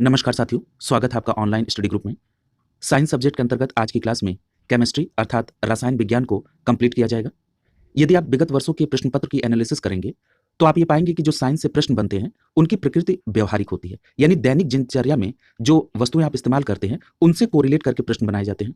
नमस्कार साथियों, स्वागत है आपका ऑनलाइन स्टडी ग्रुप में। साइंस सब्जेक्ट के अंतर्गत आज की क्लास में केमिस्ट्री अर्थात रसायन विज्ञान को कंप्लीट किया जाएगा। यदि आप विगत वर्षों के प्रश्न पत्र की एनालिसिस करेंगे तो आप ये पाएंगे कि जो साइंस से प्रश्न बनते हैं उनकी प्रकृति व्यवहारिक होती है, यानी दैनिक दिनचर्या में जो वस्तुएं आप इस्तेमाल करते हैं उनसे कोरिलेट करके प्रश्न बनाए जाते हैं।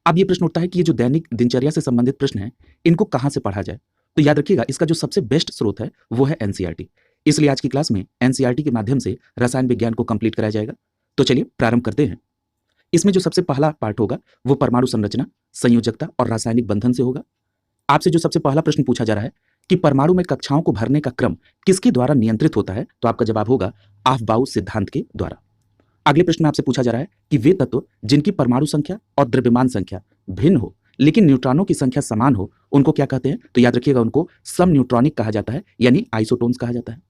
अब ये प्रश्न उठता है कि ये जो दैनिक दिनचर्या से संबंधित प्रश्न हैं इनको कहाँ से पढ़ा जाए। तो याद रखिएगा, इसका जो सबसे बेस्ट स्रोत है वो है एनसीईआरटी। इसलिए आज की क्लास में एनसीईआरटी के माध्यम से रसायन विज्ञान को कंप्लीट कराया जाएगा। तो चलिए प्रारंभ करते हैं। इसमें जो सबसे पहला पार्ट होगा वो परमाणु संरचना, संयोजकता और रासायनिक बंधन से होगा। आपसे जो सबसे पहला प्रश्न पूछा जा रहा है कि परमाणु में कक्षाओं को भरने का क्रम किसके द्वारा नियंत्रित होता है, तो आपका जवाब होगा आफबाउ सिद्धांत के द्वारा। अगले प्रश्न में आपसे पूछा जा रहा है कि वे तत्व जिनकी परमाणु संख्या और द्रव्यमान संख्या भिन्न हो लेकिन न्यूट्रॉनों की संख्या समान हो उनको क्या कहते हैं, तो याद रखिएगा उनको सम न्यूट्रॉनिक कहा जाता है, यानी आइसोटोन्स कहा जाता है।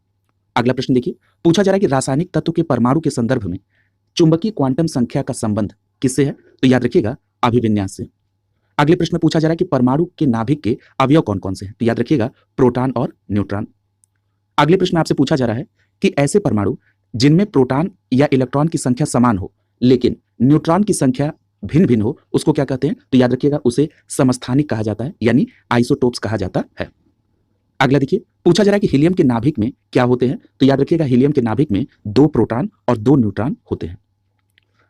अगला प्रश्न देखिए, पूछा जा रहा है कि रासायनिक तत्व के परमाणु के संदर्भ में चुंबकीय क्वांटम संख्या का संबंध किससे है, तो याद रखिएगा अभिविन्यास से। अगले प्रश्न में पूछा जा रहा है कि परमाणु के नाभिक के अवयव कौन कौन से हैं, तो याद रखिएगा प्रोटॉन और न्यूट्रॉन। अगले प्रश्न में आपसे पूछा जा रहा है कि ऐसे परमाणु जिनमें प्रोटॉन या इलेक्ट्रॉन की संख्या समान हो लेकिन न्यूट्रॉन की संख्या भिन्न भिन्न हो उसको क्या कहते हैं, तो याद रखिएगा उसे समस्थानिक कहा जाता है, यानी आइसोटोप्स कहा जाता है। अगला देखिए, पूछा जा रहा है कि हीलियम के नाभिक में क्या होते हैं, तो याद रखिएगा हीलियम के नाभिक में 2 प्रोटॉन और 2 न्यूट्रॉन होते हैं।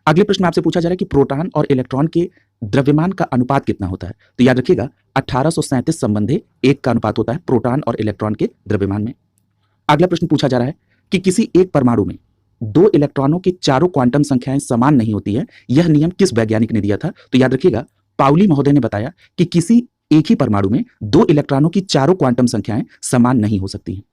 अगले प्रश्न में आपसे पूछा जा रहा है कि प्रोटॉन और इलेक्ट्रॉन के द्रव्यमान का अनुपात कितना होता है, तो याद रखिएगा 1837 संबंधी 1 का अनुपात होता है प्रोटॉन और इलेक्ट्रॉन के द्रव्यमान में। अगला प्रश्न पूछा जा रहा है कि किसी एक परमाणु में 2 इलेक्ट्रॉनों की चारों क्वांटम संख्याएं समान नहीं होती है, यह नियम किस वैज्ञानिक ने दिया था, तो याद रखिएगा पाउली महोदय ने बताया कि किसी एक ही परमाणु में 2 इलेक्ट्रॉनों की चारों क्वांटम संख्याएं समान नहीं हो सकती हैं।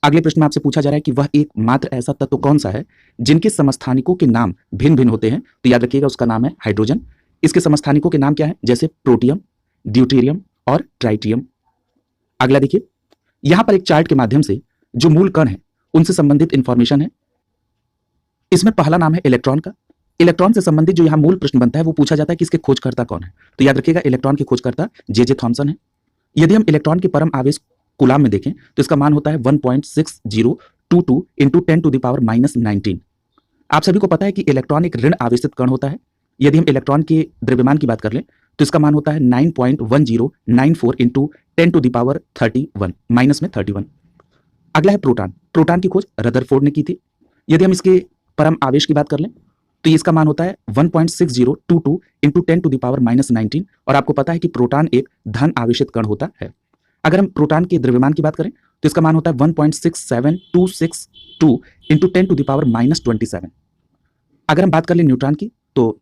अगले प्रश्न में आपसे पूछा जा रहा है कि वह एकमात्र ऐसा तत्व कौन सा है जिनके समस्थानिकों के नाम भिन्न भिन्न होते हैं, तो याद रखिएगा उसका नाम है हाइड्रोजन। इसके समस्थानिकों के नाम क्या है, जैसे प्रोटियम, ड्यूटेरियम और ट्राइटियम। अगला देखिए, यहां पर एक चार्ट के माध्यम से जो मूल कण है उनसे संबंधित इंफॉर्मेशन है। इसमें पहला नाम है इलेक्ट्रॉन का। इलेक्ट्रॉन से संबंधित जो यहाँ मूल प्रश्न बनता है वो पूछा जाता है कि इसके खोजकर्ता कौन है, तो याद रखिएगा इलेक्ट्रॉन के खोजकर्ता जे थॉमसन है। यदि हम इलेक्ट्रॉन के परम आवेश कूलाम में देखें तो इसका मान होता है 1.6022 इंटू 10⁻⁻19। आप सभी को पता है कि इलेक्ट्रॉन एक ऋण आवेशित कण होता है। यदि हम इलेक्ट्रॉन के द्रव्यमान की बात कर लें तो इसका मान होता है 9.1094 इंटू 10⁻31 माइनस में 31। अगला है प्रोटॉन। प्रोटॉन की खोज रदरफोर्ड ने की थी। यदि हम इसके परम आवेश की बात कर लें तो इसका मान होता है 1.6022 इंटू 10⁻⁻19 और आपको पता है कि प्रोटॉन एक धन आवेशित कण होता है। अगर हम प्रोटॉन के द्रव्यमान की बात करें तो इसका मान होता है 1.67262 इंटू 10⁻⁻27। अगर हम बात कर लें न्यूट्रॉन की तो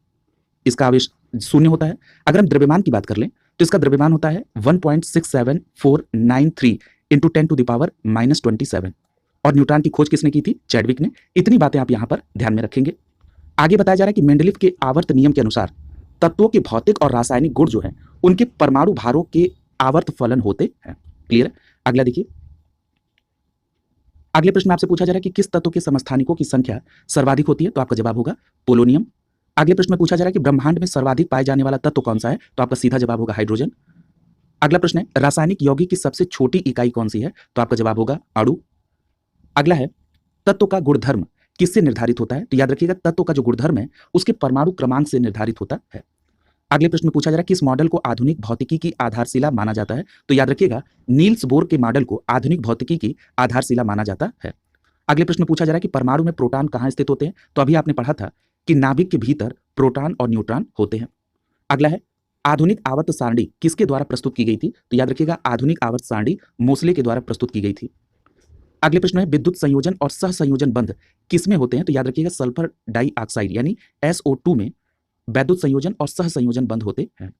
इसका आवेश शून्य होता है। अगर हम द्रव्यमान की बात कर लें तो इसका द्रव्यमान होता है 1.67493 इंटू 10⁻⁻27। और न्यूट्रॉन की खोज किसने की थी, चैडविक ने। इतनी बातें आप यहाँ पर ध्यान में रखेंगे। आगे बताया जा रहा है कि मेंडलीफ के आवर्त नियम के अनुसार तत्वों के भौतिक और रासायनिक गुण जो हैं उनके परमाणु भारों के आवर्त फलन होते हैं। क्लियर है। अगला देखिए, अगले प्रश्न में आपसे पूछा जा रहा है कि किस तत्व के समस्थानिकों की संख्या सर्वाधिक होती है, तो आपका जवाब होगा पोलोनियम। अगले प्रश्न में पूछा जा रहा है कि ब्रह्मांड में सर्वाधिक पाए जाने वाला तत्व कौन सा है, तो आपका सीधा जवाब होगा हाइड्रोजन। अगला प्रश्न है रासायनिक यौगिक की सबसे छोटी इकाई कौन सी है, तो आपका जवाब होगा अणु। अगला है तत्व का गुणधर्म किससे निर्धारित होता है, तो याद रखिएगा तत्व का जो गुणधर्म है उसके परमाणु क्रमांक से निर्धारित होता है। अगले प्रश्न में पूछा जा रहा है किस मॉडल को आधुनिक भौतिकी की आधारशिला माना जाता है, तो याद रखिएगा नील्स बोर के मॉडल को आधुनिक भौतिकी की आधारशिला माना जाता है। अगले प्रश्न में पूछा जा रहा है कि परमाणु में प्रोटॉन कहाँ स्थित होते हैं, तो अभी आपने पढ़ा था कि नाभिक के भीतर प्रोटॉन और न्यूट्रॉन होते हैं। अगला है आधुनिक आवर्त सारणी किसके द्वारा प्रस्तुत की गई थी, तो याद रखिएगा आधुनिक आवर्त सारणी मोसले के द्वारा प्रस्तुत की गई थी। अगले प्रश्न है विद्युत संयोजन और सह संयोजन बंध किसमें होते हैं, तो याद रखिएगा सल्फर डाइऑक्साइड यानी SO2 में वैद्युत संयोजन और सह संयोजन बंध होते हैं।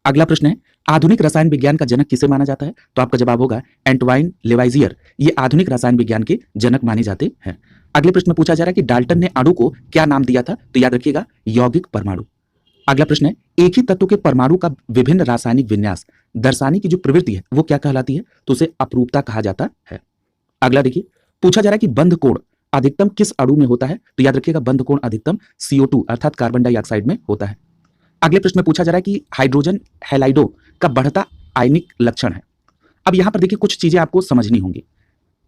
अगला प्रश्न है आधुनिक रसायन विज्ञान का जनक किसे माना जाता है, तो आपका जवाब होगा एंटवाइन लेवाइजियर। ये आधुनिक रसायन विज्ञान के जनक माने जाते हैं। अगले प्रश्न में पूछा जा रहा है कि डाल्टन ने अणु को क्या नाम दिया था, तो याद रखिएगा यौगिक परमाणु। अगला प्रश्न है एक ही तत्व के परमाणु का विभिन्न रासायनिक विन्यास दर्शाने की जो प्रवृत्ति है वो क्या कहलाती है, तो उसे अपरूपता कहा जाता है। अगला देखिए, पूछा जा रहा है कि बंध कोण अधिकतम किस अणु में होता है, तो याद रखिएगा बंध कोण अधिकतम CO2 अर्थात कार्बन डाइऑक्साइड में होता है। अगले प्रश्न में पूछा जा रहा है कि हाइड्रोजन हैलाइडो का बढ़ता आयनिक लक्षण है। अब यहां पर देखिए कुछ चीजें आपको समझनी होंगी।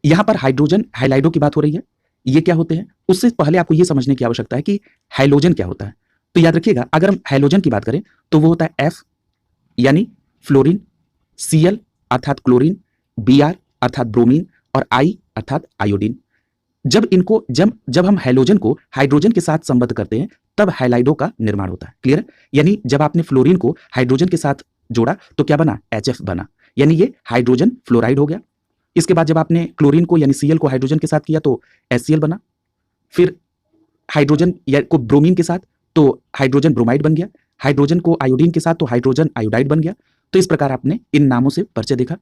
यहां पर हाइड्रोजन हैलाइडो की बात हो रही है। ये क्या होते हैं, उससे पहले आपको ये समझने की आवश्यकता है कि हैलोजन क्या होता है। तो याद रखिएगा, अगर हम हैलोजन की बात करें तो वो होता है एफ यानी फ्लोरीन, Cl अर्थात क्लोरीन, Br अर्थात ब्रोमीन और I अर्थात आयोडीन। जब हम हैलोजन को हाइड्रोजन के साथ संबद्ध करते हैं तब हैलाइडों का निर्माण होता है। क्लियर है? यानी जब आपने फ्लोरीन को हाइड्रोजन के साथ जोड़ा तो क्या बना, HF बना, यानी ये हाइड्रोजन फ्लोराइड हो गया। इसके बाद जब आपने क्लोरीन को यानी Cl को हाइड्रोजन के साथ किया तो HCl बना, फिर हाइड्रोजन या को ब्रोमीन के साथ तो हाइड्रोजन ब्रोमाइड बन गया, हाइड्रोजन को आयोडीन के साथ तो हाइड्रोजन आयोडाइड बन गया। तो इस प्रकार आपने इन नामों से परिचय देखा।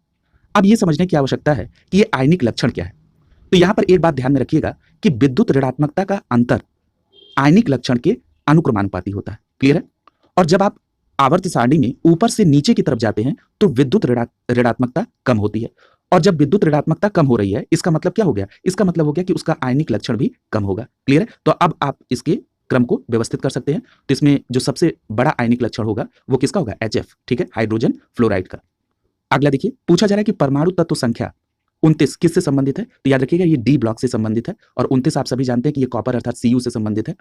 अब ये समझने की आवश्यकता है कि ये आयनिक लक्षण क्या है। तो यहां पर एक बात ध्यान में रखिएगा कि विद्युत ऋणात्मकता का अंतर आयनिक लक्षण के अनुक्रमानुपाती होता है। क्लियर है? और जब आप आवर्त सारणी में ऊपर से नीचे की तरफ जाते हैं तो विद्युत ऋणात्मकता कम होती है, और जब विद्युत ऋणात्मकता कम हो रही है इसका मतलब क्या हो गया, इसका मतलब हो गया कि उसका आयनिक लक्षण भी कम होगा। क्लियर है? तो अब आप इसके क्रम को व्यवस्थित कर सकते हैं। तो इसमें जो सबसे बड़ा आयनिक लक्षण होगा वो किसका होगा, HF। ठीक है, हाइड्रोजन फ्लोराइड का। अगला देखिए, पूछा जा रहा है कि परमाणु तत्व संख्या 29 किससे संबंधित है। तो याद रखिएगा ये डी ब्लॉक से संबंधित है, और 29 आप सभी जानते हैं कि ये कॉपर अर्थात Cu से संबंधित है।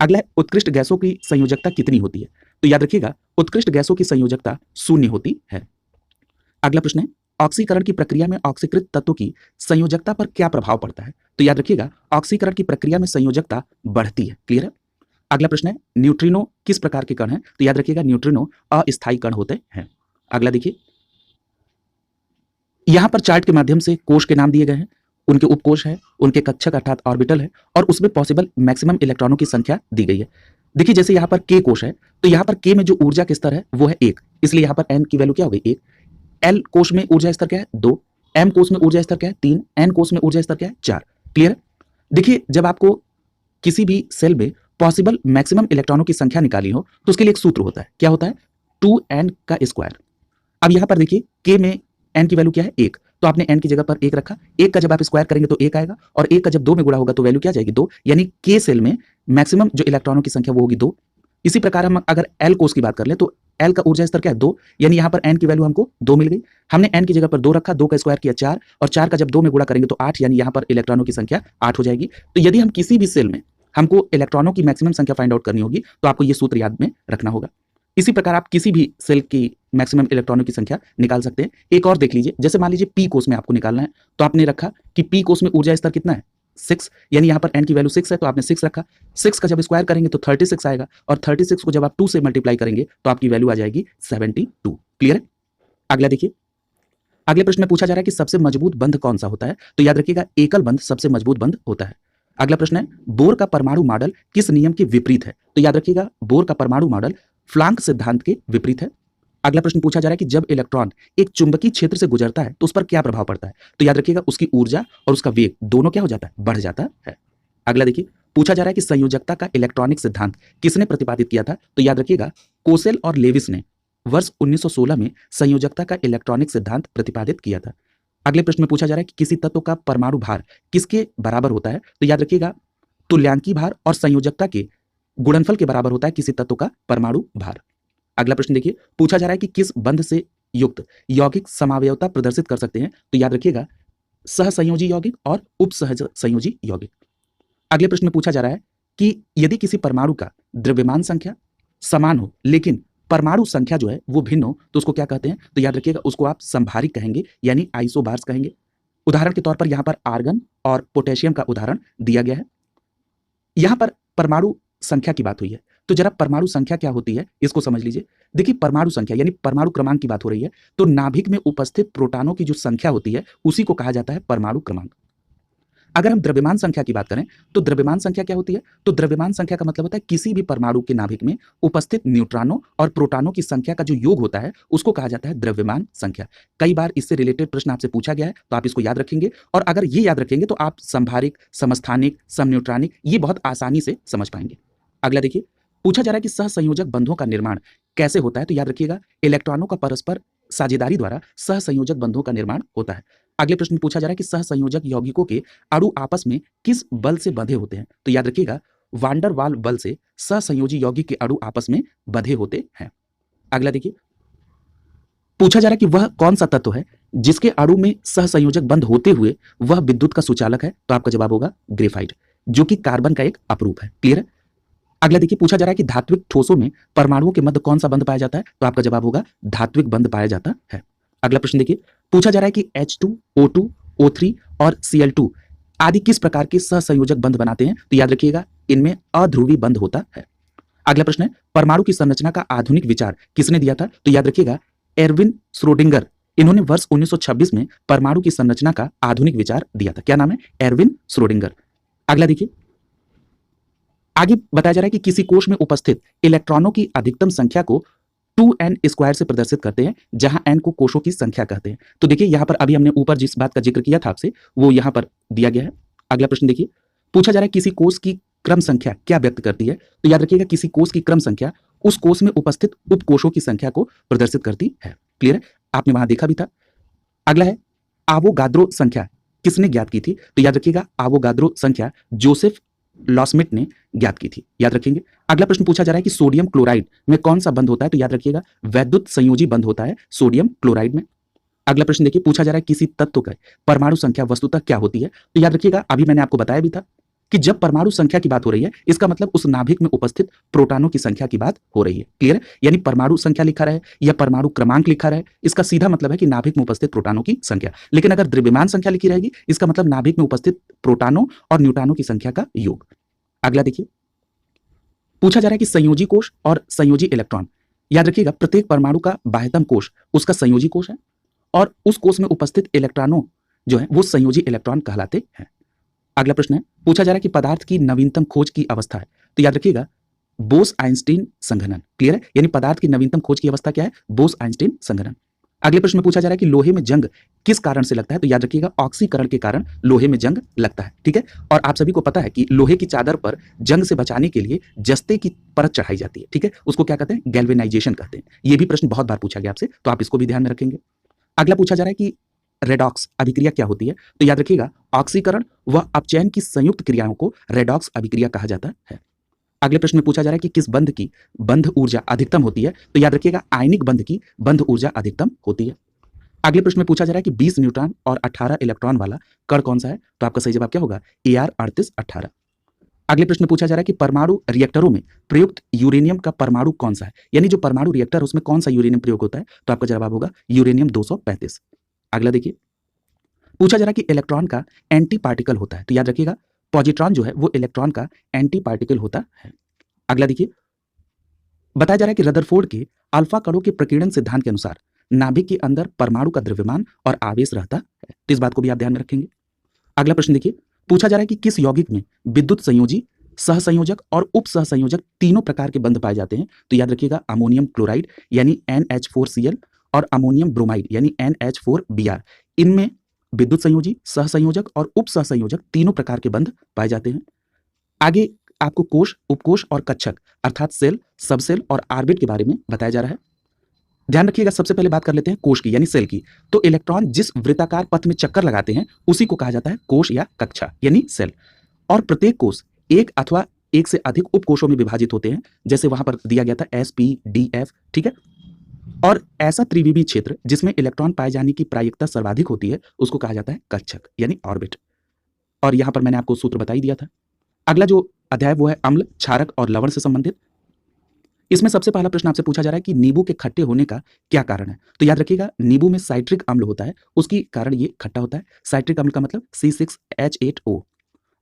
अगला है उत्कृष्ट गैसों की संयोजकता कितनी होती है। तो याद रखिएगा उत्कृष्ट गैसों की संयोजकता 0 होती है। अगला प्रश्न है, ऑक्सीकरण की प्रक्रिया में ऑक्सीकृत तत्वों की संयोजकता पर क्या प्रभाव पड़ता है। तो याद रखिएगा ऑक्सीकरण की प्रक्रिया में संयोजकता बढ़ती है। क्लियर है? अगला प्रश्न है, न्यूट्रिनो किस प्रकार के कण हैं। तो याद रखिएगा न्यूट्रिनो अस्थायी कण होते हैं। अगला देखिए, यहां पर चार्ट के माध्यम से कोश के नाम दिए गए हैं, उनके उपकोश है, उनके कक्षक अर्थात ऑर्बिटल है, और उसमें पॉसिबल मैक्सिमम इलेक्ट्रॉनों की संख्या दी गई है। देखिए जैसे यहाँ पर K कोश है तो यहाँ पर K में जो ऊर्जा के स्तर है वो है 1, इसलिए यहाँ पर N की वैल्यू क्या हो गई 1। L कोश में ऊर्जा स्तर क्या है 2, M कोश में ऊर्जा स्तर क्या है 3, N कोश में ऊर्जा स्तर क्या है 4। क्लियर है? देखिए जब आपको किसी भी सेल में पॉसिबल मैक्सिमम इलेक्ट्रॉनों की संख्या निकाली हो तो उसके लिए एक सूत्र होता है, क्या होता है, 2n का स्क्वायर। अब यहाँ पर देखिए K में n की वैल्यू क्या है 1, तो आपने n की जगह पर 1 रखा, 1 का जब आप स्क्वायर करेंगे तो 1 आएगा, और 1 का जब 2 में गुणा होगा तो वैल्यू क्या जाएगी 2, यानी K सेल में मैक्सिमम जो इलेक्ट्रॉनों की संख्या वो होगी 2। इसी प्रकार हम अगर L कोश की बात कर लें तो L का ऊर्जा स्तर क्या है 2, यानी यहाँ पर n की वैल्यू हमको 2 मिल गई। हमने n की जगह पर 2 रखा, 2 का स्क्वायर किया 4, और 4 का जब 2 में गुणा करेंगे तो 8, यानी यहाँ पर इलेक्ट्रॉनों की संख्या 8 हो जाएगी। तो यदि हम किसी भी सेल में हमको इलेक्ट्रॉनों की मैक्सिमम संख्या फाइंड आउट करनी होगी तो आपको ये सूत्र याद में रखना होगा। इसी प्रकार आप किसी भी सेल की मैक्सिमम इलेक्ट्रॉनों की संख्या निकाल सकते हैं। एक और देख लीजिए, जैसे मान लीजिए P कोश में आपको निकालना है तो आपने रखा कि P कोश में ऊर्जा स्तर कितना है 6, यानी यहाँ पर n की वैल्यू 6 है तो आपने 6 रखा, 6 का जब स्क्वायर करेंगे तो 36 आएगा, और 36 को जब आप 2 से मल्टीप्लाई करेंगे तो आपकी वैल्यू आ जाएगी 72। क्लियर है? अगला देखिए, अगले प्रश्न में पूछा जा रहा है कि सबसे मजबूत बंध कौन सा होता है। तो याद रखिएगा एकल बंध सबसे मजबूत बंध होता है। अगला प्रश्न है, बोर का परमाणु मॉडल किस नियम के विपरीत है। तो याद रखिएगा बोर का परमाणु मॉडल फ्लांक सिद्धांत के विपरीत है। अगला प्रश्न पूछा जा रहा है कि जब इलेक्ट्रॉन एक चुंबकीय क्षेत्र से गुजरता है तो उस पर क्या प्रभाव पड़ता है। तो याद रखिएगा उसकी ऊर्जा और उसका वेग दोनों क्या हो जाता है, बढ़ जाता है। अगला देखिए, पूछा जा रहा है कि संयोजकता का इलेक्ट्रॉनिक सिद्धांत किसने प्रतिपादित किया था। तो याद रखिएगा कोसेल और लेविस ने वर्ष 1916 में संयोजकता का इलेक्ट्रॉनिक सिद्धांत प्रतिपादित किया था। अगले प्रश्न में पूछा जा रहा है कि किसी तत्व का परमाणु भार किसके बराबर होता है। तो याद रखिएगा तुल्यांकी भार और संयोजकता के गुणनफल के बराबर होता है किसी तत्व का परमाणु भार। अगला प्रश्न देखिए, पूछा जा रहा है कि किस बंध से युक्त यौगिक समावयवता प्रदर्शित कर सकते हैं। तो याद रखिएगा सहसंयोजी यौगिक और उपसहज संयोजी यौगिक। अगले प्रश्न में पूछा जा रहा है कि यदि किसी परमाणु का द्रव्यमान संख्या समान हो लेकिन परमाणु संख्या जो है वो भिन्न हो तो उसको क्या कहते हैं। तो याद रखिएगा उसको आप संभारिक कहेंगे, यानी आइसोबार्स कहेंगे। उदाहरण के तौर पर यहाँ पर आर्गन और पोटेशियम का उदाहरण दिया गया है। यहाँ पर परमाणु संख्या की बात हुई है, तो जरा परमाणु संख्या क्या होती है इसको समझ लीजिए। देखिए परमाणु संख्या यानी परमाणु क्रमांक की बात हो रही है, तो नाभिक में उपस्थित प्रोटॉनों की जो संख्या होती है उसी को कहा जाता है परमाणु क्रमांक। अगर हम द्रव्यमान संख्या की बात करें तो द्रव्यमान संख्या क्या होती है। तो द्रव्यमान संख्या का मतलब होता है किसी भी परमाणु के नाभिक में उपस्थित न्यूट्रॉनों और प्रोटॉनों की संख्या का जो योग होता है उसको कहा जाता है द्रव्यमान संख्या। कई बार इससे रिलेटेड प्रश्न आपसे पूछा गया है तो आप इसको याद रखेंगे, और अगर ये याद रखेंगे तो आप संभारिक, समस्थानिक, समन्यूट्रॉनिक ये बहुत आसानी से समझ पाएंगे। अगला देखिए, पूछा जा रहा है कि सहसंयोजक बंधों का निर्माण कैसे होता है। तो याद रखिएगा इलेक्ट्रॉनों का परस्पर साझेदारी द्वारा सहसंयोजक बंधों का निर्माण होता है। अगले प्रश्न में पूछा जा रहा है कि सहसंयोजक यौगिकों के अणु आपस में किस बल से बंधे होते हैं। तो याद रखिएगा वांडर वाल बल से सहसंयोजी यौगिक के अणु आपस में बंधे होते हैं। अगला देखिए, पूछा जा रहा है कि वह कौन सा तत्व है जिसके अणु में सहसंयोजक बंध होते हुए वह विद्युत का सुचालक है। तो आपका जवाब होगा ग्रेफाइट, जो कि कार्बन का एक अपरूप है। क्लियर है। अगला देखिए, पूछा जा रहा है कि धात्विक ठोसों में परमाणुओं के मध्य कौन सा बंध पाया जाता है। तो आपका जवाब होगा धात्विक बंध पाया जाता है। अगला प्रश्न देखिए, पूछा जा रहा है कि H2, O2, O3 और Cl2 आदि किस प्रकार के सहसंयोजक बंध बनाते हैं। तो याद रखिएगा, इनमें अध्रुवी बंध होता है। अगला प्रश्न है, परमाणु की संरचना का आधुनिक विचार किसने दिया था। तो याद रखिएगा, एर्विन श्रोडिंगर। इन्होंने वर्ष 1926 में परमाणु की संरचना का आधुनिक विचार दिया था। क्या नाम है? Erwin Schrodinger. अगला देखिए, आगे बताया जा रहा है कि किसी कोश में उपस्थित इलेक्ट्रॉनों की अधिकतम संख्या को 2n² से प्रदर्शित करते हैं, जहां n को कोशों की संख्या कहते हैं। तो देखिए, यहां पर अभी हमने ऊपर जिस बात का जिक्र किया था आपसे, वो यहां पर दिया गया है। अगला प्रश्न देखिए, पूछा जा रहा है किसी कोश की क्रम संख्या क्या व्यक्त करती है। तो याद रखिएगा, किसी कोश की क्रम संख्या उस कोश में उपस्थित उपकोशों की संख्या को प्रदर्शित करती है। क्लियर है, आपने वहां देखा भी था। अगला है, आवोगाद्रो संख्या किसने ज्ञात की थी। तो याद रखिएगा, आवोगाद्रो संख्या जोसेफ लॉसमिट ने ज्ञात की थी। याद रखेंगे। अगला प्रश्न पूछा जा रहा है कि सोडियम क्लोराइड में कौन सा बंध होता है। तो याद रखिएगा, वैद्युत संयोजी बंध होता है सोडियम क्लोराइड में। अगला प्रश्न देखिए, पूछा जा रहा है किसी तत्व का परमाणु संख्या वस्तुतः क्या होती है। तो याद रखिएगा, अभी मैंने आपको बताया भी था कि जब परमाणु संख्या की बात हो रही है, इसका मतलब उस नाभिक में उपस्थित प्रोटॉनों की संख्या की बात हो रही है। क्लियर है, यानी परमाणु संख्या लिखा रहे या परमाणु क्रमांक लिखा रहे, इसका सीधा मतलब है कि नाभिक में उपस्थित प्रोटॉनों की संख्या। लेकिन अगर द्रव्यमान संख्या लिखी रहेगी, इसका मतलब नाभिक में उपस्थित प्रोटॉनों और न्यूट्रॉनों की संख्या का योग। अगला देखिए, पूछा जा रहा है कि संयोजी कोश और संयोजी इलेक्ट्रॉन। याद रखिएगा, प्रत्येक परमाणु का बाह्यतम कोश उसका संयोजी कोश है और उस कोश में उपस्थित इलेक्ट्रॉनों जो है वो संयोजी इलेक्ट्रॉन कहलाते हैं। अगला प्रश्न है, पूछा जा रहा है कि पदार्थ की नवीनतम खोज की अवस्था है। तो याद रखिएगा, बोस आइंस्टीन संघनन। क्लियर है, यानी पदार्थ की नवीनतम खोज की अवस्था क्या है? बोस आइंस्टीन संघनन। अगले प्रश्न में पूछा जा रहा है कि लोहे में जंग किस कारण से लगता है। तो याद रखिएगा, ऑक्सीकरण के कारण लोहे में जंग लगता है। ठीक है, और आप सभी को पता है कि लोहे की चादर पर जंग से बचाने के लिए जस्ते की परत चढ़ाई जाती है। ठीक है, उसको क्या कहते हैं? गैल्वेनाइजेशन कहते हैं। ये भी प्रश्न बहुत बार पूछा गया आपसे, तो आप इसको भी ध्यान में रखेंगे। अगला पूछा जा रहा है कि रेडॉक्स अभिक्रिया क्या होती है। तो याद रखिएगा, ऑक्सीकरण व अपचयन की संयुक्त क्रियाओं को रेडॉक्स अभिक्रिया कहा जाता है। अगले प्रश्न में पूछा जा रहा है कि किस बंध की बंध ऊर्जा अधिकतम होती है। तो याद रखिएगा, आयनिक बंध की बंध ऊर्जा अधिकतम होती है। अगले प्रश्न में पूछा जा रहा है कि 20 न्यूट्रॉन और 18 इलेक्ट्रॉन वाला कण कौन सा है। तो आपका सही जवाब क्या होगा? Ar3818। अगले प्रश्न में पूछा जा रहा है कि परमाणु रिएक्टरों में प्रयुक्त यूरेनियम का परमाणु कौन सा है, यानी जो परमाणु रिएक्टर उसमें कौन सा यूरेनियम प्रयोग होता है। तो आपका जवाब होगा यूरेनियम 235। अगला देखिए, पूछा जा रहा है कि इलेक्ट्रॉन का एंटी पार्टिकल होता है। तो याद रखिएगा, पॉजिट्रॉन जो है वो इलेक्ट्रॉन का एंटी पार्टिकल होता है। अगला देखिए, बताया जा रहा है कि रदरफोर्ड के अल्फा कणों के प्रकीर्णन सिद्धांत के अनुसार नाभिक के अंदर परमाणु का द्रव्यमान और आवेश रहता है। तो इस बात को भी आप ध्यान में रखेंगे। अगला प्रश्न देखिए, पूछा जा रहा है कि किस यौगिक में विद्युत संयोजी, सहसंयोजक और उप सहसंयोजक तीनों प्रकार के बंध पाए जाते हैं। तो याद रखिएगा, अमोनियम क्लोराइड यानी NH4Cl और अमोनियम ब्रोमाइड यानी NH4Br। इनमें विद्युत संयोजी, सहसंयोजक और उप सहसंयोजक तीनों प्रकार के बंध पाए जाते हैं। आगे आपको कोश, उपकोश और कक्षक अर्थात सेल, सबसेल और ऑर्बिट के बारे में बताया जा रहा है। ध्यान रखिएगा, सबसे पहले बात कर लेते हैं कोश की यानी सेल की। तो इलेक्ट्रॉन जिस वृत्ताकार पथ में चक्कर लगाते हैं उसी को कहा जाता है कोश या कक्षा यानी सेल। और प्रत्येक कोश एक अथवा एक से अधिक उपकोशों में विभाजित होते हैं, जैसे वहां पर दिया गया था SPDF। ठीक है, और ऐसा त्रिविमीय क्षेत्र जिसमें इलेक्ट्रॉन पाए जाने की प्रायिकता सर्वाधिक होती है उसको कहा जाता है कक्षक यानी ऑर्बिट। और यहां पर मैंने आपको सूत्र बता ही दिया था। अगला जो अध्याय वो है अम्ल, क्षारक और लवण से संबंधित। इसमें सबसे पहला प्रश्न आपसे पूछा जा रहा है कि नींबू के खट्टे होने का क्या कारण है। तो याद रखिएगा, नींबू में साइट्रिक अम्ल होता है, उसकी कारण ये खट्टा होता है। साइट्रिक अम्ल का मतलब C6H8O।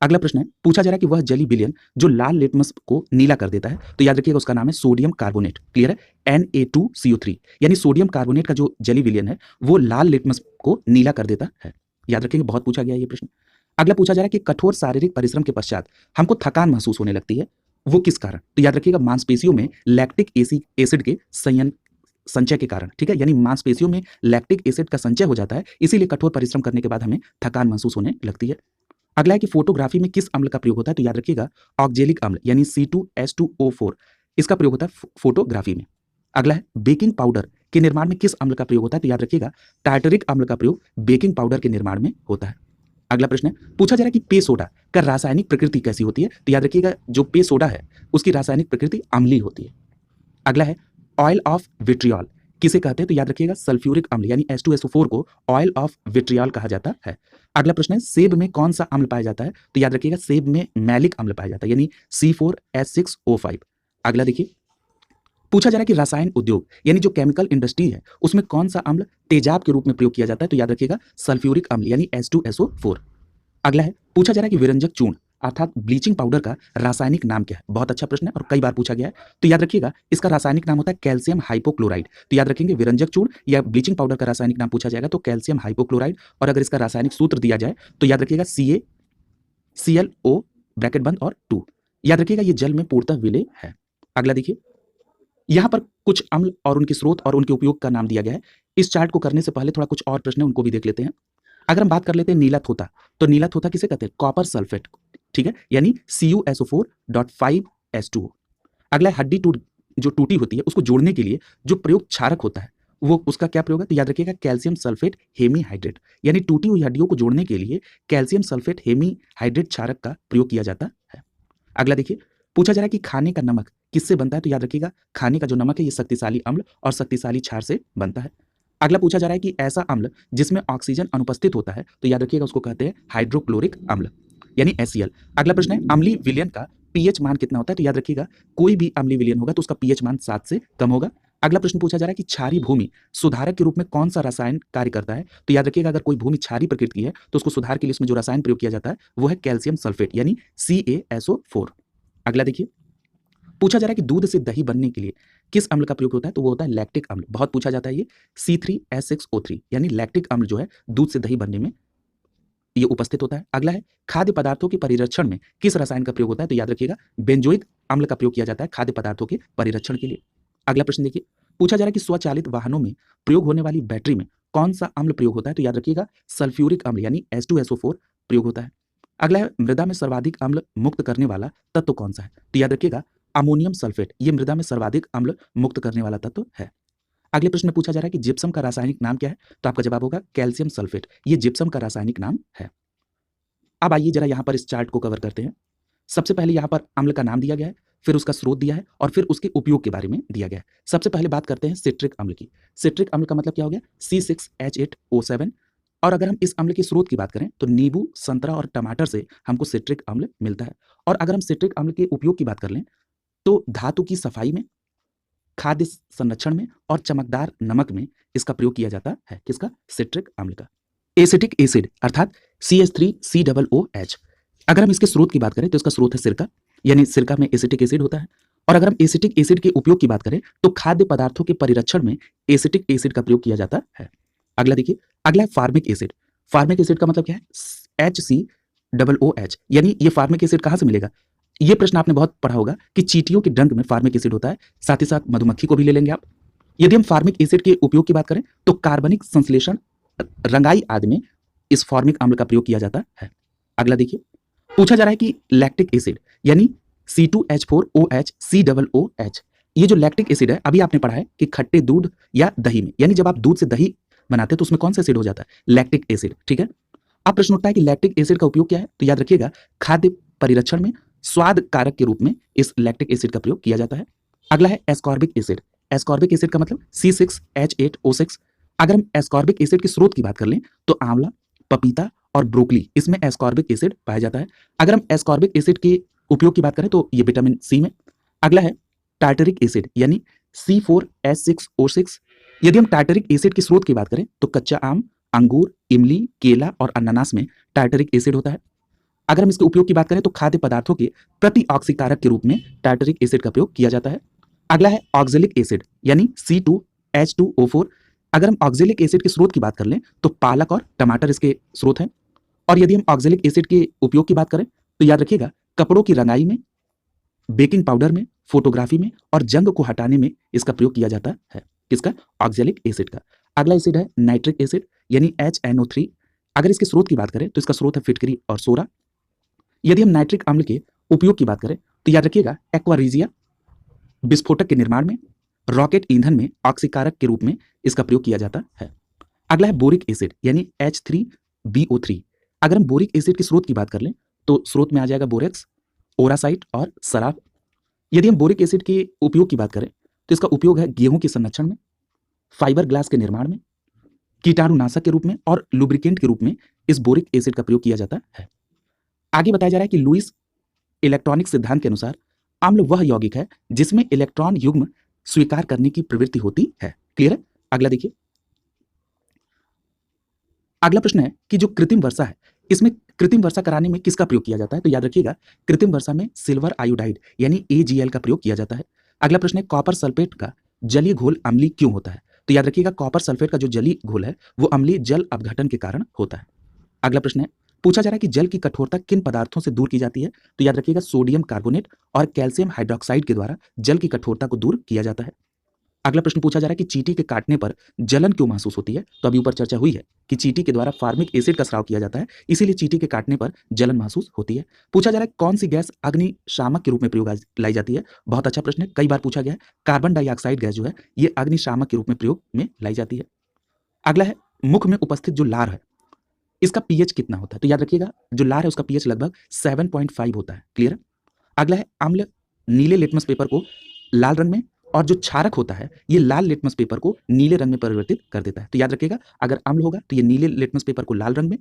अगला प्रश्न है, पूछा जा रहा है कि वह जली विलयन जो लाल लिटमस को नीला कर देता है। तो याद रखिएगा, उसका नाम है सोडियम कार्बोनेट। क्लियर है, Na2CO3 यानी सोडियम कार्बोनेट का जो जली विलयन है वो लाल लिटमस को नीला कर देता है। याद रखिएगा, बहुत पूछा गया ये प्रश्न। अगला पूछा जा रहा है कि कठोर शारीरिक परिश्रम के पश्चात हमको थकान महसूस होने लगती है, वो किस कारण। तो याद रखिएगा, मांसपेशियों में लैक्टिक एसिड के संचय के कारण। ठीक है, यानी मांसपेशियों में लैक्टिक एसिड का संचय हो जाता है, इसीलिए कठोर परिश्रम करने के बाद हमें थकान महसूस होने लगती है। अगला है कि फोटोग्राफी में किस अम्ल का प्रयोग होता है। तो याद रखिएगा, ऑक्जेलिक अम्ल यानी C2H2O4 इसका प्रयोग होता है फोटोग्राफी में। अगला है, बेकिंग पाउडर के निर्माण में किस अम्ल का प्रयोग होता है। तो याद रखिएगा, टार्टरिक अम्ल का प्रयोग बेकिंग पाउडर के निर्माण में होता है। अगला प्रश्न है, पूछा जा रहा है कि पे सोडा का रासायनिक प्रकृति कैसी होती है। तो याद रखिएगा, जो पे सोडा है उसकी रासायनिक प्रकृति अम्लीय होती है। अगला है, ऑयल ऑफ विट्रियॉल किसे कहते हैं? तो याद रखिएगा सल्फ्यूरिक अम्ल यानी H2SO4 को ऑयल ऑफ विट्रियॉल कहा जाता है। अगला प्रश्न है सेब में कौन सा अम्ल पाया जाता है? तो याद रखिएगा सेब में मैलिक अम्ल पाया जाता है यानी C4H6O5। अगला देखिए, पूछा जा रहा है कि रसायन उद्योग यानी जो केमिकल इंडस्ट्री है उसमें कौन सा अम्ल तेजाब के रूप में प्रयोग किया जाता है? तो याद रखिएगा सल्फ्यूरिक अम्ल यानी H2SO4। अगला है, पूछा जा रहा है कि विरंजक चूर्ण अर्थात ब्लीचिंग पाउडर का रासायनिक नाम क्या है? बहुत अच्छा प्रश्न है और कई बार पूछा गया है। तो याद रखिएगा इसका रासायनिक नाम होता है कैल्शियम हाइपोक्लोराइड। तो याद रखेंगे विरंजक चूर्ण या ब्लीचिंग पाउडर का रासायनिक नाम पूछा जाएगा तो कैल्शियम हाइपोक्लोराइड, और अगर इसका रासायनिक सूत्र दिया जाए तो याद रखिएगा CaClO ब्रैकेट बंद और 2। याद रखिएगा ये जल में पूर्णतः विलेय है। अगला देखिए, यहाँ पर कुछ अम्ल और उनके स्रोत और उनके उपयोग का नाम दिया गया है। इस चार्ट को करने से पहले थोड़ा कुछ और प्रश्न है उनको भी देख लेते हैं। अगर हम बात कर लेते हैं नीला थोथा, तो नीला थोथा किसे कहते हैं? कॉपर सल्फेट, ठीक है, यानी CuSO4.5H2O। अगला है हड्डी जो टूटी होती है उसको जोड़ने के लिए जो प्रयोग क्षारक होता है वो उसका क्या प्रयोग है? तो याद रखिएगा कैल्शियम सल्फेट हेमीहाइड्रेट, यानी टूटी हुई हड्डियों को जोड़ने के लिए कैल्शियम सल्फेट हेमीहाइड्रेट क्षारक का प्रयोग किया जाता है। अगला देखिए, पूछा जा रहा है कि खाने का नमक किससे बनता है? तो याद रखिएगा खाने का जो नमक है ये शक्तिशाली अम्ल और शक्तिशाली क्षार से बनता है। अगला पूछा जा रहा है कि ऐसा अम्ल जिसमें ऑक्सीजन अनुपस्थित होता है तो याद रखिएगा उसको कहते हैं हाइड्रोक्लोरिक अम्ल यानी HCl। अगला प्रश्न है अम्लीय विलयन का पीएच मान कितना होता है? तो याद रखिएगा कोई भी अम्लीय विलयन होगा तो उसका पीएच मान 7 से कम होगा। अगला प्रश्न पूछा जा रहा है कि क्षारीय भूमि सुधारक के रूप में कौन सा रसायन कार्य करता है? तो याद रखिएगा अगर कोई भूमि क्षारीय प्रकृति की है तो उसको सुधार के लिए इसमें जो रसायन प्रयोग किया जाता है वो है कैल्शियम सल्फेट यानी CaSO4। अगला देखिए, पूछा जा रहा है कि दूध से दही बनने के लिए किस अम्ल का प्रयोग होता है? तो वो होता है लैक्टिक अम्ल। बहुत पूछा जाता है ये C3H6O3 यानी लैक्टिक अम्ल जो है दूध से दही बनने में ये उपस्थित होता है। अगला है खाद्य पदार्थों के परिरक्षण में किस रसायन का प्रयोग होता है? तो याद रखिएगा बेंजोइक अम्ल का प्रयोग किया जाता है खाद्य पदार्थों के परिरक्षण के लिए। अगला प्रश्न देखिए, पूछा जा रहा है कि स्वचालित वाहनों में प्रयोग होने वाली बैटरी में कौन सा अम्ल प्रयोग होता है? तो याद रखिएगा सल्फ्यूरिक अम्ल यानी H2SO4 प्रयोग होता है। अगला है मृदा में सर्वाधिक अम्ल मुक्त करने वाला तत्व कौन सा है? तो याद रखिएगा अमोनियम सल्फेट ये मृदा में सर्वाधिक अम्ल मुक्त करने वाला तत्व है। अगले प्रश्न में पूछा जा रहा है कि जिप्सम का रासायनिक नाम क्या है? तो आपका जवाब होगा कैल्शियम सल्फेट, ये जिप्सम का रासायनिक नाम है। अब आइए जरा यहाँ पर इस चार्ट को कवर करते हैं। सबसे पहले यहाँ पर अम्ल का नाम दिया गया है, फिर उसका स्रोत दिया है और फिर उसके उपयोग के बारे में दिया गया है। सबसे पहले बात करते हैं सिट्रिक अम्ल की। सिट्रिक अम्ल का मतलब क्या हो गया? C6H8O7। और अगर हम इस अम्ल के स्रोत की बात करें तो नींबू, संतरा और टमाटर से हमको सिट्रिक अम्ल मिलता है। और अगर हम सिट्रिक अम्ल के उपयोग की बात कर लें तो धातु की सफाई में, खाद्य संरक्षण में और चमकदार नमक में इसका प्रयोग किया जाता है। किसका? सिट्रिक अम्ल का। एसिटिक एसिड अर्थात CH3COOH, अगर हम इसके स्रोत की बात करें तो इसका स्रोत है सिरका, यानी सिरका में एसिटिक एसिड होता है। और अगर हम एसिटिक एसिड के उपयोग की बात करें तो खाद्य पदार्थों के परिरक्षण में एसिटिक एसिड का प्रयोग किया जाता है। अगला देखिए, अगला है फार्मिक एसिड। फार्मिक एसिड का मतलब क्या है? HCOOH, यानी ये फार्मिक एसिड कहाँ से मिलेगा? ये प्रश्न आपने बहुत पढ़ा होगा कि चींटियों के डंक में फार्मिक एसिड होता है, साथ ही साथ मधुमक्खी को भी ले लेंगे आप। यदि हम फार्मिक एसिड के उपयोग की बात करें तो कार्बनिक संश्लेषण, रंगाई आदि में इस फार्मिक अम्ल का प्रयोग किया जाता है। अगला देखिए, पूछा जा रहा है कि लैक्टिक एसिड यानी C2H4OH ये जो लैक्टिक एसिड है अभी आपने पढ़ा है कि खट्टे दूध या दही में, यानी जब आप दूध से दही बनाते हैं तो उसमें कौन सा एसिड हो जाता है? लैक्टिक एसिड, ठीक है। अब प्रश्न उठता है कि लैक्टिक एसिड का उपयोग क्या है? तो याद रखिएगा खाद्य परिरक्षण में स्वाद कारक के रूप में इस लैक्टिक एसिड का प्रयोग किया जाता है। अगला है एस्कॉर्बिक एसिड। एस्कॉर्बिक एसिड का मतलब C6H8O6। अगर हम एस्कॉर्बिक एसिड के स्रोत की बात कर लें तो आंवला, पपीता और ब्रोकली इसमें एस्कॉर्बिक एसिड पाया जाता है। अगर हम एस्कॉर्बिक एसिड के उपयोग की बात करें तो ये विटामिन सी में। अगला है टार्टरिक एसिड यानी C4H6O6। यदि हम टार्टरिक एसिड के स्रोत की बात करें तो कच्चा आम, अंगूर, इमली, केला और अनानास में टार्टरिक एसिड होता है। अगर हम इसके उपयोग की बात करें तो खाद्य पदार्थों के प्रतिऑक्सीकारक के रूप में टार्टरिक एसिड का प्रयोग किया जाता है। अगला है ऑक्जेलिक एसिड यानी C2H2O4। अगर हम ऑक्जेलिक एसिड के स्रोत की बात कर लें तो पालक और टमाटर इसके स्रोत हैं। और यदि हम ऑक्जेलिक एसिड के उपयोग की बात करें तो याद रखिएगा कपड़ों की रंगाई में, बेकिंग पाउडर में, फोटोग्राफी में और जंग को हटाने में इसका प्रयोग किया जाता है। किसका? ऑक्जेलिक एसिड का। अगला एसिड है नाइट्रिक एसिड यानी HNO3। अगर इसके स्रोत की बात करें तो इसका स्रोत है फिटकरी और सोरा। यदि हम नाइट्रिक अम्ल के उपयोग की बात करें तो याद रखिएगा एक्वारिजिया, विस्फोटक के निर्माण में, रॉकेट ईंधन में ऑक्सीकारक के रूप में इसका प्रयोग किया जाता है। अगला है बोरिक एसिड यानी H3BO3। अगर हम बोरिक एसिड के स्रोत की बात कर लें तो स्रोत में आ जाएगा बोरेक्स, ओरासाइट और शराब। यदि हम बोरिक एसिड के उपयोग की बात करें तो इसका उपयोग है गेहूं के संरक्षण में, फाइबर ग्लास के निर्माण में, कीटाणुनाशक के रूप में और लुब्रिकेंट के रूप में इस बोरिक एसिड का प्रयोग किया जाता है। आगे बताया जा रहा है कि लुईस इलेक्ट्रॉनिक सिद्धांत के अनुसार अम्ल वह यौगिक है जिसमें इलेक्ट्रॉन युग्म स्वीकार करने की प्रवृत्ति होती है। क्लियर है? अगला देखिए, अगला प्रश्न है कि जो कृत्रिम वर्षा है, इसमें कृत्रिम वर्षा कराने में किसका प्रयोग किया जाता है? तो याद रखिएगा, कृत्रिम वर्षा में सिल्वर आयोडाइड यानी AgL का प्रयोग किया जाता है। अगला प्रश्न है, कॉपर सल्फेट का जलीय घोल अम्लीय क्यों होता है? तो याद रखिएगा, कॉपर सल्फेट का जो जलीय घोल है वो अम्लीय जल अपघटन के कारण होता है। अगला प्रश्न है, पूछा जा रहा है कि जल की कठोरता किन पदार्थों से दूर की जाती है? तो याद रखिएगा, सोडियम कार्बोनेट और कैल्शियम हाइड्रोक्साइड के द्वारा जल की कठोरता को दूर किया जाता है। अगला प्रश्न पूछा जा रहा है कि चींटी के काटने पर जलन क्यों महसूस होती है? तो अभी ऊपर चर्चा हुई है कि चींटी के द्वारा फार्मिक एसिड का स्राव किया जाता है, इसीलिए चींटी के काटने पर जलन महसूस होती है। पूछा जा रहा है कौन सी गैस अग्निशामक के रूप में प्रयोग लाई जाती है? बहुत अच्छा प्रश्न है, कई बार पूछा गया है। कार्बन डाइऑक्साइड गैस जो है ये अग्निशामक के रूप में प्रयोग में लाई जाती है। अगला है, मुख में उपस्थित जो लार है इसका पीएच कितना होता है? तो याद रखिएगा, जो लार है उसका पीएच लगभग 7.5 होता है। क्लियर है? अगला है, अम्ल नीले लिटमस पेपर को लाल रंग में और जो क्षारक होता है ये लाल लिटमस पेपर को नीले रंग में परिवर्तित कर देता है। तो याद रखिएगा, अगर अम्ल होगा तो ये नीले लिटमस पेपर को लाल रंग में,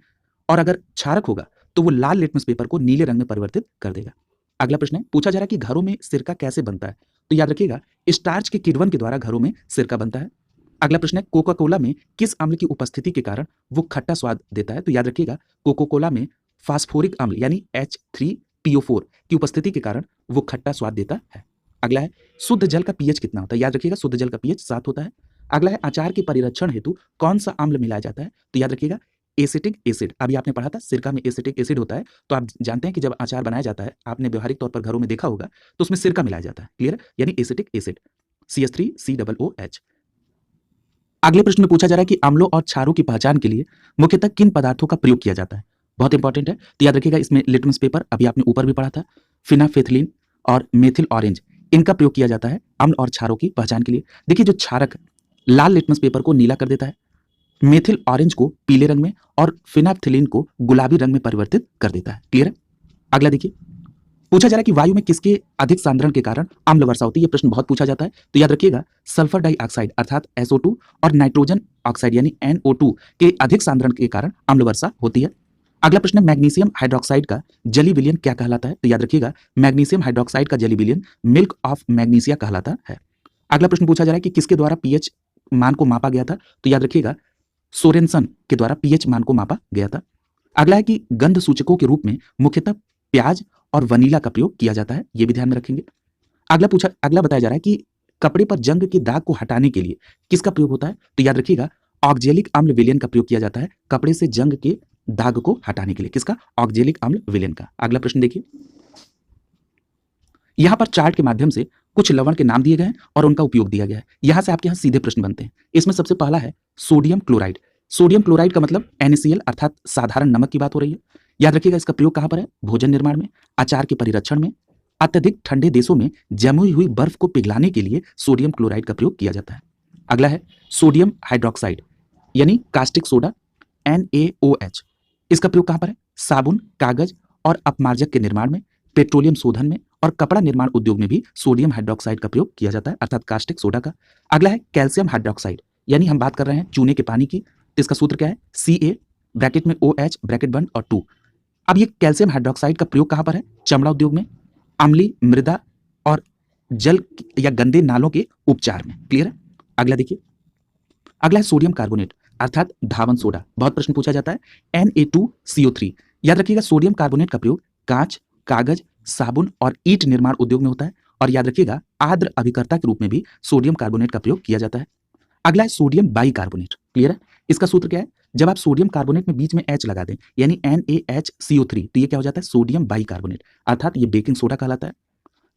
और अगर क्षारक होगा तो वो लाल लिटमस पेपर को नीले रंग में परिवर्तित कर देगा। अगला प्रश्न है, पूछा जा रहा है कि घरों में सिरका कैसे बनता है? तो याद रखिएगा, स्टार्च के किण्वन के द्वारा घरों में सिरका बनता है। अगला प्रश्न है, कोका कोला में किस अम्ल की उपस्थिति के कारण वो खट्टा स्वाद देता है? तो याद रखिएगा, कोका कोला में फास्फोरिक अम्ल यानी H3PO4 की उपस्थिति के कारण वो खट्टा स्वाद देता है। अगला है, शुद्ध जल का पीएच कितना होता है? याद रखिएगा, शुद्ध जल का पीएच 7 होता है। अगला है, अचार के परिरक्षण हेतु कौन सा अम्ल मिलाया जाता है? तो याद रखिएगा, एसिटिक एसिड। अभी आपने पढ़ा था सिरका में एसिटिक एसिड होता है, तो आप जानते हैं कि जब अचार बनाया जाता है, आपने व्यवहारिक तौर पर घरों में देखा होगा, तो उसमें सिरका मिलाया जाता है। क्लियर? यानी एसिटिक एसिड CH3COOH। अगले प्रश्न में पूछा जा रहा है कि अम्लों और क्षारों की पहचान के लिए मुख्यतः किन पदार्थों का प्रयोग किया जाता है? बहुत इंपॉर्टेंट है, तो याद रखिएगा, इसमें लिटमस पेपर अभी आपने ऊपर भी पढ़ा था, फिनाफेथिलीन और मेथिल ऑरेंज, इनका प्रयोग किया जाता है अम्ल और क्षारों की पहचान के लिए। देखिए, जो क्षारक लाल लिटमस पेपर को नीला कर देता है, मेथिल ऑरेंज को पीले रंग में और फिनाफ्थिलीन को गुलाबी रंग में परिवर्तित कर देता है। क्लियर है? अगला देखिए, पूछा जा रहा है कि वायु में किसके अधिक सांद्रण के कारण अम्ल वर्षा होती है? ये प्रश्न बहुत पूछा जाता है, तो याद रखिएगा, सल्फर डाइऑक्साइड अर्थात SO2 और नाइट्रोजन ऑक्साइड यानी NO2 के अधिक सांद्रण के कारण अम्ल वर्षा होती है। अगला प्रश्न है, मैग्नीशियम हाइड्रोक्साइड का जली विलयन क्या कहलाता है? तो याद रखिएगा, मैग्नीशियम हाइड्रोक्साइड का जली विलयन मिल्क ऑफ मैग्नीशिया कहलाता है। अगला प्रश्न पूछा जा रहा है कि किसके द्वारा पीएच मान को मापा गया था? तो याद रखिएगा, सोरेनसन के द्वारा पीएच मान को मापा गया था। अगला है कि गंध सूचकों के रूप में मुख्यतः प्याज और वनीला का प्रयोग किया जाता है, ये भी ध्यान में रखेंगे। अगला बताया जा रहा है कि कपड़े पर जंग के दाग को हटाने के लिए किसका प्रयोग होता है? तो याद रखिएगा, ऑक्जेलिक अम्ल विलयन का प्रयोग किया जाता है कपड़े से जंग के दाग को हटाने के लिए। किसका? ऑक्जेलिक अम्ल विलयन का। अगला प्रश्न देखिए, यहां पर चार्ट के माध्यम से कुछ लवण के नाम दिए गए हैं और उनका उपयोग दिया गया है। यहां से आपके यहां सीधे प्रश्न बनते हैं। इसमें सबसे पहला है सोडियम क्लोराइड। सोडियम क्लोराइड का मतलब NaCl अर्थात साधारण नमक की बात हो रही है। याद रखिएगा, इसका प्रयोग कहां पर है? भोजन निर्माण में, अचार के परिरक्षण में, अत्यधिक ठंडे देशों में जमी हुई बर्फ को पिघलाने के लिए सोडियम क्लोराइड का प्रयोग किया जाता है। अगला है सोडियम हाइड्रोक्साइड यानी कास्टिक सोडा NaOH। इसका प्रयोग कहां पर है? साबुन, कागज और अपमार्जक के निर्माण में, पेट्रोलियम शोधन में और कपड़ा निर्माण उद्योग में भी सोडियम हाइड्रोक्साइड का प्रयोग किया जाता है अर्थात कास्टिक सोडा का। अगला है कैल्शियम हाइड्रोक्साइड, यानी हम बात कर रहे हैं चूने के पानी की, तो इसका सूत्र क्या है? Ca ब्रैकेट में OH ब्रैकेट बंद और 2। अब ये कैल्शियम हाइड्रोक्साइड का प्रयोग कहां पर है? चमड़ा उद्योग में, अम्लीय मृदा और जल या गंदे नालों के उपचार में। क्लियर है? अगला देखिए, अगला है सोडियम कार्बोनेट अर्थात धावन सोडा। बहुत प्रश्न पूछा जाता है Na2CO3। याद रखिएगा, सोडियम कार्बोनेट का प्रयोग कांच, कागज, साबुन और ईंट निर्माण उद्योग में होता है। और याद रखिएगा, आर्द्र अभिकर्ता के रूप में भी सोडियम कार्बोनेट का प्रयोग किया जाता है। अगला है सोडियम बाइकार्बोनेट। क्लियर है? इसका सूत्र क्या है? जब आप सोडियम कार्बोनेट में बीच में H लगा दें यानी NaHCO3, तो ये क्या हो जाता है? सोडियम बाइकार्बोनेट अर्थात ये बेकिंग सोडा कहलाता है।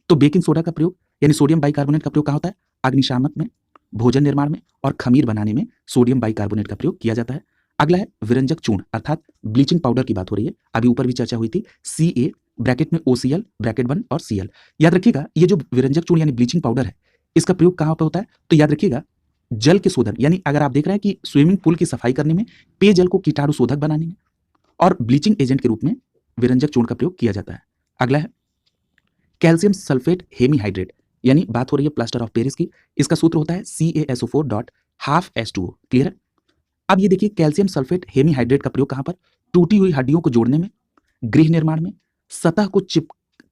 तो बेकिंग सोडा का प्रयोग यानी सोडियम बाइकार्बोनेट का प्रयोग कहां होता है? अग्निशामक में, भोजन निर्माण में और खमीर बनाने में सोडियम बाइकार्बोनेट का प्रयोग किया जाता है। अगला है विरंजक चूर्ण अर्थात ब्लीचिंग पाउडर की बात हो रही है, अभी ऊपर भी चर्चा हुई थी, Ca ब्रैकेट में OCl ब्रैकेट बंद और Cl। याद रखिएगा, ये जो विरंजक चूर्ण यानी ब्लीचिंग पाउडर है, इसका प्रयोग कहां पर होता है? तो याद रखिएगा, जल के शोधन यानी अगर आप देख रहे हैं कि स्विमिंग पूल की सफाई करने में, पेयजल को कीटाणु शोधक बनाने में और ब्लीचिंग एजेंट के रूप में विरंजक चूर्ण का प्रयोग किया जाता है। अगला है कैल्शियम सल्फेट हेमीहाइड्रेट, यानी बात हो रही है प्लास्टर ऑफ पेरिस की। इसका सूत्र होता है CaSO4 12H2O। क्लियर है? अब ये देखिए कैल्शियम सल्फेट हेमीहाइड्रेट का प्रयोग कहाँ पर? टूटी हुई हड्डियों को जोड़ने में, गृह निर्माण में, सतह को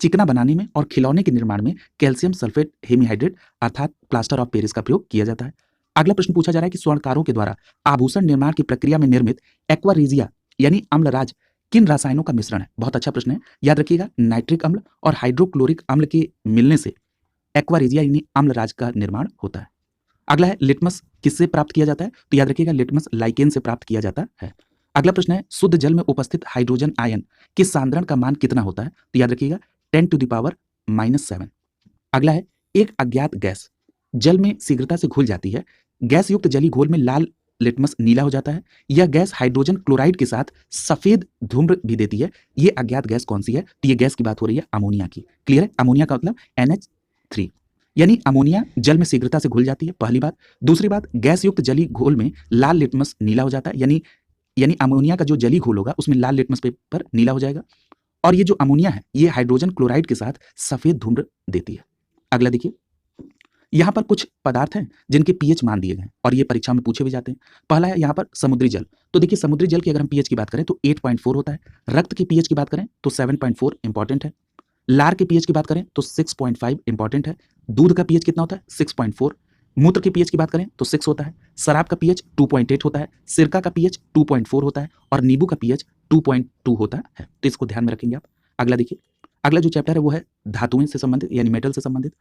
चिकना बनाने में और खिलौने के निर्माण में कैल्शियम सल्फेट हेमीहाइड्रेट अर्थात प्लास्टर ऑफ पेरिस का प्रयोग किया जाता है। अगला प्रश्न पूछा जा रहा है कि स्वर्णकारों के द्वारा आभूषण निर्माण की प्रक्रिया में निर्मित एक्वारेजिया यानी अम्लराज किन रसायनों का मिश्रण है? बहुत अच्छा प्रश्न है, याद रखिएगा नाइट्रिक अम्ल और हाइड्रोक्लोरिक अम्ल के मिलने से एक्वारेजिया यानी अम्लराज का निर्माण होता है। अगला है लिटमस किससे प्राप्त किया जाता है? तो याद रखिएगा लिटमस लाइकेन से प्राप्त किया जाता है। अगला प्रश्न है शुद्ध जल में उपस्थित हाइड्रोजन आयन के सांद्रण का मान कितना होता है? तो याद रखिएगा 10⁻⁻⁷। अगला है एक अज्ञात गैस जल में शीघ्रता से घुल जाती है, गैस युक्त जलीय घोल में लाल लिटमस नीला हो जाता है, यह गैस हाइड्रोजन क्लोराइड के साथ सफेद धूम्र भी देती है, ये अज्ञात गैस कौन सी है? तो ये गैस की बात हो रही है अमोनिया की। क्लियर है? अमोनिया का मतलब NH3 यानी अमोनिया जल में शीघ्रता से घुल जाती है, पहली बात। दूसरी बात गैस युक्त जलीय घोल में लाल लिटमस नीला हो जाता है, यानी अमोनिया का जो जलीय घोल होगा उसमें लाल लिटमस पेपर नीला हो जाएगा, और ये जो अमोनिया है ये हाइड्रोजन क्लोराइड के साथ सफेद धूम्र देती है। अगला देखिए यहाँ पर कुछ पदार्थ हैं जिनके पीएच मान दिए गए और ये परीक्षा में पूछे भी जाते हैं। पहला है यहाँ पर समुद्री जल। तो देखिए समुद्री जल की अगर हम पीएच की बात करें तो 8.4 होता है। रक्त की पीएच की बात करें तो 7.4 इंपॉर्टेंट है। लार के पीएच की बात करें तो 6.5 इंपॉर्टेंट है। दूध का पीएच कितना होता है? 6.4। मूत्र के पीएच की बात करें तो 6 होता है। शराब का पीएच 2.8 होता है। सिरका का पीएच 2.4 होता है और नींबू का पीएच 2.2 होता है। तो इसको ध्यान में रखेंगे आप। अगला देखिए, अगला जो चैप्टर है वो है धातुओं से संबंधित यानी मेटल से संबंधित।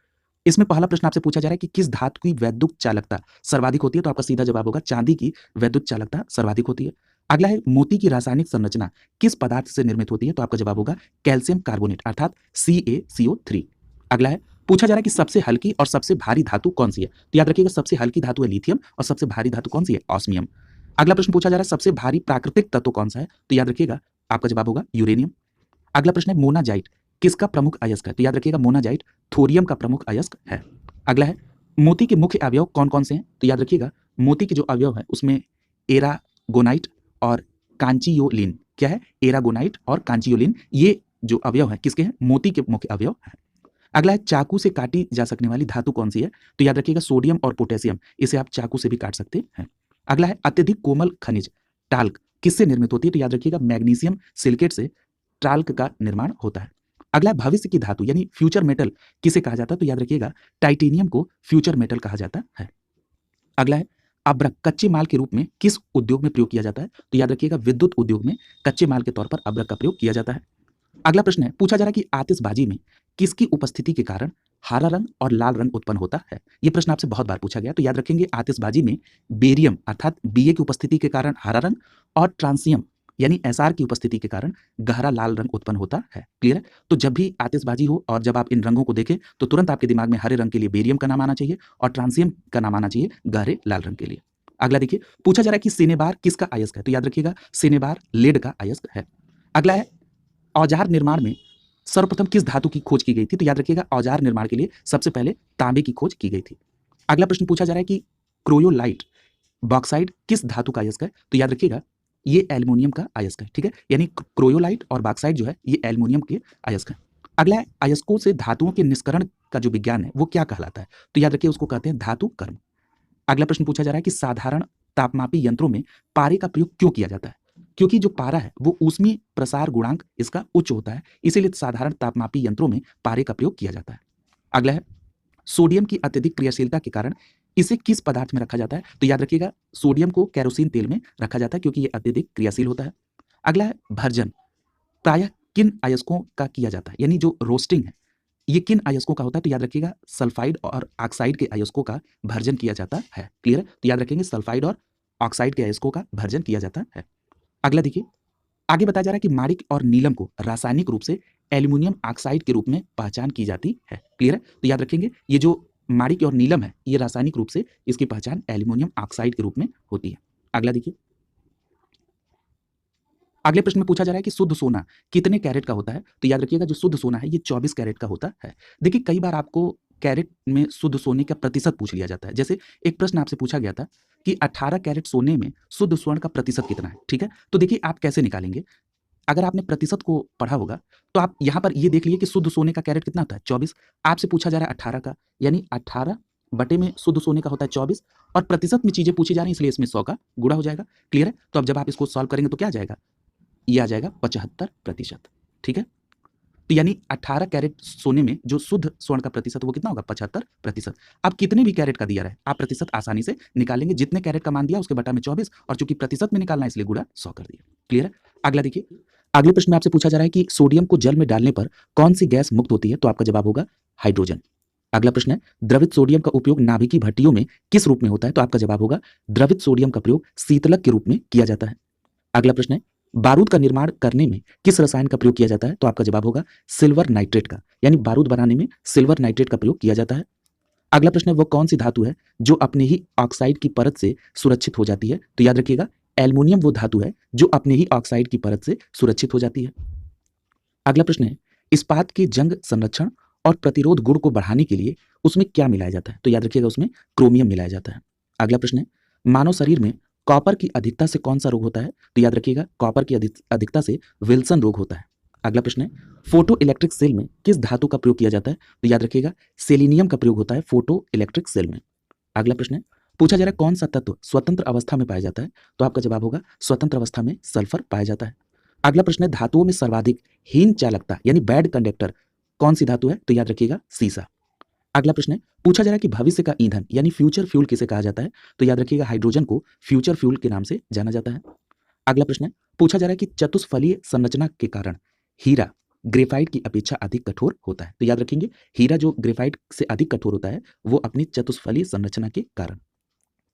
इसमें पहला प्रश्न आपसे पूछा जा रहा है कि किस धातु की वैद्युत चालकता सर्वाधिक होती है? तो आपका सीधा जवाब होगा चांदी की वैद्युत चालकता सर्वाधिक होती है। अगला है मोती की रासायनिक संरचना किस पदार्थ से निर्मित होती है? तो आपका जवाब होगा कैल्शियम कार्बोनेट अर्थात CaCO3। अगला है पूछा जा रहा है कि सबसे हल्की और सबसे भारी धातु कौन सी है? तो याद रखिएगा सबसे हल्की धातु है लिथियम और सबसे भारी धातु कौन सी है? ऑस्मियम। अगला प्रश्न पूछा जा रहा है सबसे भारी प्राकृतिक तत्व कौन सा है? तो याद रखिएगा आपका जवाब होगा यूरेनियम। अगला प्रश्न है मोनाजाइट किसका प्रमुख अयस्क है? तो याद रखिएगा मोनाजाइट थोरियम का प्रमुख अयस्क है। अगला है मोती के मुख्य अवयव कौन कौन से हैं? तो याद रखिएगा मोती के जो अवयव है उसमें एरागोनाइट और कांचियोलिन। क्या है? एरागोनाइट और कांचियोलिन, ये जो अवयव है किसके हैं? मोती के मुख्य अवयव हैं। अगला है चाकू से काटी जा सकने वाली धातु कौन सी है? तो याद रखिएगा सोडियम और पोटेशियम, इसे आप चाकू से भी काट सकते हैं। अगला है अत्यधिक कोमल खनिज टाल्क किससे निर्मित होती है? तो याद रखिएगा मैग्नीशियम सिलिकेट से टाल्क का निर्माण होता है। अगला है भविष्य की धातु यानी फ्यूचर मेटल किसे कहा जाता है? तो याद रखिएगा टाइटेनियम को फ्यूचर मेटल कहा जाता है। अगला है अब्रक कच्चे माल के रूप में किस उद्योग में प्रयोग किया जाता है? तो याद रखिएगा विद्युत उद्योग में कच्चे माल के तौर पर अब्रक का प्रयोग किया जाता है। अगला प्रश्न है पूछा जा रहा है कि आतिशबाजी में किसकी उपस्थिति के कारण हरा रंग और लाल रंग उत्पन्न होता है? यह प्रश्न आपसे बहुत बार पूछा गया, तो याद रखेंगे आतिशबाजी में बेरियम अर्थात Ba की उपस्थिति के कारण हरा रंग और ट्रांसियम यानी Sr की उपस्थिति के कारण गहरा लाल रंग उत्पन्न होता है। क्लियर है? तो जब भी आतिशबाजी हो और जब आप इन रंगों को देखें तो तुरंत आपके दिमाग में हरे रंग के लिए बेरियम का नाम आना चाहिए और ट्रांसियम का नाम आना चाहिए गहरे लाल रंग के लिए। अगला देखिए पूछा जा रहा है कि सिनेबार किसका अयस्क है? तो याद रखिएगा सिनेबार लेड का अयस्क है। अगला है औजार निर्माण में सर्वप्रथम किस धातु की खोज की गई थी? तो याद रखिएगा औजार निर्माण के लिए सबसे पहले तांबे की खोज की गई थी। अगला प्रश्न पूछा जा रहा है कि क्रोयोलाइट बॉक्साइड किस धातु का अयस्क है? तो याद रखिएगा ये एल्युमिनियम का अयस्क है। ठीक है, यानी क्रोयोलाइट और बॉक्साइड जो है ये एल्युमिनियम के अयस्क है। अगला है अयस्कों से धातुओं के निष्करण का जो विज्ञान है वो क्या कहलाता है? तो याद रखिए उसको कहते हैं धातु कर्म। अगला प्रश्न पूछा जा रहा है कि साधारण तापमापी यंत्रों में पारे का प्रयोग क्यों किया जाता है? क्योंकि जो पारा है वो ऊष्मीय प्रसार गुणांक इसका उच्च होता है, इसीलिए साधारण तापमापी यंत्रों में पारे का प्रयोग किया जाता है। अगला है सोडियम की अत्यधिक क्रियाशीलता के कारण इसे किस पदार्थ में रखा जाता है? तो याद रखिएगा सोडियम को केरोसिन तेल में रखा जाता है क्योंकि ये अत्यधिक क्रियाशील होता है। अगला है भर्जन प्रायः किन अयस्कों का किया जाता है, यानी जो रोस्टिंग है ये किन अयस्कों का होता है? तो याद रखिएगा सल्फाइड और ऑक्साइड के अयस्कों का भर्जन किया जाता है। क्लियर है? तो याद रखेंगे सल्फाइड और ऑक्साइड के अयस्कों का भर्जन किया जाता है। अगला देखिए आगे बताया जा रहा है कि माणिक और नीलम को रासायनिक रूप से एल्युमिनियम ऑक्साइड के रूप में पहचान की जाती है। क्लियर है? तो याद रखेंगे ये जो माणिक और नीलम है ये रासायनिक रूप से इसकी पहचान एल्युमिनियम ऑक्साइड के रूप में होती है। अगला देखिए अगले प्रश्न में पूछा जा रहा है कि शुद्ध सोना कितने कैरेट का होता है? तो याद रखिएगा जो शुद्ध सोना है ये 24 कैरेट का होता है। देखिए कई बार आपको कैरेट में शुद्ध सोने का प्रतिशत पूछ लिया जाता है। जैसे एक प्रश्न आपसे पूछा गया था कि 18 कैरेट सोने में शुद्ध स्वर्ण का प्रतिशत कितना है? ठीक है, तो देखिए आप कैसे निकालेंगे। अगर आपने प्रतिशत को पढ़ा होगा तो आप यहाँ पर ये देख लीजिए कि शुद्ध सोने का कैरेट कितना होता है? 24। आपसे पूछा जा रहा है 18 का, यानी 18 बटे में शुद्ध सोने का होता है 24 और प्रतिशत में चीजें पूछी जा रही हैं इसलिए इसमें 100 का गुणा हो जाएगा। क्लियर है? तो अब जब आप इसको सॉल्व करेंगे तो क्या आ जाएगा? ये आ जाएगा 75%। ठीक है, तो यानी 18 कैरेट सोने में जो शुद्ध स्वर्ण का प्रतिशत वो कितना होगा? 75%। अब कितने भी कैरेट का दिया रहे आप प्रतिशत आसानी से निकालेंगे, जितने कैरेट का मान दिया उसके बटा में 24 और चूंकि प्रतिशत में निकालना है इसलिए गुणा 100 कर दिया। क्लियर है? अगला देखिए, अगले प्रश्न में आपसे पूछा जा रहा है कि सोडियम को जल में डालने पर कौन सी गैस मुक्त होती है? तो आपका जवाब होगा हाइड्रोजन। अगला प्रश्न है, द्रवित सोडियम का उपयोग नाभिकीय भट्टियों में किस रूप में होता है? तो आपका जवाब होगा द्रवित सोडियम का प्रयोग शीतलक के रूप में किया जाता है। अगला प्रश्न है, बारूद का निर्माण करने में किस रसायन का प्रयोग किया जाता है? तो आपका जवाब होगा सिल्वर नाइट्रेट का, यानी बारूद बनाने में सिल्वर नाइट्रेट का प्रयोग किया जाता है। अगला प्रश्न है, वो कौन सी धातु है जो अपने ही ऑक्साइड की परत से सुरक्षित हो जाती है? तो याद रखिएगा एल्युमिनियम वो धातु है जो अपने ही ऑक्साइड की परत से सुरक्षित हो जाती है। अगला प्रश्न है, इस्पात के जंग संरक्षण और प्रतिरोध गुण को बढ़ाने के लिए उसमें क्या मिलाया जाता है? तो याद रखिएगा उसमें क्रोमियम मिलाया जाता है। अगला प्रश्न है, मानव शरीर में कॉपर की अधिकता से कौन सा रोग होता है? तो याद रखिएगा कॉपर की अधिकता से विल्सन रोग होता है। अगला प्रश्न है, फोटो इलेक्ट्रिक सेल में किस धातु का प्रयोग किया जाता है? तो याद रखिएगा सेलेनियम का प्रयोग होता है फोटो इलेक्ट्रिक सेल में। अगला प्रश्न है, पूछा जा रहा है कौन सा तत्व स्वतंत्र अवस्था में पाया जाता है? तो आपका जवाब होगा स्वतंत्र अवस्था में सल्फर पाया जाता है। अगला प्रश्न है, धातुओं में सर्वाधिक हीन चालकता यानी बैड कंडक्टर कौन सी धातु है? तो याद रखिएगा सीसा। अगला प्रश्न है, पूछा जा रहा है कि भविष्य का ईंधन यानी फ्यूचर फ्यूल किसे कहा जाता है? तो याद रखिएगा हाइड्रोजन को फ्यूचर फ्यूल के नाम से जाना जाता है। अगला प्रश्न है, पूछा जा रहा है कि चतुष्फलीय संरचना के कारण हीरा ग्रेफाइट की अपेक्षा अधिक कठोर होता है। तो याद रखेंगे हीरा जो ग्रेफाइट से अधिक कठोर होता है वो अपनी चतुष्फलीय संरचना के कारण।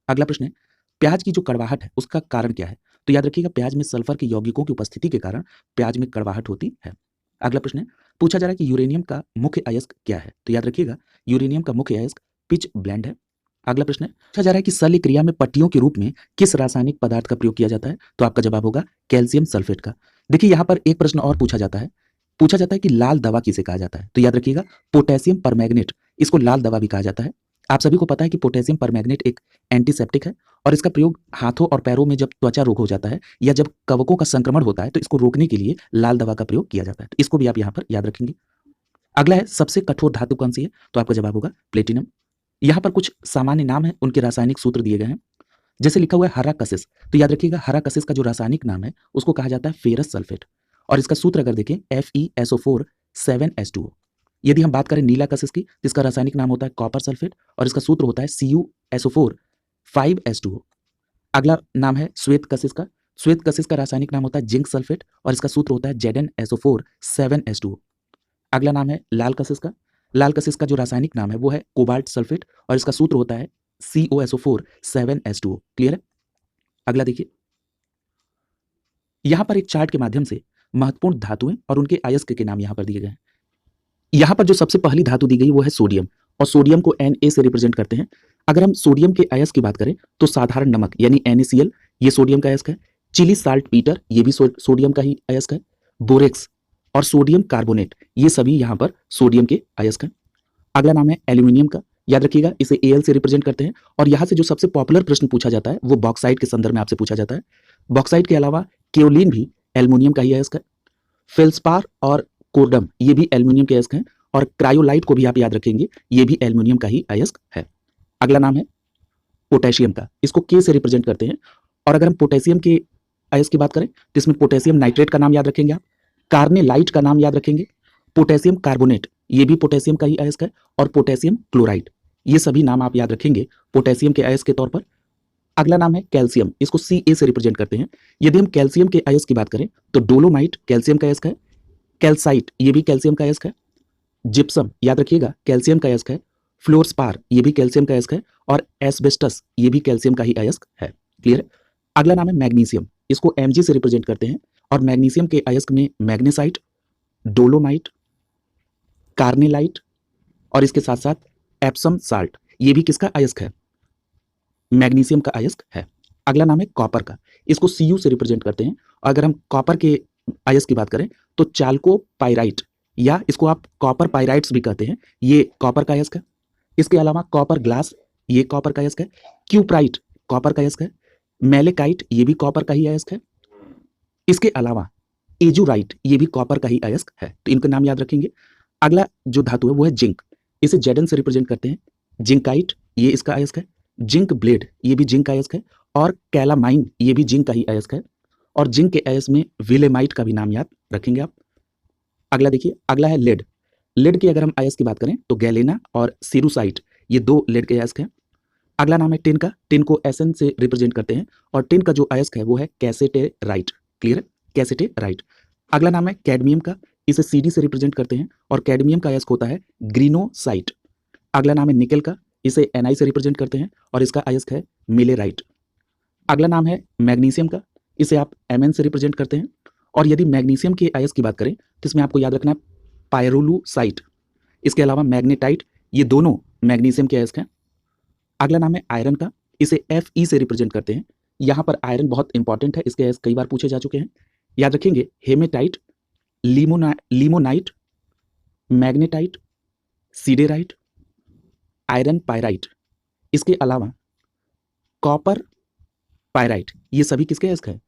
अगला प्रश्न है, प्याज की जो कड़वाहट है उसका कारण क्या है? तो याद रखिएगा प्याज में सल्फर के यौगिकों की उपस्थिति के कारण प्याज में कड़वाहट होती है। अगला प्रश्न है, पूछा जा रहा है कि यूरेनियम का मुख्य अयस्क क्या है? तो याद रखिएगा यूरेनियम का मुख्य अयस्क पिच ब्लेंड है। अगला प्रश्न है, पूछा जा रहा है कि शल्य क्रिया में पट्टियों के रूप में किस रासायनिक पदार्थ का प्रयोग किया जाता है? तो आपका जवाब होगा कैल्शियम सल्फेट का। देखिए यहाँ पर एक प्रश्न और पूछा जाता है कि लाल दवा किसे कहा जाता है? तो याद रखिएगा पोटेशियम परमैंगनेट, इसको लाल दवा भी कहा जाता है। आप सभी को पता है कि पोटेशियम परमैंगनेट एक एंटीसेप्टिक है और इसका प्रयोग हाथों और पैरों में जब त्वचा रोग हो जाता है या जब कवकों का संक्रमण होता है तो इसको रोकने के लिए लाल दवा का प्रयोग किया जाता है। तो इसको भी आप यहाँ पर याद रखेंगे। अगला है, सबसे कठोर धातु कौन सी है? तो आपका जवाब होगा प्लेटिनम। यहाँ पर कुछ सामान्य नाम है, उनके रासायनिक सूत्र दिए गए हैं। जैसे लिखा हुआ है हरा कसिस, तो याद रखिएगा हरा कसिस का जो रासायनिक नाम है उसको कहा जाता है फेरस सल्फेट और इसका सूत्र अगर देखें FeSO4 7H2O। यदि हम बात करें नीला कसिस की, जिसका रासायनिक नाम होता है कॉपर सल्फेट और इसका सूत्र होता है CuSO4 5H2O। अगला नाम है श्वेत कसिस का, श्वेत कसिस का रासायनिक नाम होता है जिंक सल्फेट और इसका सूत्र होता है ZnSO4 7H2O। अगला नाम है लाल कसिस का, लाल कसिस का जो रासायनिक नाम है वो है कोबाल्ट सल्फेट और इसका सूत्र होता है COSO4 7H2O। क्लियर है? अगला देखिए, यहां पर एक चार्ट के माध्यम से महत्वपूर्ण धातुएं और उनके अयस्क के नाम यहां पर दिए गए हैं। यहां पर जो सबसे पहली धातु दी गई वो है सोडियम और सोडियम को Na से रिप्रेजेंट करते हैं। अगर हम सोडियम के अयस्क की बात करें तो साधारण नमक यानी NaCl ये सोडियम का अयस्क है। चिली साल्ट पीटर ये भी सोडियम का ही अयस्क है। बोरेक्स और सोडियम कार्बोनेट ये सभी यहाँ पर सोडियम के अयस्क हैं। अगला नाम है एल्यूमिनियम का, याद रखिएगा इसे Al से रिप्रेजेंट करते हैं और यहाँ से जो सबसे पॉपुलर प्रश्न पूछा जाता है वो बॉक्साइट के संदर्भ में आपसे पूछा जाता है। बॉक्साइट के अलावा केओलिन भी एल्यूमिनियम का ही अयस्क है। फेल्सपार और कोर्डम ये भी एल्यूमिनियम के अयस्क हैं और क्रायोलाइट को भी आप याद रखेंगे ये भी एल्यूमिनियम का ही अयस्क है। अगला नाम है पोटेशियम का, इसको K से रिप्रेजेंट करते हैं और अगर हम पोटेशियम के अयस्क की बात करें तो इसमें पोटेशियम नाइट्रेट का नाम याद रखेंगे आप, कार्नेलाइट का नाम याद रखेंगे, पोटेशियम कार्बोनेट ये भी पोटेशियम का ही अयस्क है और पोटेशियम क्लोराइड ये सभी नाम आप याद रखेंगे पोटेशियम के अयस्क के तौर पर। अगला नाम है कैल्शियम, इसको Ca से रिप्रेजेंट करते हैं। यदि हम कैल्शियम के अयस्क की बात करें तो डोलोमाइट कैल्शियम का अयस्क है, कैल्साइट ये भी कैल्शियम का अयस्क है, जिप्सम याद रखिएगा कैल्शियम का अयस्क है, फ्लोरस्पार ये भी कैल्शियम का अयस्क है और एस्बेस्टस ये भी कैल्शियम का ही अयस्क है। क्लियर है? अगला नाम है मैग्नीशियम, इसको Mg से रिप्रेजेंट करते हैं और मैग्नीशियम के अयस्क में मैग्नेसाइट, डोलोमाइट, कार्नेलाइट और इसके साथ साथ एप्सम साल्ट ये भी किसका अयस्क है? मैग्नीशियम का अयस्क है। अगला नाम है कॉपर का, इसको Cu से रिप्रेजेंट करते हैं। अगर हम कॉपर के अयस्क की बात करें तो चाल्को पाइराइट या इसको आप कॉपर पाइराइट्स भी कहते हैं, ये कॉपर का अयस्क है। इसके अलावा कॉपर ग्लास ये कॉपर का अयस्क है, क्यूप्राइट कॉपर का अयस्क है, मेलेकाइट ये भी कॉपर का ही अयस्क है। इसके अलावा एजुराइट ये भी कॉपर का ही अयस्क है, तो इनका नाम याद रखेंगे। अगला जो धातु है वो है जिंक, इसे Zn से रिप्रेजेंट करते हैं, जिंकाइट ये इसका अयस्क है। जिंक ब्लेड, ये भी जिंक का अयस्क है। और कैलामाइन, ये भी जिंक का ही अयस्क है। और जिंक के अयस्क में विलेमाइट का भी नाम याद रखेंगे आप। अगला देखिए, अगला है लेड। लेड की अगर हम अयस्क की बात करें तो गैलेना और सिरुसाइट, ये दो लेड के अयस्क हैं। अगला नाम है टिन का। टिन को एसएन से रिप्रेजेंट करते हैं और टिन का जो अयस्क है वो है कैसेटेराइट। क्लियर है, कैसेटेराइट। अगला नाम है कैडमियम का। इसे सीडी से रिप्रेजेंट करते हैं और कैडमियम का अयस्क होता है ग्रीनोसाइट। अगला नाम है निकेल का। इसे एनआई से रिप्रेजेंट करते हैं और इसका अयस्क है मिलेराइट। अगला नाम है मैग्नीशियम का। इसे आप एमएन से रिप्रेजेंट करते हैं और यदि मैग्नीशियम के अयस्क की बात करें तो इसमें आपको याद रखना है पायरोलुसाइट। इसके अलावा मैग्नेटाइट, ये दोनों मैग्नीशियम के अयस्क हैं। अगला नाम है आयरन का। इसे Fe से रिप्रेजेंट करते हैं। यहाँ पर आयरन बहुत इंपॉर्टेंट है, इसके अयस्क कई बार पूछे जा चुके हैं, याद रखेंगे। Hematite, limonite, magnetite, siderite, iron pyrite. इसके अलावा कॉपर पायराइट, ये सभी किसके अयस्क हैं?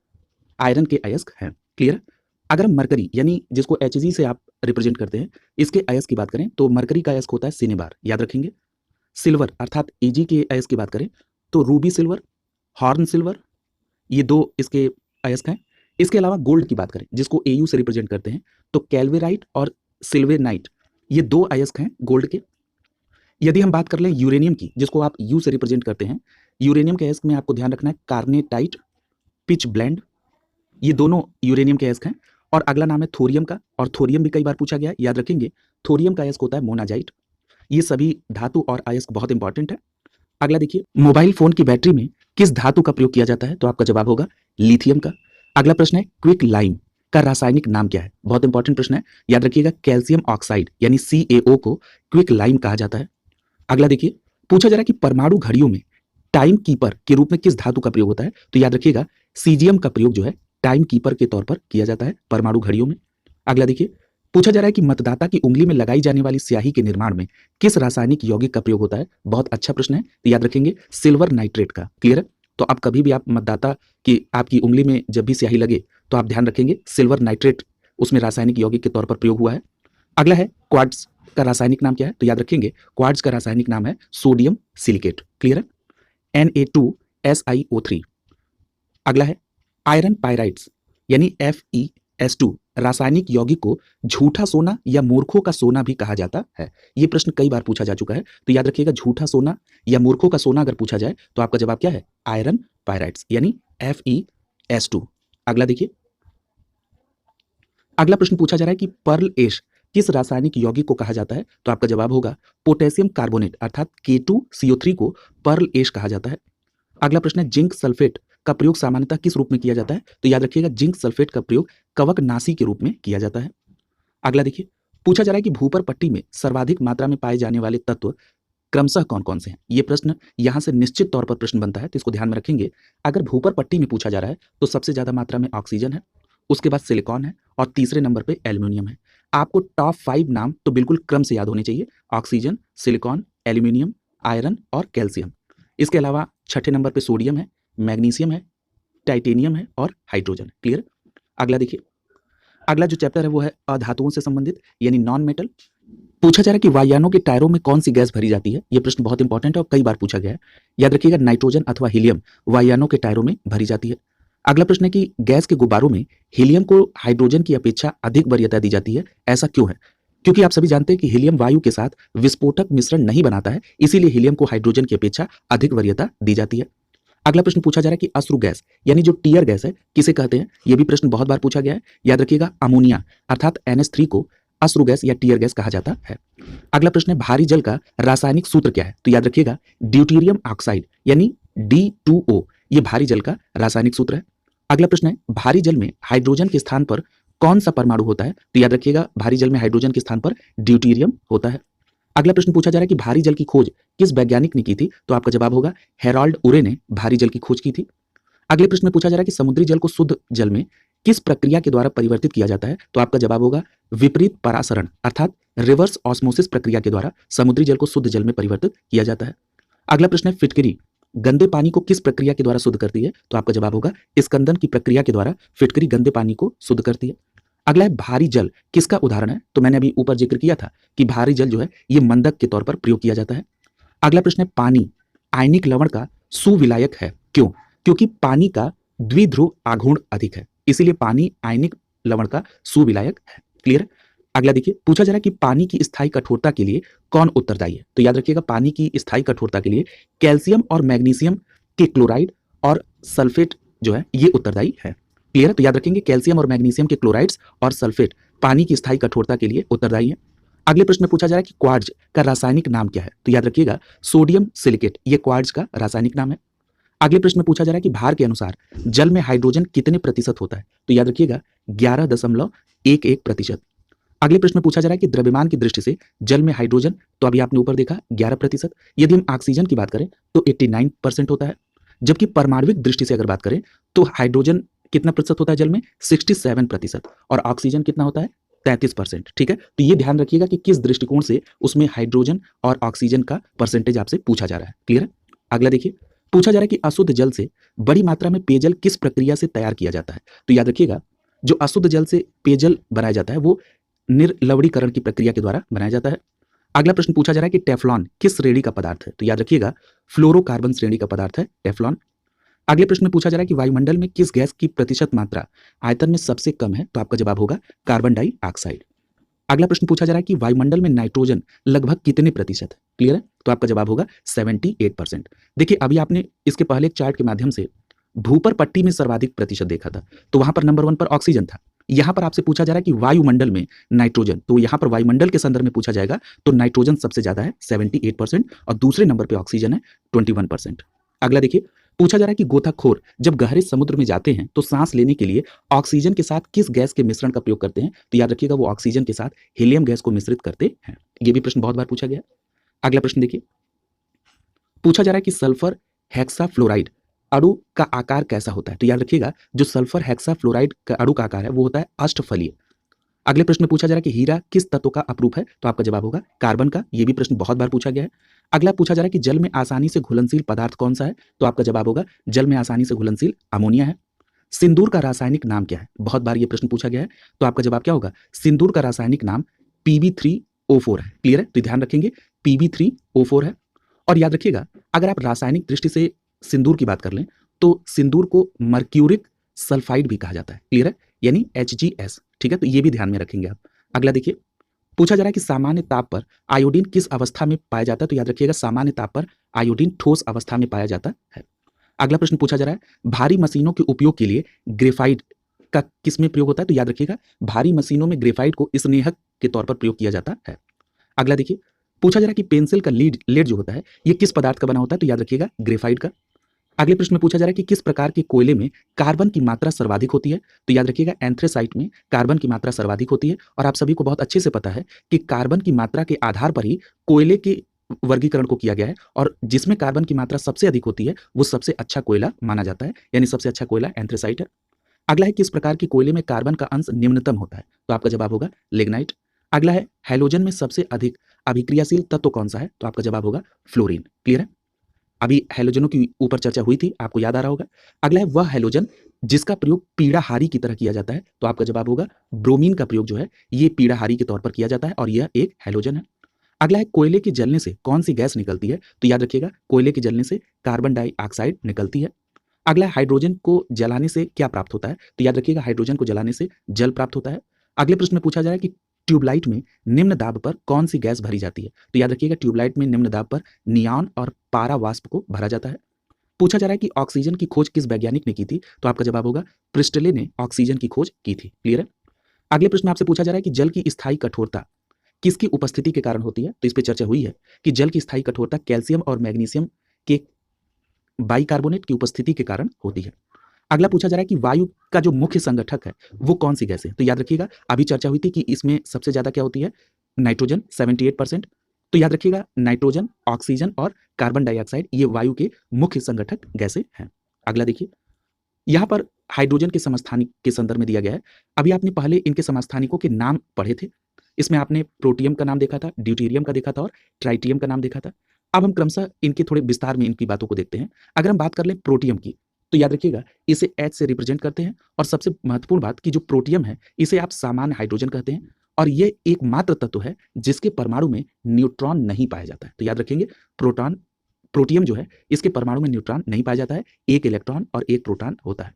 आयरन के अयस्क हैं। क्लियर? अगर मरकरी यानी जिसको Hg से आप रिप्रेजेंट करते हैं, इसके अयस्क की बात करें तो मरकरी का अयस्क होता है सिनेबार, याद रखेंगे। सिल्वर अर्थात Ag के अयस्क की बात करें तो रूबी सिल्वर, हॉर्न सिल्वर, ये दो इसके अयस्क हैं। इसके अलावा गोल्ड की बात करें जिसको Au से रिप्रेजेंट करते हैं तो कैल्वेराइट और सिल्वेनाइट, ये दो अयस्क हैं गोल्ड के। यदि हम बात कर लें यूरेनियम की जिसको आप U से रिप्रेजेंट करते हैं, यूरेनियम के अयस्क में आपको ध्यान रखना है कार्नेटाइट, पिच ब्लेंड, ये दोनों यूरेनियम के अयस्क हैं। और अगला नाम है थोरियम का, और थोरियम भी कई बार पूछा गया है, याद रखेंगे। थोरियम का अयस्क होता है मोनाजाइट। ये सभी धातु और अयस्क बहुत इंपॉर्टेंट है। अगला देखिए, मोबाइल फोन की बैटरी में किस धातु का प्रयोग किया जाता है? तो आपका जवाब होगा लिथियम का। अगला प्रश्न है क्विक लाइम का रासायनिक नाम क्या है? बहुत इंपॉर्टेंट प्रश्न है, याद रखिएगा। कैल्शियम ऑक्साइड यानी CaO को क्विक लाइम कहा जाता है। अगला देखिए, पूछा जा रहा है कि परमाणु घड़ियों में टाइम कीपर के रूप में किस धातु का प्रयोग होता है? तो याद रखिएगा सीजियम का प्रयोग जो है टाइम कीपर के तौर पर किया जाता है परमाणु घड़ियों में। अगला देखिए, पूछा जा रहा है कि मतदाता की उंगली में लगाई जाने वाली स्याही के निर्माण में किस रासायनिक यौगिक का प्रयोग होता है? बहुत अच्छा प्रश्न है, तो याद रखेंगे सिल्वर नाइट्रेट का। क्लियर है? तो अब कभी भी आप मतदाता की आपकी उंगली में जब भी स्याही लगे तो आप ध्यान रखेंगे सिल्वर नाइट्रेट उसमें रासायनिक यौगिक के तौर पर प्रयोग हुआ है। अगला है क्वार्ट्ज का रासायनिक नाम क्या है? तो याद रखेंगे क्वार्ट्ज का रासायनिक नाम है सोडियम सिलिकेट। क्लियर है? Na2SiO3। अगला है आयरन पायराइड्स यानी FeS2 रासायनिक यौगिक को झूठा सोना या मूर्खों का सोना भी कहा जाता है। यह प्रश्न कई बार पूछा जा चुका है, तो याद रखिएगा झूठा सोना या मूर्खों का सोना अगर पूछा जाए तो आपका जवाब क्या है? आयरन पायराइड्स यानी FeS2। अगला देखिए, अगला प्रश्न पूछा जा रहा है कि पर्ल एश किस रासायनिक यौगिक को कहा जाता है? तो आपका जवाब होगा पोटेशियम कार्बोनेट अर्थात K2CO3 को पर्ल एश कहा जाता है। अगला प्रश्न है जिंक सल्फेट का प्रयोग सामान्यतः किस रूप में किया जाता है? तो याद रखिएगा जिंक सल्फेट का प्रयोग कवकनाशी के रूप में किया जाता है। अगला देखिए, पूछा जा रहा है कि भूपर पट्टी में सर्वाधिक मात्रा में पाए जाने वाले तत्व क्रमशः कौन कौन से हैं? ये प्रश्न यहां से निश्चित तौर पर प्रश्न बनता है, तो इसको ध्यान में रखेंगे। अगर भूपर पट्टी में पूछा जा रहा है तो सबसे ज्यादा मात्रा में ऑक्सीजन है, उसके बाद सिलिकॉन है और तीसरे नंबर पे एल्यूमिनियम है। आपको टॉप 5 नाम तो बिल्कुल क्रम से याद होने चाहिए, ऑक्सीजन, सिलिकॉन, एल्यूमिनियम, आयरन और कैल्शियम। इसके अलावा छठे नंबर पे सोडियम है, मैग्नीशियम है, टाइटेनियम है और हाइड्रोजन। क्लियर? अगला देखिए, अगला जो चैप्टर है वो है अधातुओं से संबंधित यानी नॉन मेटल। पूछा जा रहा है कि वायुयानों के टायरों में कौन सी गैस भरी जाती है? यह प्रश्न बहुत इंपॉर्टेंट है और कई बार पूछा गया है, याद रखिएगा नाइट्रोजन अथवा हीलियम वायुयानों के टायरों में भरी जाती है। अगला प्रश्न है कि गैस के गुब्बारों में हीलियम को हाइड्रोजन की अपेक्षा अधिक वरीयता दी जाती है, ऐसा क्यों है? क्योंकि आप सभी जानते हैं कि हीलियम वायु के साथ विस्फोटक मिश्रण नहीं बनाता है, इसीलिए हीलियम को हाइड्रोजन की अपेक्षा अधिक वरीयता दी जाती है। अगला प्रश्न पूछा जा रहा है कि अश्रु गैस यानी जो टीयर गैस है किसे कहते हैं? यह भी प्रश्न बहुत बार पूछा गया है, याद रखिएगा अमोनिया अर्थात NH3 को अश्रु गैस या टीयर गैस कहा जाता है। अगला प्रश्न है भारी जल का रासायनिक सूत्र क्या है? तो याद रखिएगा ड्यूटेरियम ऑक्साइड यानी D2O, यह भारी जल का रासायनिक सूत्र है। अगला प्रश्न है भारी जल में हाइड्रोजन के स्थान पर कौन सा परमाणु होता है? तो याद रखिएगा भारी जल में हाइड्रोजन के स्थान पर ड्यूटेरियम होता है। अगला प्रश्न पूछा जा रहा है कि भारी जल की खोज किस वैज्ञानिक ने की थी? तो आपका जवाब होगा हेराल्ड उरे ने भारी जल की खोज की थी। अगले प्रश्न में पूछा जा रहा है कि समुद्री जल को शुद्ध जल में किस प्रक्रिया के द्वारा परिवर्तित किया जाता है? तो आपका जवाब होगा विपरीत परासरण अर्थात रिवर्स ऑस्मोसिस प्रक्रिया के द्वारा समुद्री जल को शुद्ध जल में परिवर्तित किया जाता है। अगला प्रश्न है फिटकरी गंदे पानी को किस प्रक्रिया के द्वारा शुद्ध करती है? तो आपका जवाब होगा स्कंदन की प्रक्रिया के द्वारा फिटकरी गंदे पानी को शुद्ध करती है। अगला है भारी जल किसका उदाहरण है? तो मैंने अभी ऊपर जिक्र किया था कि भारी जल जो है ये मंदक के तौर पर प्रयोग किया जाता है। अगला प्रश्न है, पानी आयनिक लवण का सुविलायक है, क्यों? क्योंकि पानी का द्विध्रुव आघूर्ण अधिक है, इसीलिए पानी आयनिक लवण का सुविलायक है। क्लियर? अगला देखिए, पूछा जा रहा है कि पानी की स्थायी कठोरता के लिए कौन उत्तरदायी है? तो याद रखिएगा, पानी की स्थायी कठोरता के लिए कैल्शियम और मैग्नीशियम के क्लोराइड और सल्फेट जो है ये उत्तरदायी है। क्लियर है? तो याद रखेंगे, कैल्शियम और मैग्नीशियम के क्लोराइड्स और सल्फेट पानी की स्थायी कठोरता के लिए उत्तरदायी है। अगले प्रश्न में पूछा जा रहा है कि क्वार्ट्ज का रासायनिक नाम क्या है? तो याद रखिएगा, सोडियम सिलिकेट ये क्वार्ट्ज का रासायनिक नाम है। अगले प्रश्न में पूछा जा रहा है कि भार के अनुसार जल में हाइड्रोजन कितने प्रतिशत होता है? तो याद रखिएगा 11.11%। अगले प्रश्न में पूछा जा रहा है कि द्रव्यमान की दृष्टि से जल में हाइड्रोजन, तो अभी आपने ऊपर देखा 11%। यदि हम ऑक्सीजन की बात करें तो 89% होता है, जबकि परमाणविक दृष्टि से अगर बात करें तो हाइड्रोजन कितना प्रतिशत होता है जल में? 67%। और ऑक्सीजन कितना होता है? 33%। ठीक है, तो ये ध्यान रखिएगा कि किस दृष्टिकोण से उसमें हाइड्रोजन और ऑक्सीजन का परसेंटेज आपसे पूछा जा रहा है। क्लियर है? अगला देखिए, पूछा जा रहा है कि अशुद्ध जल से बड़ी मात्रा में पेयजल किस प्रक्रिया से तैयार किया जाता है? तो याद रखिएगा, जो अशुद्ध जल से पेयजल बनाया जाता है वो निर्लवणीकरण की प्रक्रिया के द्वारा बनाया जाता है। अगला प्रश्न पूछा जा रहा है कि टेफ्लॉन किस श्रेणी का पदार्थ है? तो याद रखिएगा, फ्लोरोकार्बन श्रेणी का पदार्थ है टेफ्लॉन। अगले प्रश्न में पूछा जा रहा है कि वायुमंडल में किस गैस की प्रतिशत मात्रा आयतन में सबसे कम है? तो आपका जवाब होगा कार्बन डाइऑक्साइड। अगला प्रश्न पूछा जा रहा है कि वायुमंडल में नाइट्रोजन लगभग कितने प्रतिशत है? क्लियर है? तो आपका जवाब होगा 78%। देखिए, अभी आपने इसके पहले एक चार्ट के माध्यम से भूपर पट्टी में सर्वाधिक प्रतिशत देखा था, तो वहां पर नंबर 1 पर ऑक्सीजन था। यहां पर आपसे पूछा जा रहा है कि वायुमंडल में नाइट्रोजन, तो यहां पर वायुमंडल के संदर्भ में पूछा जाएगा तो नाइट्रोजन सबसे ज्यादा है 78% और दूसरे नंबर पर ऑक्सीजन है 21%। अगला देखिए, पूछा जा रहा है कि गोताखोर जब गहरे समुद्र में जाते हैं तो सांस लेने के लिए ऑक्सीजन के साथ किस गैस के मिश्रण का प्रयोग करते हैं? तो याद रखिएगा, वो ऑक्सीजन के साथ हीलियम गैस को मिश्रित करते हैं। ये भी प्रश्न बहुत बार पूछा गया। अगला प्रश्न देखिए, पूछा जा रहा है कि सल्फर हेक्साफ्लोराइड अणु का आकार कैसा होता है? तो याद रखिएगा, जो सल्फर हेक्साफ्लोराइड का अणु का आकार है वो होता है अष्टफलीय। अगले प्रश्न में पूछा जा रहा है कि हीरा किस तत्व का अपरूप है? तो आपका जवाब होगा कार्बन का। ये भी प्रश्न बहुत बार पूछा गया है। अगला पूछा जा रहा है कि जल में आसानी से घुलनशील पदार्थ कौन सा है? तो आपका जवाब होगा जल में आसानी से घुलनशील अमोनिया है। सिंदूर का रासायनिक नाम क्या है? बहुत बार ये प्रश्न पूछा गया है, तो आपका जवाब क्या होगा? सिंदूर का रासायनिक नाम Pb3O4 है। क्लियर है? तो ध्यान रखेंगे, Pb3O4 है। और याद रखिएगा, अगर आप रासायनिक दृष्टि से सिंदूर की बात कर लें तो सिंदूर को मर्क्यूरिक सल्फाइड भी कहा जाता है। क्लियर है? यानी HGS। ठीक है, तो ये भी ध्यान में रखेंगे आप। अगला देखिए, पूछा जा रहा है कि सामान्य ताप पर आयोडीन किस अवस्था में पाया जाता है? तो याद रखिएगा, सामान्य ताप पर आयोडीन ठोस अवस्था में पाया जाता है। अगला प्रश्न पूछा जा रहा है भारी मशीनों के उपयोग के लिए ग्रेफाइट का किसमें प्रयोग होता है? तो याद रखिएगा, भारी मशीनों में ग्रेफाइट को स्नेहक के तौर पर प्रयोग किया जाता है। अगला देखिए, पूछा जा रहा है कि पेंसिल का लेड जो होता है ये किस पदार्थ का बना होता है? तो याद रखिएगा, ग्रेफाइट का। अगले प्रश्न में पूछा जा रहा है कि किस प्रकार के कोयले में कार्बन की मात्रा सर्वाधिक होती है? तो याद रखिएगा, एंथ्रेसाइट में कार्बन की मात्रा सर्वाधिक होती है। और आप सभी को बहुत अच्छे से पता है कि कार्बन की मात्रा के आधार पर ही कोयले के वर्गीकरण को किया गया है, और जिसमें कार्बन की मात्रा सबसे अधिक होती है वो सबसे अच्छा कोयला माना जाता है, यानी सबसे अच्छा कोयला एंथ्रेसाइट है। अगला है किस प्रकार की कोयले में कार्बन का अंश निम्नतम होता है? तो आपका जवाब होगा लिग्नाइट। अगला है हैलोजन में सबसे अधिक अभिक्रियाशील तत्व कौन सा है? तो आपका जवाब होगा फ्लोरीन। क्लियर है? अभी हैलोजनों की ऊपर चर्चा हुई थी, आपको याद आ रहा होगा। अगला है वह हैलोजन जिसका प्रयोग पीड़ाहारी की तरह किया जाता है? तो आपका जवाब होगा ब्रोमीन का प्रयोग जो है ये पीड़ाहारी के तौर पर किया जाता है, और यह एक हैलोजन है। अगला है कोयले के जलने से कौन सी गैस निकलती है? तो याद रखिएगा, कोयले के जलने से कार्बन डाइऑक्साइड निकलती है। अगला है हाइड्रोजन को जलाने से क्या प्राप्त होता है? तो याद रखिएगा, हाइड्रोजन को जलाने से जल प्राप्त होता है। अगले प्रश्न में पूछा जा रहा है कि ट्यूबलाइट में निम्न दाब पर कौन सी गैस भरी जाती है? तो याद रखिएगा, ट्यूबलाइट में निम्न दाब पर नियॉन और पारा वाष्प को भरा जाता है। पूछा जा रहा है कि ऑक्सीजन की खोज किस वैज्ञानिक ने की थी? तो आपका जवाब होगा प्रिस्टले ने ऑक्सीजन की खोज की थी। क्लियर है? अगले प्रश्न में आपसे पूछा जा रहा है कि जल की स्थायी कठोरता किसकी उपस्थिति के कारण होती है? तो इस पर चर्चा हुई है कि जल की स्थायी कठोरता कैल्शियम और मैग्नीशियम के बाइकार्बोनेट की उपस्थिति के कारण होती है। अगला पूछा जा रहा है कि वायु का जो मुख्य संगठक है वो कौन सी गैस है? तो याद रखिएगा, अभी चर्चा हुई थी कि इसमें सबसे ज्यादा क्या होती है? नाइट्रोजन 78%। तो याद रखिएगा, नाइट्रोजन, ऑक्सीजन और कार्बन डाइऑक्साइड ये वायु के मुख्य संगठक गैसें हैं। अगला देखिए, यहां पर हाइड्रोजन के समस्थानिक के संदर्भ में दिया गया है। अभी आपने पहले इनके समस्थानिकों के नाम पढ़े थे। इसमें आपने प्रोटियम का नाम देखा था, ड्यूटेरियम का देखा था और ट्राइटियम का नाम देखा था। अब हम क्रमशः इनके थोड़े विस्तार में इनकी बातों को देखते हैं। अगर हम बात कर लें प्रोटियम की, तो याद रखिएगा, इसे H से रिप्रेजेंट करते हैं। और सबसे महत्वपूर्ण बात कि जो प्रोटियम है इसे आप सामान्य हाइड्रोजन कहते हैं, और ये एकमात्र तत्व है जिसके परमाणु में न्यूट्रॉन नहीं पाया जाता है। तो याद रखेंगे प्रोटियम जो है इसके परमाणु में न्यूट्रॉन नहीं पाया जाता है, एक इलेक्ट्रॉन और एक प्रोटॉन होता है।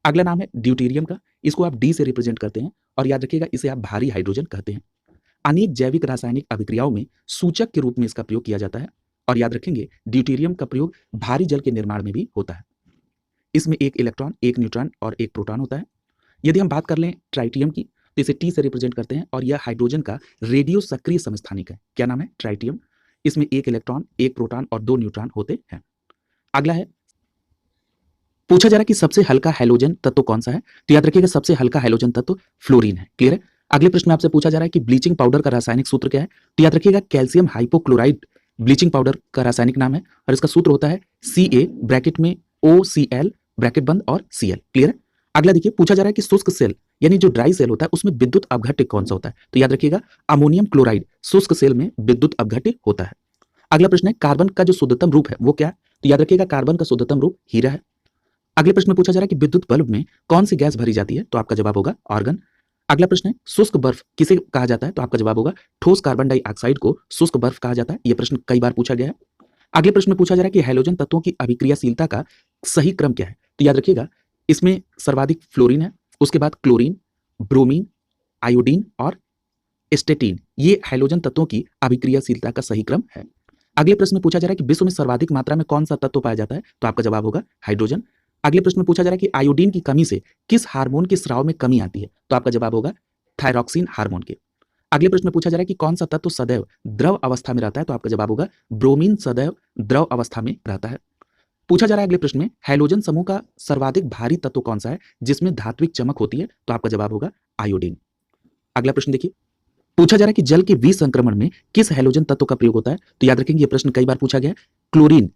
अगला नाम है ड्यूटेरियम का, इसको आप डी से रिप्रेजेंट करते हैं और याद रखिएगा इसे आप भारी हाइड्रोजन कहते हैं। अनेक जैविक रासायनिक अभिक्रियाओं में सूचक के रूप में इसका प्रयोग किया जाता है और याद रखेंगे ड्यूटेरियम का प्रयोग भारी जल के निर्माण में भी होता है। इसमें एक इलेक्ट्रॉन, एक न्यूट्रॉन और एक प्रोटॉन होता है। यदि हम बात कर लें ट्राइटियम की तो इसे टी से रिप्रेजेंट करते हैं और यह हाइड्रोजन का रेडियो सक्रिय समस्थानिक है। क्या नाम है? ट्राइटियम। इसमें एक इलेक्ट्रॉन, एक प्रोटॉन और दो न्यूट्रॉन होते हैं। अगला है, पूछा जा रहा है कि सबसे हल्का हैलोजन तत्व कौन सा है? तो याद रखिएगा सबसे हल्का हैलोजन तत्व फ्लोरीन है। क्लियर है? अगले प्रश्न में आपसे पूछा जा रहा है कि ब्लीचिंग पाउडर का रासायनिक सूत्र क्या है? तो याद रखिएगा कैल्शियम हाइपोक्लोराइड ब्लीचिंग पाउडर का रासायनिक नाम है और इसका सूत्र होता है Ca ब्रैकेट में OCl ब्रैकेट बंद और Cl। क्लियर है? अगला देखिए, पूछा जा रहा है कि शुष्क सेल यानी जो ड्राई सेल होता है उसमें विद्युत अपघट्य कौन सा होता है? तो याद रखिएगा अमोनियम क्लोराइड शुष्क सेल में विद्युत अपघट्य होता है। अगला प्रश्न है कार्बन का जो शुद्धतम रूप है वो क्या है? तो याद रखिएगा कार्बन का शुद्धतम रूप हीरा है। अगले प्रश्न में पूछा जा रहा है कि विद्युत बल्ब में कौन सी गैस भरी जाती है? तो आपका जवाब होगा आर्गन। अगला प्रश्न है शुष्क बर्फ किसे कहा जाता है? तो आपका जवाब होगा ठोस कार्बन डाइऑक्साइड को शुष्क बर्फ कहा जाता है। यह प्रश्न कई बार पूछा गया है। अगले प्रश्न में पूछा जा रहा है कि हैलोजन तत्वों की अभिक्रियाशीलता का सही क्रम क्या है? तो याद रखिएगा इसमें सर्वाधिक फ्लोरीन है, उसके बाद क्लोरीन, ब्रोमीन, आयोडीन और स्टेटीन, ये हैलोजन तत्वों की अभिक्रियाशीलता का सही क्रम है। अगले प्रश्न में पूछा जा रहा है कि विश्व में सर्वाधिक मात्रा में कौन सा तत्व पाया जाता है? तो आपका जवाब होगा हाइड्रोजन। अगले प्रश्न में पूछा जा रहा है कि आयोडीन की कमी से किस हार्मोन के स्राव में कमी आती है? तो आपका जवाब होगा थायरॉक्सिन हार्मोन के। अगले प्रश्न में पूछा जा रहा है कि कौन सा तत्व सदैव द्रव अवस्था में रहता है? तो आपका जवाब होगा ब्रोमीन सदैव द्रव अवस्था में रहता है। पूछा जा रहा है अगले प्रश्न में हैलोजन समूह का सर्वाधिक भारी तत्व कौन सा है जिसमें धात्विक चमक होती है? तो आपका जवाब होगा आयोडीन। अगला प्रश्न देखिए, पूछा जा रहा है कि जल के विसंक्रमण में किस हैलोजन तत्व का प्रयोग होता है? तो याद रखेंगे ये प्रश्न कई बार पूछा गया है। क्लोरीन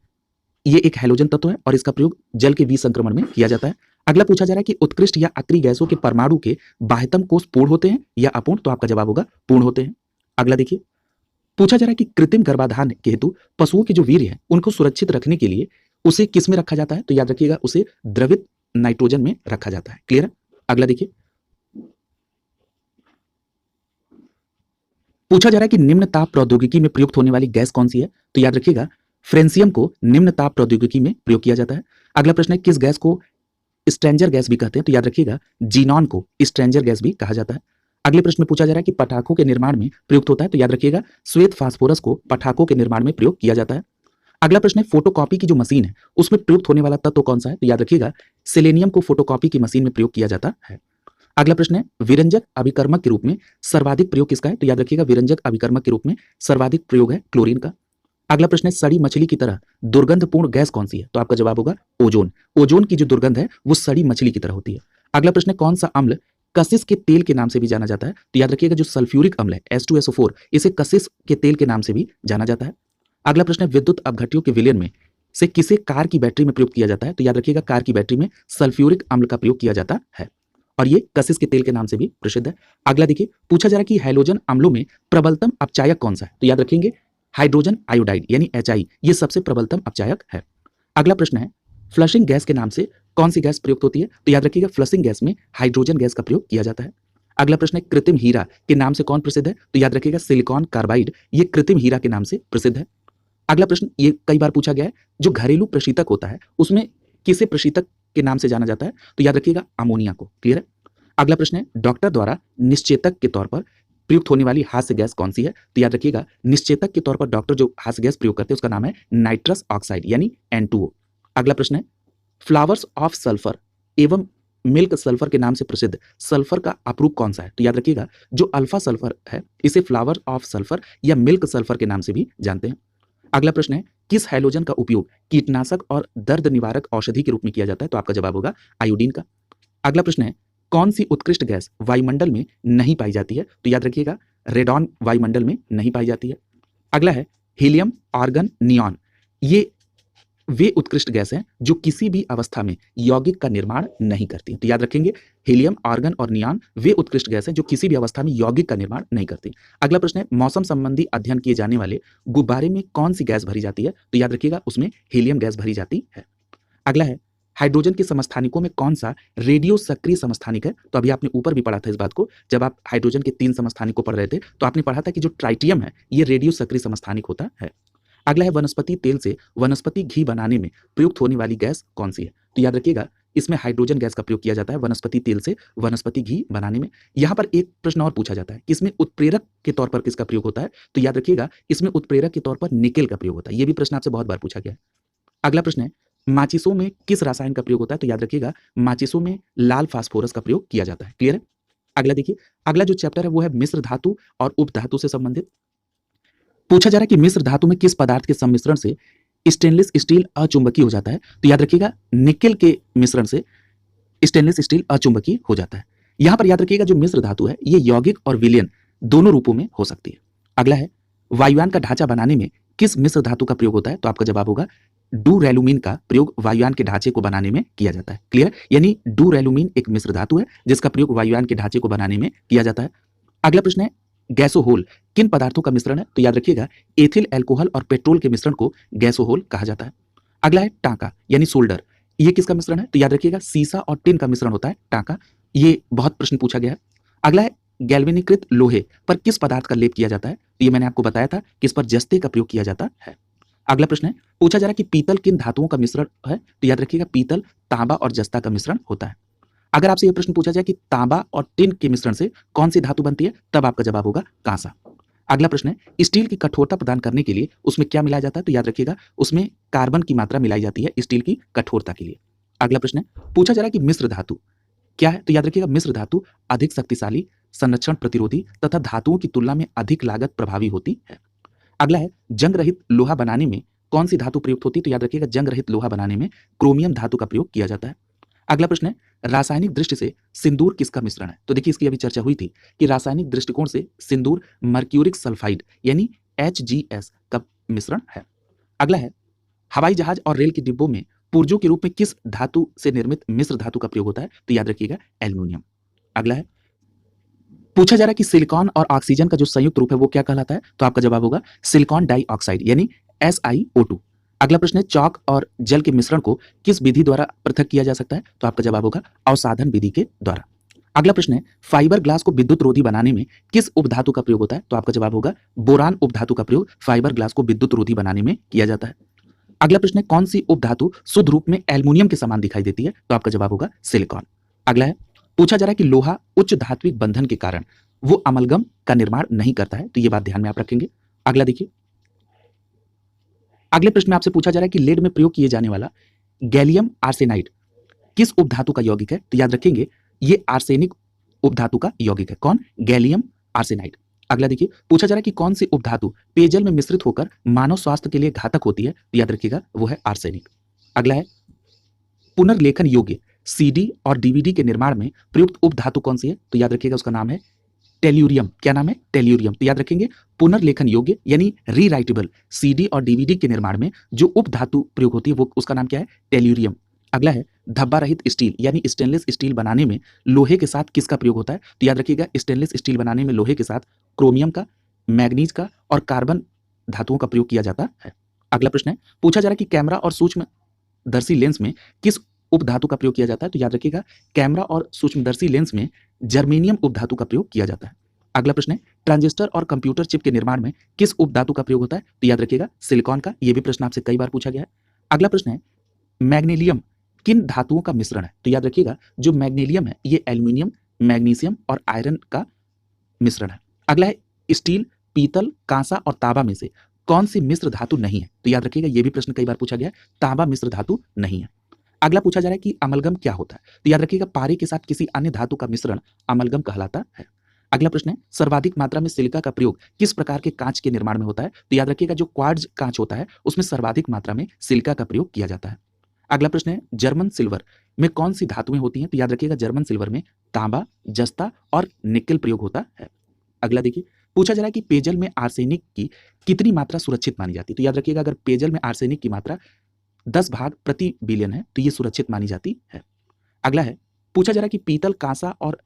ये एक हैलोजन तत्व है और इसका प्रयोग जल के विसंक्रमण में किया जाता है। अगला पूछा जा रहा है कि उत्कृष्ट या अक्रिय गैसों के परमाणु के बाह्यतम कोष पूर्ण होते हैं या अपूर्ण? तो आपका जवाब होगा पूर्ण होते हैं। अगला देखिए, पूछा जा रहा है कि कृत्रिम गर्भाधान के हेतु पशुओं के जो वीर्य है उनको सुरक्षित रखने के लिए उसे किस में रखा जाता है? तो याद रखिएगा उसे द्रवित नाइट्रोजन में रखा जाता है। क्लियर है? अगला देखिए, पूछा जा रहा है कि निम्न ताप प्रौद्योगिकी में प्रयुक्त होने वाली गैस कौन सी है? तो याद रखिएगा फ्रेंसियम को निम्न ताप प्रौद्योगिकी में प्रयोग किया जाता है। अगला प्रश्न है किस गैस को स्ट्रेंजर गैस भी कहते हैं? तो याद रखिएगा जीनॉन को स्ट्रेंजर गैस भी कहा जाता है। अगले प्रश्न में पूछा जा रहा है कि पटाखों के निर्माण में प्रयुक्त होता है? तो याद रखिएगा श्वेत फास्फोरस को पटाखों के निर्माण में प्रयोग किया जाता है। अगला प्रश्न है फोटोकॉपी की जो मशीन है उसमें प्रयुक्त होने वाला तत्व कौन सा है? तो याद रखिएगा सेलेनियम को फोटोकॉपी की मशीन में प्रयोग किया जाता है। अगला प्रश्न है विरंजक अभिकर्मक के रूप में सर्वाधिक प्रयोग किसका है? तो याद रखिएगा विरंजक अभिकर्मक के रूप में सर्वाधिक प्रयोग है क्लोरीन का। अगला प्रश्न है सड़ी मछली की तरह दुर्गंधपूर्ण गैस कौन सी है? तो आपका जवाब होगा ओजोन। ओजोन की जो दुर्गंध है वो सड़ी मछली की तरह होती है। अगला प्रश्न है कौन सा अम्ल कशिश के तेल के नाम से भी जाना जाता है? तो याद रखिएगा जो सल्फ्यूरिक अम्ल है H2SO4 इसे कशिश के तेल के नाम से भी जाना जाता है। अगला प्रश्न है विद्युत अपघट्यों के विलयन में से किसे कार की बैटरी में प्रयोग किया जाता है? तो याद रखिएगा कार की बैटरी में सल्फ्यूरिक अम्ल का प्रयोग किया जाता है और ये कशिश के तेल के नाम से भी प्रसिद्ध है। अगला देखिए, पूछा जा रहा है कि हैलोजन अम्लों में प्रबलतम अपचायक कौन सा है? तो याद रखेंगे हाइड्रोजन आयोडाइड यानी HI ये सबसे प्रबलतम अपचायक है। अगला प्रश्न है फ्लशिंग गैस के नाम से कौन सी गैस प्रयुक्त होती है? तो याद रखिएगा फ्लशिंग गैस में हाइड्रोजन गैस का प्रयोग किया जाता है। अगला प्रश्न है कृत्रिम हीरा के नाम से कौन प्रसिद्ध है? तो याद रखिएगा सिलिकॉन कार्बाइड ये कृत्रिम हीरा के नाम से प्रसिद्ध है। अगला प्रश्न ये कई बार पूछा गया है, जो घरेलू प्रशीतक होता है उसमें किसे प्रशीतक के नाम से जाना जाता है? तो याद रखिएगा अमोनिया को। क्लियर है? अगला प्रश्न है डॉक्टर द्वारा निश्चेतक के तौर पर प्रयुक्त होने वाली हास्य गैस कौन सी है? तो याद रखिएगा निश्चेतक के तौर पर डॉक्टर जो हास्य गैस प्रयोग करते हैं उसका नाम है नाइट्रस ऑक्साइड यानी N2O। अगला प्रश्न है फ्लावर्स ऑफ सल्फर एवं मिल्क सल्फर के नाम से प्रसिद्ध सल्फर का अपरूप कौन सा है? तो याद रखिएगा जो अल्फा सल्फर है इसे फ्लावर ऑफ सल्फर या मिल्क सल्फर के नाम से भी जानते हैं। अगला प्रश्न है किस हैलोजन का उपयोग कीटनाशक और दर्द निवारक औषधि के रूप में किया जाता है? तो आपका जवाब होगा आयोडीन का। अगला प्रश्न है कौन सी उत्कृष्ट गैस वायुमंडल में नहीं पाई जाती है? तो याद रखिएगा रेडॉन वायुमंडल में नहीं पाई जाती है। अगला है हीलियम, आर्गन, नियॉन ये वे उत्कृष्ट गैस हैं जो किसी भी अवस्था में यौगिक का निर्माण नहीं करती। तो याद रखेंगे हीलियम, आर्गन और नियॉन वे उत्कृष्ट गैस हैं जो किसी भी अवस्था में यौगिक का निर्माण नहीं करती। अगला प्रश्न है मौसम संबंधी अध्ययन किए जाने वाले गुब्बारे में कौन सी गैस भरी जाती है? तो याद रखिएगा उसमें हीलियम गैस भरी जाती है। अगला है हाइड्रोजन के समस्थानिकों में कौन सा रेडियो सक्रिय समस्थानिक है? तो अभी आपने ऊपर भी पढ़ा था इस बात को, जब आप हाइड्रोजन के 3 समस्थानिक को पढ़ रहे थे तो आपने पढ़ा था कि जो ट्राइटियम है ये रेडियो सक्रिय समस्थानिक होता है। अगला है वनस्पति तेल से वनस्पति घी बनाने में प्रयुक्त होने वाली गैस कौन सी है? तो याद रखिएगा इसमें हाइड्रोजन गैस का प्रयोग किया जाता है वनस्पति तेल से वनस्पति घी बनाने में। यहाँ पर एक प्रश्न और पूछा जाता है कि इसमें उत्प्रेरक के तौर पर किसका प्रयोग होता है? तो याद रखिएगा इसमें उत्प्रेरक के तौर पर निकेल का प्रयोग होता है। ये भी प्रश्न आपसे बहुत बार पूछा गया है। अगला प्रश्न है माचिसों में किस रसायन का प्रयोग होता है? तो याद रखिएगा माचिसों में लाल फास्फोरस का प्रयोग किया जाता है। क्लियर है? अगला देखिए, अगला जो चैप्टर है वो है मिश्र धातु और उपधातु से संबंधित। पूछा जा रहा है कि मिश्र धातु में किस पदार्थ के सम्मिश्रण से स्टेनलेस स्टील अचुंबकीय हो जाता है? तो याद रखिएगा निकेल के मिश्रण से स्टेनलेस स्टील अचुंबकीय हो जाता है। यहां पर याद रखिएगा जो मिश्र धातु है ये यौगिक और विलयन दोनों रूपों में हो सकती है। अगला है वायुयान का ढांचा बनाने में किस मिश्र धातु का प्रयोग होता है? तो आपका जवाब होगा डूरैलुमीन का प्रयोग वायुयान के ढांचे को बनाने में किया जाता है। क्लियर? यानी डूरैलुमीन एक मिश्र धातु है जिसका प्रयोग वायुयान के ढांचे को बनाने में किया जाता है। अगला प्रश्न है गैसोहोल किन पदार्थों का मिश्रण है? तो याद रखिएगा एथिल अल्कोहल और पेट्रोल के मिश्रण को गैसोहोल कहा जाता है। अगला है टांका यानी सोल्डर, ये किसका मिश्रण है? तो याद रखिएगा सीसा और टिन का मिश्रण होता है टांका। ये बहुत प्रश्न पूछा गया है। अगला है गैल्वेनीकृत लोहे पर किस पदार्थ का लेप किया जाता है? तो ये मैंने आपको बताया था कि इस पर जस्ते का प्रयोग किया जाता है। अगला प्रश्न है पूछा जा रहा है कि पीतल किन धातुओं का मिश्रण है? तो याद रखिएगा पीतल तांबा और जस्ता का मिश्रण होता है। अगर आपसे यह प्रश्न पूछा जाए कि तांबा और टिन के मिश्रण से कौन सी धातु बनती है, तब आपका जवाब होगा कांसा। अगला प्रश्न है स्टील की कठोरता प्रदान करने के लिए उसमें क्या मिलाया जाता है? तो याद रखिएगा उसमें कार्बन की मात्रा मिलाई जाती है स्टील की कठोरता के लिए। अगला प्रश्न है पूछा जा रहा है कि मिश्र धातु क्या है? तो याद रखिएगा मिश्र धातु अधिक शक्तिशाली, संरक्षण प्रतिरोधी तथा धातुओं की तुलना में अधिक लागत प्रभावी होती है। अगला है जंग रहित लोहा बनाने में कौन सी धातु प्रयुक्त होती है? तो याद रखिएगा जंग रहित लोहा बनाने में क्रोमियम धातु का प्रयोग किया जाता है। अगला प्रश्न है रासायनिक दृष्टि से सिंदूर किसका मिश्रण है? तो देखिए इसकी अभी चर्चा हुई थी कि रासायनिक दृष्टिकोण से सिंदूर मर्क्यूरिक सल्फाइड यानी HGS का मिश्रण है। अगला है हवाई जहाज और रेल के डिब्बों में पुर्जों के रूप में किस धातु से निर्मित मिश्र धातु का प्रयोग होता है? तो याद रखिएगा एल्यूमिनियम। अगला है पूछा जा रहा है कि सिलिकॉन और ऑक्सीजन का जो संयुक्त रूप है वो क्या कहलाता है? तो आपका जवाब होगा सिलिकॉन डाइऑक्साइड यानी SiO2। अगला प्रश्न है चौक और जल के मिश्रण को किस विधि द्वारा पृथक किया जा सकता है? तो आपका जवाब होगा अवसाधन विधि के द्वारा। अगला प्रश्न है फाइबर ग्लास को विद्युत रोधी बनाने में किस उपधातु का प्रयोग होता है? तो आपका जवाब होगा बोरान उपधातु का प्रयोग फाइबर ग्लास को विद्युत रोधी बनाने में किया जाता है। अगला प्रश्न है कौन सी उपधातु शुद्ध रूप में एल्युमिनियम के समान दिखाई देती है? तो आपका जवाब होगा सिलिकॉन। अगला है पूछा जा रहा है कि लोहा उच्च धात्विक बंधन के कारण वो अमलगम का निर्माण नहीं करता है, तो ये बात ध्यान में आप रखेंगे। अगला देखिए, अगले प्रश्न में आपसे पूछा जा रहा है कि लेड में प्रयोग किए जाने वाला गैलियम आर्सेनाइड किस उपधातु का यौगिक है? तो याद रखेंगे ये आर्सेनिक उपधातु का यौगिक है। कौन? Gallium arsenide. अगला देखिए, पूछा जा रहा है कि कौन सी उपधातु पेयजल में मिश्रित होकर मानव स्वास्थ्य के लिए घातक होती है? तो याद रखिएगा वो है आर्सेनिक। अगला है पुनर्लेखन योग्य सीडी और डीवीडी के निर्माण में प्रयुक्त उपधातु कौन सी है? तो याद रखिएगा उसका नाम है टेल्यूरियम। क्या नाम है? टेल्यूरियम। तो याद रखेंगे पुनर्लेखन योग्य यानी रीराइटेबल सीडी और डीवीडी के निर्माण में जो उपधातु प्रयोग होती है वो उसका नाम क्या है? टेल्यूरियम। अगला है धब्बा रहित स्टील यानी स्टेनलेस स्टील बनाने में लोहे के साथ किसका प्रयोग होता है? तो याद रखिएगा स्टेनलेस स्टील बनाने में लोहे के साथ क्रोमियम का, मैग्नीज का और कार्बन धातुओं का प्रयोग किया जाता है। अगला प्रश्न है, पूछा जा रहा है कि कैमरा और सूक्ष्मदर्शी लेंस में किस उपधातु का प्रयोग किया जाता है? तो याद रखिएगा कैमरा और सूक्ष्मदर्शी लेंस में जर्मेनियम उपधातु का प्रयोग किया जाता है। अगला प्रश्न है, ट्रांजिस्टर और कंप्यूटर चिप के निर्माण में किस उपधातु का प्रयोग होता है? तो याद रखिएगा सिलिकॉन का। यह भी प्रश्न आपसे कई बार पूछा गया है। अगला प्रश्न है, मैग्नीलियम किन धातुओं का मिश्रण है? तो याद रखिएगा जो मैग्नीलियम है ये एल्यूमिनियम, मैग्नीशियम और आयरन का मिश्रण है। अगला है स्टील, पीतल, कांसा और तांबा में से कौन सी मिश्र धातु नहीं है? तो याद रखिएगा यह भी प्रश्न कई बार पूछा गया है, तांबा मिश्र धातु नहीं है। अगला पूछा जा रहा है कि अमलगम क्या होता है? तो याद रखिएगा पारे के साथ किसी अन्य धातु का मिश्रण अमलगम कहलाता है। अगला प्रश्न है, सर्वाधिक मात्रा में सिलिका का प्रयोग किस प्रकार के कांच के निर्माण में होता है? तो याद रखिएगा जो क्वार्ट्ज कांच होता है उसमें सर्वाधिक मात्रा में सिलिका का प्रयोग किया जाता है। अगला प्रश्न है, जर्मन सिल्वर में कौन सी धातुएं होती हैं? तो याद रखिएगा जर्मन सिल्वर में तांबा, जस्ता और निकेल प्रयोग होता है। अगला देखिए, पूछा जा रहा है कि पेयजल में आर्सेनिक की कितनी मात्रा सुरक्षित मानी जाती है? तो याद रखिएगा अगर पेयजल में आर्सेनिक की मात्रा 10 भाग प्रति बिलियन है तो ये सुरक्षित मानी जाती है। अगला है, पूछा जा रहा है कि पीतल, कांसा और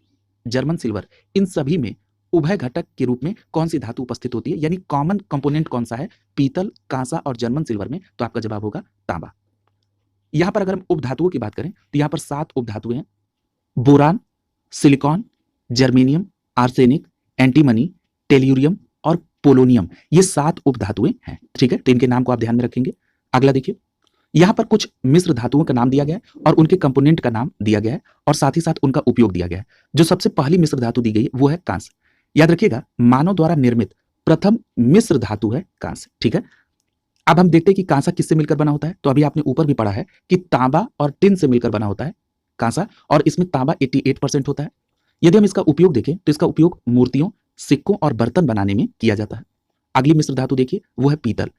जर्मन सिल्वर इन सभी में उभय घटक के रूप में कौन सी धातु उपस्थित होती है, यानी कॉमन कंपोनेंट कौन सा है पीतल, कांसा और जर्मन सिल्वर में? तो आपका जवाब होगा तांबा। यहां पर अगर हम उपधातुओं की बात करें तो यहां पर 7 उपधातुएं हैं। Boron, silicon, germanium, arsenic, antimony, tellurium और पोलोनियम, ये 7 उपधातुएं हैं। ठीक है, तो इनके नाम को आप ध्यान में रखेंगे। अगला देखिए, यहां पर कुछ मिश्र धातुओं का नाम दिया गया है और उनके कंपोनेंट का नाम दिया गया है और साथ ही साथ उनका उपयोग दिया गया है। जो सबसे पहली मिश्र धातु दी गई है वो है कांस्य। याद रखिएगा, मानव द्वारा निर्मित प्रथम मिश्र धातु है कांस्य। ठीक है, अब हम देखते हैं कि कांसा किससे मिलकर बना होता है। तो अभी आपने ऊपर भी पढ़ा है कि तांबा और टिन से मिलकर बना होता है कांसा, और इसमें तांबा 88% होता है। यदि हम इसका उपयोग देखें तो इसका उपयोग मूर्तियों, सिक्कों और बर्तन बनाने में किया जाता है। अगली मिश्र धातु देखिए, वो है पीतल।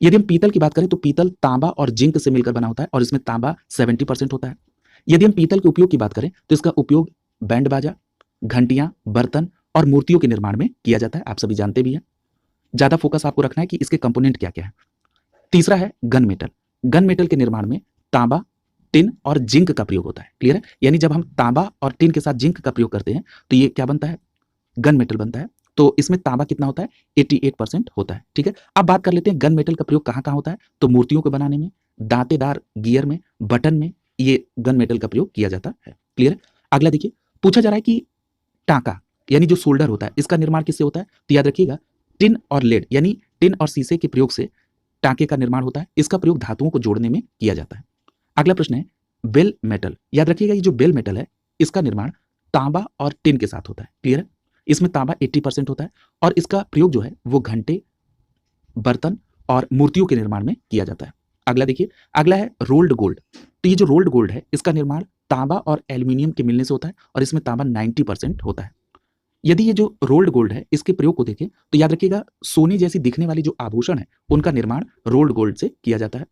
यदि हम पीतल की बात करें तो पीतल तांबा और जिंक से मिलकर बना होता है और इसमें तांबा 70% होता है। यदि हम पीतल के उपयोग की बात करें तो इसका उपयोग बैंड बाजा, घंटियां, बर्तन और मूर्तियों के निर्माण में किया जाता है। आप सभी जानते भी हैं। ज्यादा फोकस आपको रखना है कि इसके कंपोनेंट क्या क्या है। तीसरा है गन मेटल। गन मेटल के निर्माण में तांबा, टिन और जिंक का प्रयोग होता है। क्लियर है? यानी जब हम तांबा और टिन के साथ जिंक का प्रयोग करते हैं तो ये क्या बनता है? गन मेटल बनता है। तो इसमें तांबा कितना होता है? 88% होता है। ठीक है, अब बात कर लेते हैं गन मेटल का प्रयोग कहाँ कहाँ होता है। तो मूर्तियों को बनाने में, दांतेदार गियर में, बटन में ये गन मेटल का प्रयोग किया जाता है। क्लियर है? अगला देखिए, पूछा जा रहा है कि टांका यानी जो सोल्डर होता है इसका निर्माण किससे होता है। तो याद रखिएगा, टिन और लेड यानी टिन और शीशे के प्रयोग से टांके का निर्माण होता है। इसका प्रयोग धातुओं को जोड़ने में किया जाता है। अगला प्रश्न है बेल मेटल। याद रखिएगा, ये जो बेल मेटल है इसका निर्माण तांबा और टिन के साथ होता है। क्लियर है? इसमें तांबा 80% होता है और इसका प्रयोग जो है वो घंटे, बर्तन और मूर्तियों के निर्माण में किया जाता है। अगला देखिए, अगला है रोल्ड गोल्ड। तो ये जो रोल्ड गोल्ड है इसका निर्माण तांबा और एल्यूमिनियम के मिलने से होता है और इसमें तांबा 90% होता है। यदि ये जो रोल्ड गोल्ड है इसके प्रयोग को देखें तो याद रखिएगा, सोने जैसी दिखने वाली जो आभूषण है उनका निर्माण रोल्ड गोल्ड से किया जाता है।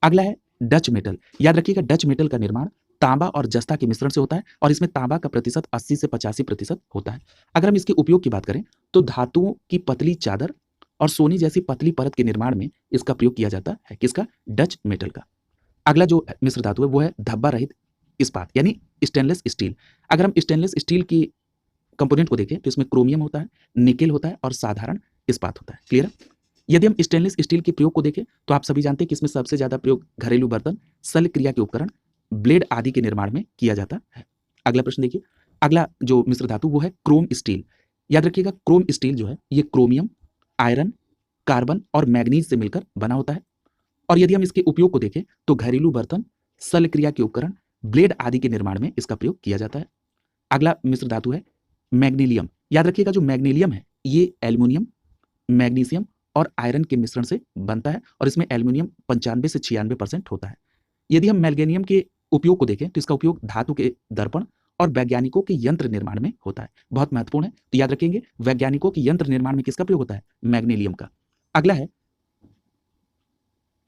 अगला है डच मेटल। याद रखिएगा, डच मेटल का निर्माण तांबा और जस्ता के मिश्रण से होता है और इसमें तांबा का प्रतिशत 80 से 85% होता है। अगर हम इसके उपयोग की बात करें तो धातुओं की पतली चादर और सोने जैसी पतली परत के निर्माण में इसका प्रयोग किया जाता है। किसका? डच मेटल का। अगला जो मिश्र धातु है वो है धब्बा रहित इस्पात यानी स्टेनलेस स्टील। अगर हम स्टेनलेस स्टील की कंपोनेंट को देखें तो इसमें क्रोमियम होता है, निकेल होता है और साधारण इस्पात होता है। क्लियर है? यदि हम स्टेनलेस स्टील के प्रयोग को देखें तो आप सभी जानते हैं कि इसमें सबसे ज्यादा प्रयोग घरेलू बर्तन, शल्य क्रिया के उपकरण, ब्लेड आदि के निर्माण में किया जाता है। अगला प्रश्न देखिए, अगला जो मिश्र धातु वो है क्रोम स्टील। याद रखिएगा, क्रोम स्टील जो है ये क्रोमियम, आयरन, कार्बन और मैग्नीज से मिलकर बना होता है और यदि हम इसके उपयोग को देखें तो घरेलू बर्तन, शल्य क्रिया के उपकरण, ब्लेड आदि के निर्माण में इसका प्रयोग किया जाता है। अगला मिश्र धातु है मैग्नीलियम। याद रखिएगा, जो मैग्नीलियम है ये एल्युमिनियम, मैग्नीशियम और आयरन के मिश्रण से बनता है और इसमें एल्युमिनियम 95 से 96% होता है। यदि हम मैग्नीशियम के उपयोग को देखें तो इसका उपयोग धातु के दर्पण और वैज्ञानिकों के यंत्र निर्माण में होता है। बहुत महत्वपूर्ण है, तो याद रखेंगे वैज्ञानिकों के यंत्र निर्माण में किसका प्रयोग होता है? मैग्नीशियम का। अगला है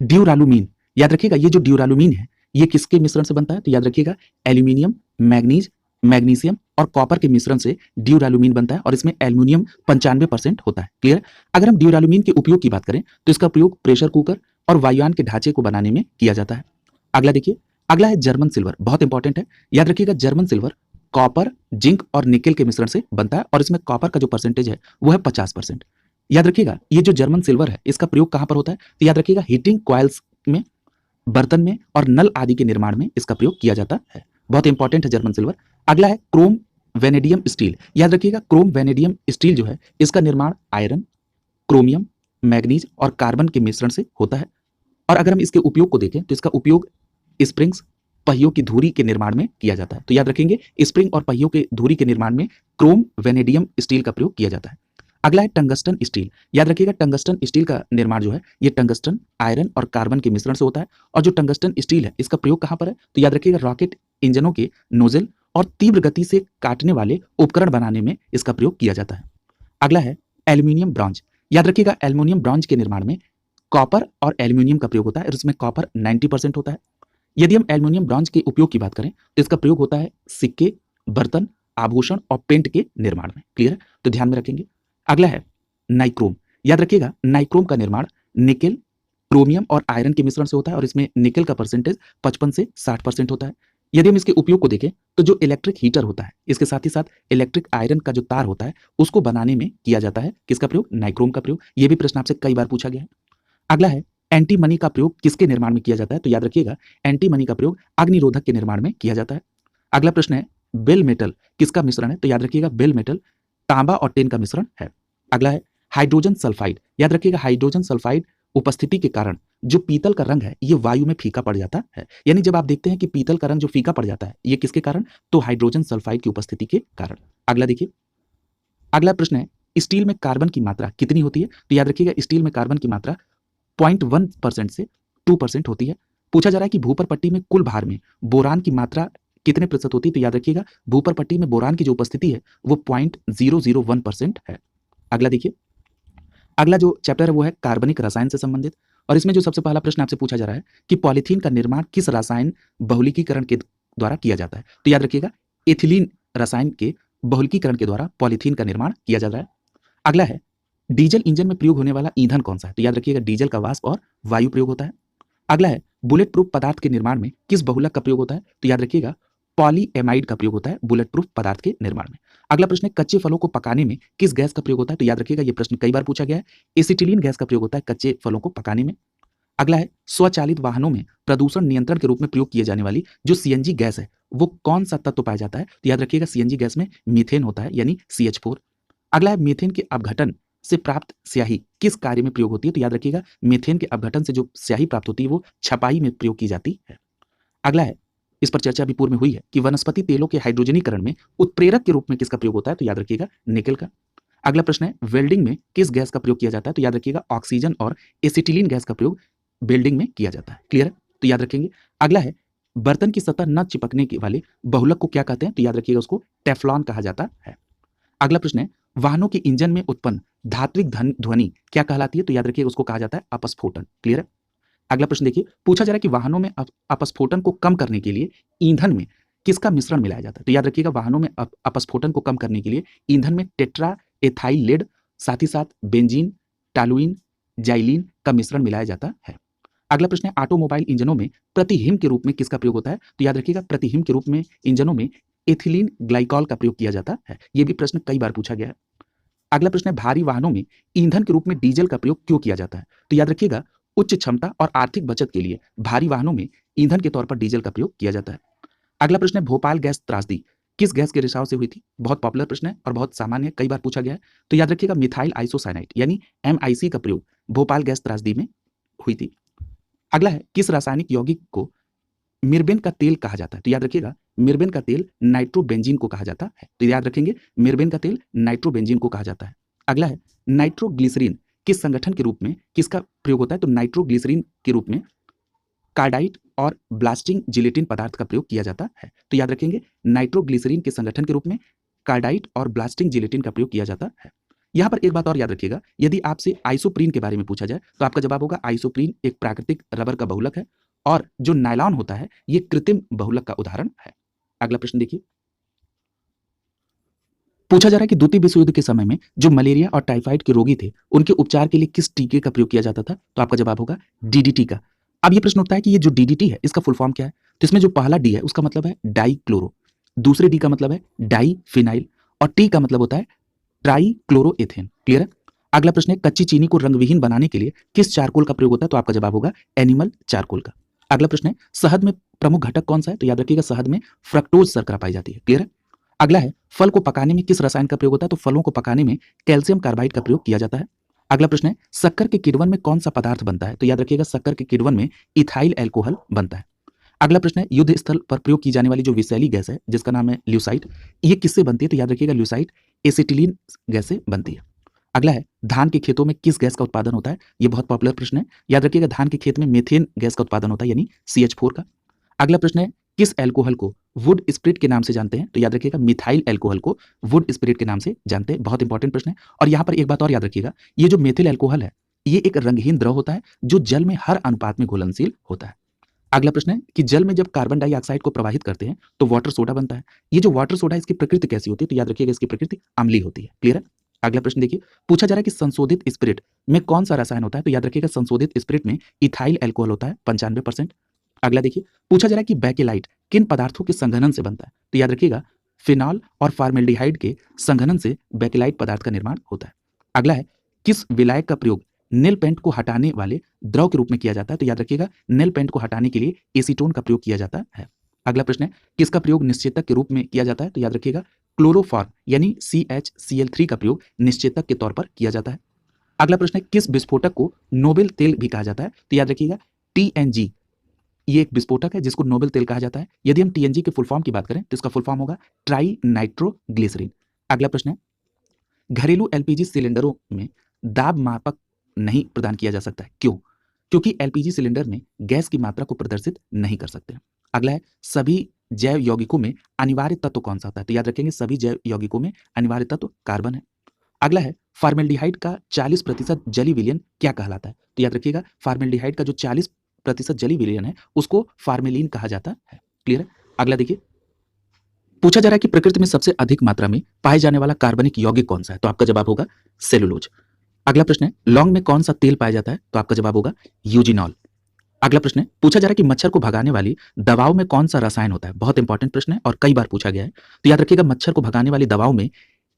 ड्यूरालुमीन। याद रखिएगा, ये जो ड्यूरालुमीन है ये किसके मिश्रण से बनता है? तो याद रखिएगा, एल्यूमिनियम, मैग्नीज, मैग्नीशियम और कॉपर के मिश्रण से ड्यूरालुमीन बनता है और इसमें एल्यूमिनियम 95% होता है। क्लियर? अगर हम ड्यूरालुमीन के उपयोग की बात करें तो इसका प्रयोग प्रेशर कुकर और वायुयान के ढांचे को बनाने में किया जाता है। अगला देखिए, अगला है जर्मन सिल्वर। बहुत इंपॉर्टेंट है, याद रखिएगा, जर्मन सिल्वर कॉपर, जिंक और निकेल के मिश्रण से बनता है और इसमें कॉपर का जो परसेंटेज है वो है 50%। याद रखिएगा, ये जो जर्मन सिल्वर है इसका प्रयोग कहां पर होता है? तो याद रखिएगा, हीटिंग कॉइल्स में, बर्तन में और नल आदि के निर्माण में इसका प्रयोग किया जाता है। बहुत इंपॉर्टेंट है जर्मन सिल्वर। अगला है क्रोम वेनेडियम स्टील। याद रखिएगा, क्रोम वेनेडियम स्टील जो है इसका निर्माण आयरन, क्रोमियम, मैग्नीज और कार्बन के मिश्रण से होता है और अगर हम इसके उपयोग को देखें तो इसका उपयोग स्प्रिंग्स, पहियों की धुरी के निर्माण में किया जाता है। तो याद रखेंगे, स्प्रिंग और पहियों के धुरी के निर्माण में क्रोम वेनेडियम स्टील का प्रयोग किया जाता है। अगला है टंगस्टन स्टील। याद रखिएगा, टंगस्टन स्टील का निर्माण जो है ये टंगस्टन, आयरन और कार्बन के मिश्रण से होता है और जो टंगस्टन स्टील है इसका प्रयोग कहां पर है? तो याद रखिएगा, रॉकेट इंजनों के नोजल और तीव्र गति से काटने वाले उपकरण बनाने में इसका प्रयोग किया जाता है। अगला है एल्यूमिनियम ब्रॉन्ज। याद रखिएगा, एल्यूमिनियम ब्रॉन्ज के निर्माण में कॉपर और एल्यूमिनियम का प्रयोग होता है और इसमें कॉपर 90% होता है। यदि हम एल्यूमिनियम ब्रॉन्ज के उपयोग की बात करें तो इसका प्रयोग होता है सिक्के, बर्तन, आभूषण और पेंट के निर्माण में। क्लियर है? तो ध्यान में रखेंगे। अगला है नाइक्रोम। याद रखिएगा, नाइक्रोम का निर्माण निकेल, क्रोमियम और आयरन के मिश्रण से होता है और इसमें निकेल का परसेंटेज 55 से 60% होता है। यदि हम इसके उपयोग को देखें तो जो इलेक्ट्रिक हीटर होता है इसके साथ ही साथ इलेक्ट्रिक आयरन का जो तार होता है उसको बनाने में किया जाता है। किसका प्रयोग? नाइक्रोम का प्रयोग। यह भी प्रश्न आपसे कई बार पूछा गया है। अगला है एंटी मनी का प्रयोग किसके निर्माण में किया जाता है? तो याद रखिएगा एंटी मनी का प्रयोग अग्निरोधक के निर्माण में किया जाता है। अगला प्रश्न है बेल मेटल किसका मिश्रण है? तो याद रखिएगा बेल मेटल तांबा और टिन का मिश्रण है। अगला है हाइड्रोजन सल्फाइड। याद रखिएगा हाइड्रोजन सल्फाइड उपस्थिति के कारण जो पीतल का रंग है ये वायु में फीका पड़ जाता है। यानी जब आप देखते हैं कि पीतल का रंग जो फीका पड़ जाता है ये किसके कारण? तो हाइड्रोजन सल्फाइड की उपस्थिति के कारण। अगला देखिए, अगला प्रश्न है स्टील में कार्बन की मात्रा कितनी होती है? तो याद रखिएगा स्टील में कार्बन की मात्रा 0.1% से 2% होती है। पूछा जा रहा है कि भूपर पट्टी में कुल भार में बोरान की मात्रा कितने प्रतिशत होती है? तो याद रखिएगा भूपर पट्टी में बोरान की जो उपस्थिति है वो 0.001% है। अगला देखिए, अगला जो चैप्टर है वो है कार्बनिक रसायन से संबंधित, और इसमें जो सबसे पहला प्रश्न आपसे पूछा जा रहा है कि पॉलीथीन का निर्माण किस रसायन बहुलकीकरण के द्वारा किया जाता है? तो याद रखिएगा एथिलीन रसायन के बहुलकीकरण के द्वारा पॉलीथीन का निर्माण किया जा रहा है। अगला है डीजल इंजन में प्रयोग होने वाला ईंधन कौन सा है? तो याद रखिएगा डीजल का वाष्प और वायु प्रयोग होता है। अगला है बुलेट प्रूफ पदार्थ के निर्माण में किस बहुलक का प्रयोग होता है? तो याद रखिएगा पॉलीएमाइड का प्रयोग होता है बुलेट प्रूफ पदार्थ के निर्माण में। अगला प्रश्न है कच्चे फलों को पकाने में किस गैस का प्रयोग होता है? तो याद रखिएगा ये प्रश्न कई बार पूछा गया है, एसिटिलीन गैस का प्रयोग होता है कच्चे फलों को पकाने में। अगला है स्वचालित वाहनों में प्रदूषण नियंत्रण के रूप में प्रयोग किए जाने वाली जो सीएनजी गैस है वो कौन सा तत्व पाया जाता है? तो याद रखिएगा सीएनजी गैस में मीथेन होता है यानी CH4। अगला है मीथेन के अपघटन से प्राप्त स्याही किस कार्य में प्रयोग होती है? तो याद रखिएगा मीथेन के अपघटन से जो स्याही प्राप्त होती है वो छपाई में प्रयोग की जाती है। अगला है, इस पर चर्चा अभी पूर्व में हुई है कि वनस्पति तेलों के हाइड्रोजनीकरण में उत्प्रेरक के रूप में किसका प्रयोग होता है? तो याद रखिएगा निकेल का। अगला प्रश्न है वेल्डिंग में किस गैस का प्रयोग किया जाता है? तो याद रखिएगा ऑक्सीजन और एसिटिलीन गैस का प्रयोग वेल्डिंग में किया जाता है। क्लियर है? तो याद रखेंगे। अगला है बर्तन की सतह न चिपकने के वाले बहुलक को क्या कहते हैं? तो याद रखिएगा उसको टेफ्लॉन कहा जाता है। अगला प्रश्न है वाहनों के इंजन में उत्पन्न धात्विक ध्वनि क्या कहलाती है? तो याद रखिएगा उसको कहा जाता है अपस्फोटन। क्लियर है? अगला प्रश्न देखिए, पूछा जा रहा है कि वाहनों में अपस्फोटन को कम करने के लिए ईंधन में किसका मिश्रण मिलाया जाता है? तो याद रखिएगा वाहनों में अपस्फोटन को कम करने के लिए ईंधन में टेट्रा एथाइल लेड साथ ही साथ बेंजीन टालुइन जाइलिन का मिश्रण मिलाया जाता है। अगला प्रश्न है ऑटोमोबाइल इंजनों में प्रतिहिम के रूप में किसका प्रयोग होता है? तो याद रखिएगा प्रतिहिम के रूप में इंजनों में एथिलीन ग्लाइकॉल का प्रयोग किया जाता है। यह भी प्रश्न कई बार पूछा गया है। अगला प्रश्न है भारी वाहनों में ईंधन के रूप में डीजल का प्रयोग क्यों किया जाता है? तो याद रखिएगा उच्च क्षमता और आर्थिक बचत के लिए भारी वाहनों में ईंधन के तौर पर डीजल का प्रयोग किया जाता है। अगला प्रश्न है भोपाल गैस त्रासदी किस गैस के रिसाव से हुई थी? बहुत पॉपुलर प्रश्न है और बहुत सामान्य है, कई बार पूछा गया है। तो याद रखिएगा मिथाइल आइसोसाइनाइड यानी MIC का प्रयोग भोपाल गैस त्रासदी में हुई थी। अगला है किस रासायनिक यौगिक को मिर्बेन का तेल कहा जाता है? तो याद रखिएगा मिर्बेन का तेल नाइट्रोबेंजीन को कहा जाता है। तो याद रखेंगे मिर्बेन का तेल नाइट्रोबेंजीन को कहा जाता है। अगला है नाइट्रोग्लिसरीन किस संगठन के रूप में किसका प्रयोग होता है? तो नाइट्रोग्लिसरीन के रूप में कार्डाइट और ब्लास्टिंग जिलेटिन पदार्थ का प्रयोग किया जाता है। तो याद रखेंगे नाइट्रोग्लिसरीन के संगठन के रूप में कार्डाइट और ब्लास्टिंग जिलेटिन का प्रयोग किया जाता है। यहां पर एक बात और याद रखिएगा, यदि आपसे आइसोप्रीन के बारे में पूछा जाए तो आपका जवाब होगा आइसोप्रीन एक प्राकृतिक रबर का बहुलक है और जो नायलॉन होता है ये कृत्रिम बहुलक का उदाहरण है। अगला प्रश्न देखिए, पूछा जा रहा है कि द्वितीय विश्व युद्ध के समय में जो मलेरिया और टाइफाइड के रोगी थे उनके उपचार के लिए किस टीके का प्रयोग किया जाता था? तो आपका जवाब होगा DDT का। अब ये प्रश्न उठता है कि ये जो DDT है इसका फुल फॉर्म क्या है? तो इसमें जो पहला डी है उसका मतलब है डाइक्लोरो, दूसरे डी का मतलब है डाइफिनाइल और टी का मतलब होता है ट्राइक्लोरोएथेन। क्लियर है? अगला प्रश्न है कच्ची चीनी को रंगविहीन बनाने के लिए किस चारकोल का प्रयोग होता है? तो आपका जवाब होगा एनिमल चारकोल का। अगला प्रश्न है शहद में प्रमुख घटक कौन सा है? तो याद रखिएगा शहद में फ्रक्टोज शर्करा पाई जाती है। क्लियर है? अगला है फल को पकाने में किस रसायन का प्रयोग होता है? तो फलों को पकाने में कैल्शियम कार्बाइड का प्रयोग किया जाता है। अगला प्रश्न है शक्कर के किण्वन में कौन सा पदार्थ बनता है? तो याद रखिएगा शक्कर के किण्वन में इथाइल एल्कोहल बनता है। अगला प्रश्न है युद्ध स्थल पर प्रयोग की जाने वाली जो विषैली गैस है जिसका नाम है ल्यूसाइड, ये किससे बनती है? तो याद रखिएगा ल्यूसाइड एसिटिलीन गैस से बनती है। अगला है धान के खेतों में किस गैस का उत्पादन होता है? ये बहुत पॉपुलर प्रश्न है। याद रखिएगा धान के खेत में मेथेन गैस का उत्पादन होता है यानी CH4 का। अगला प्रश्न है किस एल्कोहल को वुड स्पिरिट के नाम से जानते हैं? तो याद रखिएगा मिथाइल एल्कोहल को वुड स्पिरिट के नाम से जानते हैं। बहुत इंपॉर्टेंट प्रश्न है। और यहाँ पर एक बात और याद रखिएगा, ये जो मेथिल एल्कोहल है ये एक रंगहीन द्रव होता है जो जल में हर अनुपात में घुलनशील होता है। अगला प्रश्न है कि जल में जब कार्बन डाइऑक्साइड को प्रवाहित करते हैं तो वाटर सोडा बनता है। ये जो वाटर सोडा है इसकी प्रकृति कैसी होती है? तो याद रखिएगा इसकी प्रकृति अम्लीय होती है। क्लियर है? अगला प्रश्न देखिए, पूछा जा रहा है कि संशोधित स्पिरिट में कौन सा रसायन होता है? तो याद रखिएगा संशोधित स्पिरिट में इथाइल एल्कोहल होता है 95%। अगला देखिए, पूछा जा रहा है कि बेकेलाइट किन पदार्थों के संघनन से बनता है? तो याद रखिएगा फिनॉल और फॉर्मेल्डिहाइड के संघनन से बेकेलाइट पदार्थ का निर्माण होता है। अगला है किस विलायक का प्रयोग नेल पेंट को हटाने वाले द्रव के रूप में किया जाता है, तो याद रखिएगा नेल पेंट को हटाने के लिए एसीटोन का प्रयोग किया जाता है। अगला प्रश्न है, किसका प्रयोग निश्चेतक के रूप में किया जाता है? तो याद रखिएगा क्लोरोफॉर्म यानी CHCl3 का प्रयोग निश्चेतक के तौर पर किया जाता है। अगला प्रश्न है, किस विस्फोटक को नोबेल तेल भी कहा जाता है? तो याद रखिएगा TNG, ये एक विस्फोटक है जिसको नोबेल तेल कहा जाता है। यदि हम TNG के फुल फॉर्म की बात करें तो इसका फुल फॉर्म होगा ट्राई नाइट्रोग्लिसरीन। अगला प्रश्न है, घरेलू LPG सिलेंडरों में दाब मापक नहीं प्रदान किया जा सकता है, क्यों? क्योंकि LPG सिलेंडर में गैस की मात्रा को प्रदर्शित नहीं कर सकते। अगला है, सभी जैव यौगिकों में अनिवार्य तत्व कौन सा होता है? तो याद रखेंगे सभी जैव यौगिकों में अनिवार्य तत्व कार्बन है। अगला है, फार्मेल्डिहाइड का 40% जली विलयन क्या कहलाता है? तो याद रखिएगा फार्मेल्डिहाइड का जो 40% जली विलयन है उसको फार्मेलिन कहा जाता है। क्लियर है? अगला देखिए, पूछा जा रहा है कि प्रकृति में सबसे अधिक मात्रा में पाए जाने वाला कार्बनिक यौगिक कौन सा है? तो आपका जवाब होगा सेलुलोज। अगला प्रश्न है, लौंग में कौन सा तेल पाया जाता है? तो आपका जवाब होगा यूजिनॉल। अगला प्रश्न है, पूछा जा रहा है कि मच्छर को भगाने वाली दवाओं में कौन सा रसायन होता है? बहुत इंपॉर्टेंट प्रश्न है और कई बार पूछा गया है, तो याद रखिएगा मच्छर को भगाने वाली दवाओं में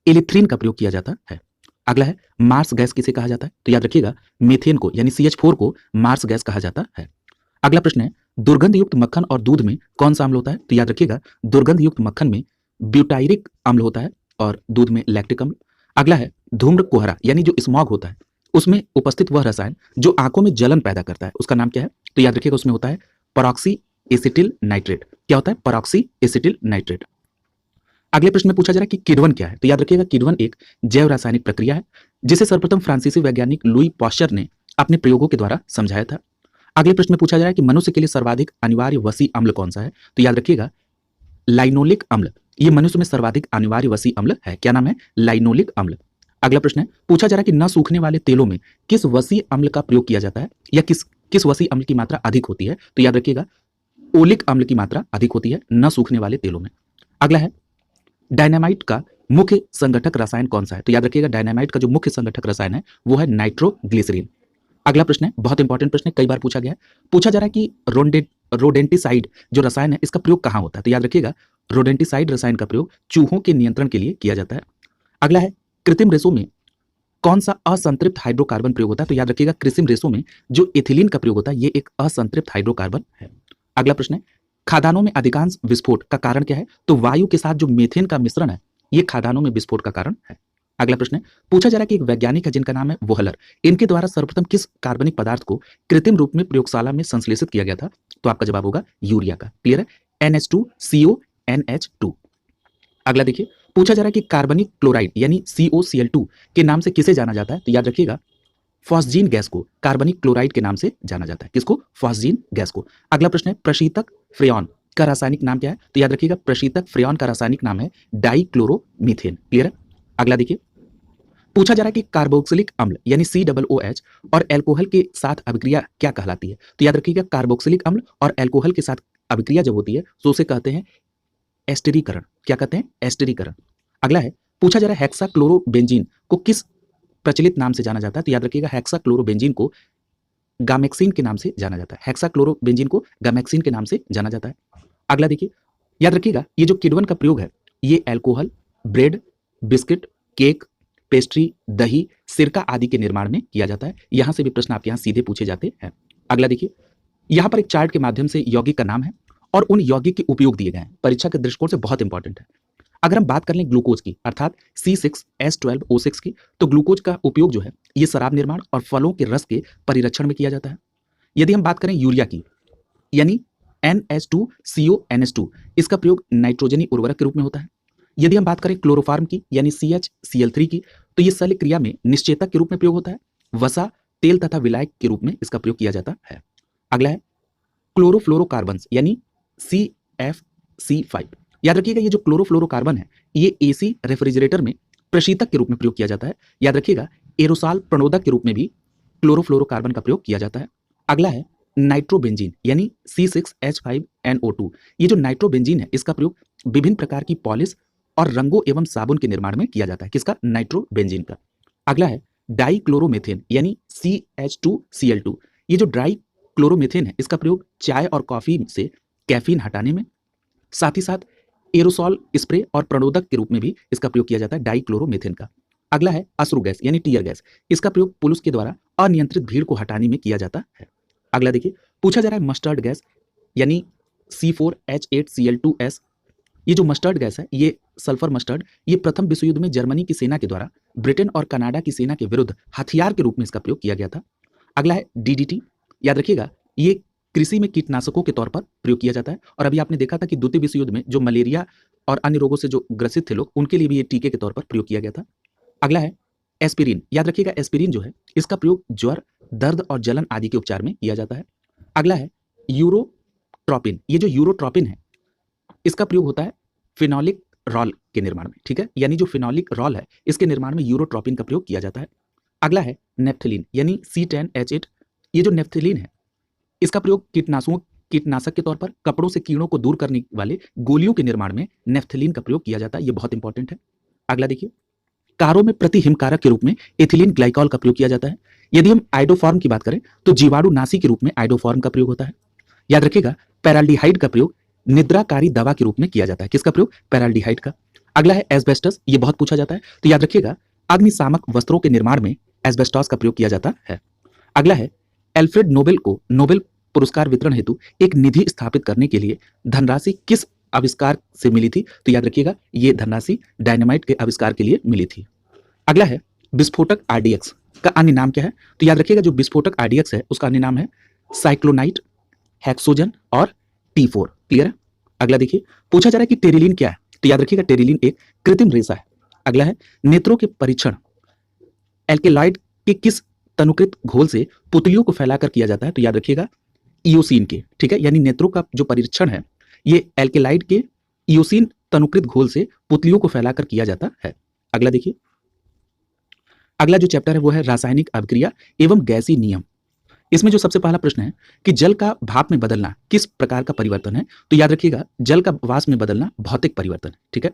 एलिथ्रीन का प्रयोग किया जाता है। अगला है, मार्स गैस किसे कहा जाता है? तो याद रखिएगा मीथेन को यानी CH4 को मार्स गैस कहा जाता है। अगला प्रश्न है, दुर्गंध युक्त मक्खन और दूध में कौन सा अम्ल होता है? तो याद रखिएगा दुर्गंध युक्त मक्खन में ब्यूटायरिक अम्ल होता है और दूध में लैक्टिक अम्ल। अगला है, धूम्र कोहरा यानी जो स्मॉग होता है उसमें उपस्थित वह रसायन जो आंखों में जलन पैदा करता है, उसका नाम क्या है? तो याद रखिएगा उसमें होता है परॉक्सी एसिटिल नाइट्रेट। क्या होता है? परॉक्सी एसिटिल नाइट्रेट। अगले प्रश्न में पूछा जा रहा है कि किण्वन क्या है? तो याद रखिएगा किण्वन एक जैव रासायनिक प्रक्रिया है जिसे सर्वप्रथम फ्रांसीसी वैज्ञानिक लुई पॉस्चर ने अपने प्रयोगों के द्वारा समझाया था। अगले प्रश्न में पूछा जा रहा है कि मनुष्य के लिए सर्वाधिक अनिवार्य वसी अम्ल कौन सा है? तो याद रखिएगा लाइनोलिक अम्ल, ये मनुष्य में सर्वाधिक अनिवार्य वसी अम्ल है। क्या नाम है? लाइनोलिक अम्ल। अगला प्रश्न है, पूछा जा रहा है कि न सूखने वाले तेलों में किस वसी अम्ल का प्रयोग किया जाता है या किस वसी अम्ल की मात्रा अधिक होती है? तो याद रखिएगा ओलिक अम्ल की मात्रा अधिक होती है न सूखने वाले तेलों में। अगला है, डायनामाइट का मुख्य संगठक रसायन कौन सा है? तो याद रखिएगा डायनामाइट का जो मुख्य संगठक रसायन है वो है नाइट्रोग्लिसरीन। अगला प्रश्न है, बहुत इंपॉर्टेंट प्रश्न है, कई बार पूछा गया है। पूछा जा रहा है कि रोडेंटिसाइड जो रसायन है इसका प्रयोग कहाँ होता है? तो याद रखिएगा रोडेंटिसाइड रसायन का प्रयोग चूहों के नियंत्रण के लिए किया जाता है। अगला है, कृत्रिम रेशों में कौन सा असंतृप्त हाइड्रोकार्बन प्रयोग होता है? तो याद रखिएगा कृत्रिम रेशों में जो एथिलीन का प्रयोग होता है ये एक असंतृप्त हाइड्रोकार्बन है। अगला प्रश्न है, खादानों में अधिकांश विस्फोट का कारण क्या है? तो वायु के साथ जो मीथेन का मिश्रण है ये खादानों में विस्फोट का कारण है। अगला प्रश्न है, पूछा जा रहा है कि एक वैज्ञानिक है जिनका नाम है वोहलर, इनके द्वारा सर्वप्रथम किस कार्बनिक पदार्थ को कृत्रिम रूप में प्रयोगशाला में संश्लेषित किया गया था? तो आपका जवाब होगा यूरिया का। क्लियर है? NH2CO NH2। अगला देखिए, पूछा जा रहा है कि कार्बनिक क्लोराइड यानी COCl2 के नाम से किसे जाना जाता है? तो याद रखिएगा फॉस्जीन गैस को कार्बनिक क्लोराइड के नाम से जाना जाता है। किसको? फॉस्जीन गैस को। अगला प्रश्न है, प्रशीतक फ्रेयॉन का रासायनिक नाम क्या है? तो याद रखिएगा प्रशीतक फ्रेयॉन का रासायनिक नाम है डाइक्लोरोमीथेन। क्लियर है? अगला देखिए, पूछा जा रहा है कि कार्बोक्सिलिक अम्ल यानी COOH और एल्कोहल के साथ अभिक्रिया क्या कहलाती है? तो याद रखिएगा कार्बोक्सिलिक अम्ल और एल्कोहल के साथ अभिक्रिया जब होती है तो उसे कहते हैं एस्टरीकरण। क्या कहते हैं? एस्टरीकरण। अगला है, पूछा जा रहा है हेक्साक्लोरोबेंजीन को किस प्रचलित नाम से जाना जाता है? तो याद रखिएगा हेक्साक्लोरोबेंजीन को गामेक्सिन के नाम से जाना जाता है। हेक्साक्लोरोबेंजीन को गामेक्सिन के नाम से जाना जाता है। अगला देखिए, याद रखिएगा ये जो किण्वन का प्रयोग है ये alcohol, bread, biscuit, cake, pastry, दही, सिरका आदि के निर्माण में किया जाता है। यहां से भी प्रश्न आपके यहां सीधे पूछे जाते हैं। अगला देखिए, यहां पर एक चार्ट के माध्यम से यौगिक का नाम है और उन यौगिक के उपयोग दिए गए हैं। परीक्षा के दृष्टिकोण से बहुत इंपॉर्टेंट है। अगर हम बात कर लें ग्लूकोज की अर्थात C6H12O6 की, तो ग्लूकोज का उपयोग जो है ये शराब निर्माण और फलों के रस के परिरक्षण में किया जाता है। यदि हम बात करें यूरिया की यानी NH2CONH2, इसका प्रयोग नाइट्रोजनी उर्वरक के रूप में होता है। यदि हम बात करें क्लोरोफार्म की यानी CHCl3 की, तो ये शल्य क्रिया में निश्चेतक के रूप में प्रयोग होता है। वसा, तेल तथा विलायक के रूप में इसका प्रयोग किया जाता है। अगला है क्लोरोफ्लोरोकार्बन्स यानी CFC5। याद रखिएगा ये जो क्लोरोफ्लोरोकार्बन है ये AC रेफ्रिजरेटर में प्रशीतक के रूप में प्रयोग किया जाता है। याद रखिएगा एरोसॉल प्रणोदक के रूप में भी क्लोरोफ्लोरोकार्बन का प्रयोग किया जाता है। अगला है नाइट्रोबेंजीन यानी C6H5NO2। ये जो नाइट्रोबेंजीन है इसका प्रयोग विभिन्न प्रकार की पॉलिश और रंगों एवं साबुन के निर्माण में किया जाता है। किसका? नाइट्रोबेंजीन का। अगला है डाइक्लोरोमेथेन यानी CH2Cl2। ये जो डाइक्लोरोमेथेन है इसका प्रयोग चाय और कॉफी से कैफीन हटाने में, साथ ही साथ एरोसॉल स्प्रे और प्रणोदक के रूप में भी इसका प्रयोग किया जाता है डाइक्लोरोमेथेन का। अगला है अश्रु गैस यानी टीयर गैस। इसका प्रयोग पुलिस के द्वारा अनियंत्रित भीड़ को हटाने में किया जाता है। अगला देखिए, पूछा जा रहा है मस्टर्ड गैस यानी C4H8Cl2S। ये जो मस्टर्ड गैस है, ये सल्फर मस्टर्ड, ये प्रथम विश्व युद्ध में जर्मनी की सेना के द्वारा ब्रिटेन और कनाडा की सेना के विरुद्ध हथियार के रूप में इसका प्रयोग किया गया था। अगला है DDT। याद रखिएगा, ये कृषि में कीटनाशकों के तौर पर प्रयोग किया जाता है और अभी आपने देखा था कि द्वितीय विश्व युद्ध में जो मलेरिया और अन्य रोगों से जो ग्रसित थे लोग, उनके लिए भी ये टीके के तौर पर प्रयोग किया गया था। अगला है एस्पिरिन। याद रखिएगा, एस्पिरिन जो है इसका प्रयोग ज्वर, दर्द और जलन आदि के उपचार में किया जाता है। अगला है यूरोट्रोपिन। ये जो यूरोट्रोपिन है, इसका प्रयोग होता है फिनोलिक रॉल के निर्माण में, ठीक है, यानी जो फिनोलिक रॉल है इसके निर्माण में यूरोट्रोपिन का प्रयोग किया जाता है। अगला है नेफ्थलीन यानी C10H8। ये जो नेफ्थलीन है, इसका प्रयोग कीटनाशक के तौर पर कपड़ों से कीड़ों को दूर करने वाले गोलियों के निर्माण में नेफ्थलीन का प्रयोग किया जाता है। ये बहुत इंपॉर्टेंट है। अगला देखिए, कारों में प्रतिहिमकारक के रूप में एथिलीन ग्लाइकॉल का प्रयोग किया जाता है। यदि हम आइडोफॉर्म की बात करें तो जीवाणुनाशी के रूप में आइडोफॉर्म का प्रयोग होता है। याद रखिएगा, पैराल्डिहाइड का प्रयोग निद्राकारी दवा के रूप में किया जाता है। किसका प्रयोग? पैराल्डिहाइड का। अगला है एस्बेस्टस। ये बहुत पूछा जाता है, तो याद रखिएगा, अग्निशामक वस्त्रों के निर्माण में एस्बेस्टॉस का प्रयोग किया जाता है। अगला है एल्फ्रेड नोबेल को नोबेल पुरस्कार वितरण हेतु एक निधि स्थापित करने के लिए धनराशि किस आविष्कार से मिली थी? तो याद रखिएगा, ये धनराशि डायनामाइट के आविष्कार के लिए मिली थी। अगला है विस्फोटक RDX का अन्य नाम क्या है? तो याद रखिएगा, जो विस्फोटक RDX है उसका अन्य नाम है साइक्लोनाइट, हेक्सोजन और T4। क्लियर है? अगला देखिए, पूछा जा रहा है कि टेरिलीन क्या है? तो याद रखिएगा, टेरिलीन एक कृत्रिम रेशा है। अगला है नेत्रों के परीक्षण एल्केलॉइड के किस तनुकृत घोल से पुतलियों को फैलाकर किया जाता है? तो याद रखिएगा, इयोसिन के, ठीक है, यानी नेत्रों का जो परीक्षण है ये एल्केलाइड के इयोसिन तनुकृत घोल से पुतलियों को फैलाकर किया जाता है। अगला देखिए, अगला जो चैप्टर है वो है रासायनिक अभिक्रिया एवं गैसीय नियम। इसमें जो सबसे पहला प्रश्न है कि जल का भाप में बदलना किस प्रकार का परिवर्तन है? तो याद रखिएगा, जल का वाष्प में बदलना भौतिक परिवर्तन है। ठीक है,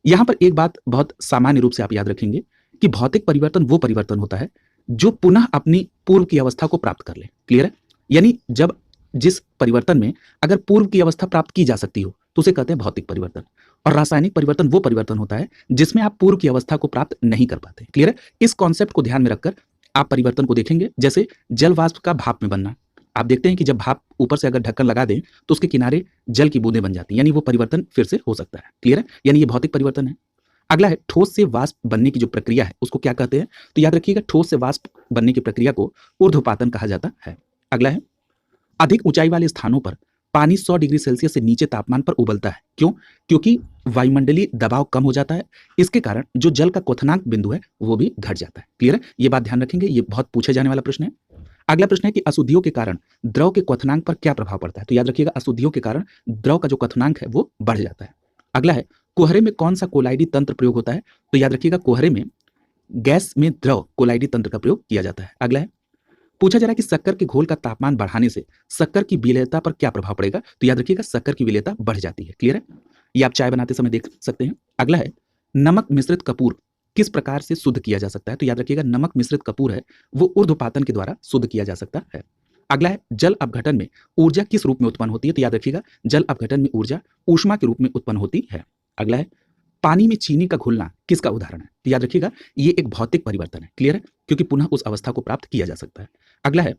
यहां पर एक बात बहुत सामान्य रूप से आप याद रखेंगे कि भौतिक परिवर्तन वो परिवर्तन होता है जो पुनः अपनी पूर्व की अवस्था को प्राप्त कर ले। क्लियर है? यानी जब जिस परिवर्तन में अगर पूर्व की अवस्था प्राप्त की जा सकती हो तो उसे कहते हैं भौतिक परिवर्तन। और रासायनिक परिवर्तन वो परिवर्तन होता है जिसमें आप पूर्व की अवस्था को प्राप्त नहीं कर पाते। क्लियर है? इस कॉन्सेप्ट को ध्यान में रखकर आप परिवर्तन को देखेंगे। जैसे जल वाष्प का भाप में बनना, आप देखते हैं कि जब भाप ऊपर से अगर ढक्कन लगा दें तो उसके किनारे जल की बूंदें बन जाती हैं, यानी वो परिवर्तन फिर से हो सकता है। क्लियर है? यानी ये भौतिक परिवर्तन है। अगला है ठोस से वाष्प बनने की जो प्रक्रिया है उसको क्या कहते हैं? तो याद रखिएगा, ठोस से वाष्प बनने की प्रक्रिया को ऊर्ध्वपातन कहा जाता है। अगला है अधिक ऊंचाई वाले स्थानों पर पानी 100 डिग्री सेल्सियस से नीचे तापमान पर उबलता है। क्यों? क्योंकि वायुमंडलीय दबाव कम हो जाता है। इसके कारण जो जल का क्वथनांक बिंदु है वो भी घट जाता है। क्लियर है? ये बात ध्यान रखेंगे, ये बहुत पूछे जाने वाला प्रश्न है। अगला प्रश्न है कि अशुद्धियों के कारण द्रव के क्वथनांक पर क्या प्रभाव पड़ता है? तो याद रखिएगा, अशुद्धियों के कारण द्रव का जो क्वथनांक है वो बढ़ जाता है। अगला है कोहरे में कौन सा कोलाइडी तंत्र प्रयोग होता है? तो याद रखिएगा, कोहरे में गैस में द्रव कोलाइडी तंत्र का प्रयोग किया जाता है। अगला है पूछा जा रहा है कि शक्कर के घोल का तापमान बढ़ाने से शक्कर की विलेयता पर क्या प्रभाव पड़ेगा? तो याद रखिएगा, शक्कर की विलेयता बढ़ जाती है। क्लियर है? ये आप चाय बनाते समय देख सकते हैं। अगला है नमक मिश्रित कपूर किस प्रकार से शुद्ध किया जा सकता है? तो याद रखिएगा, नमक मिश्रित कपूर है वो ऊर्ध्वपातन के द्वारा शुद्ध किया जा सकता है। अगला है जल अपघटन में ऊर्जा किस रूप में उत्पन्न होती है? तो याद रखिएगा, जल अपघटन में ऊर्जा ऊष्मा के रूप में उत्पन्न होती है। अगला है पानी में चीनी का घुलना किसका उदाहरण है? तो याद रखिएगा, ये एक भौतिक परिवर्तन है। क्लियर है? क्योंकि पुनः उस अवस्था को प्राप्त किया जा सकता है। अगला है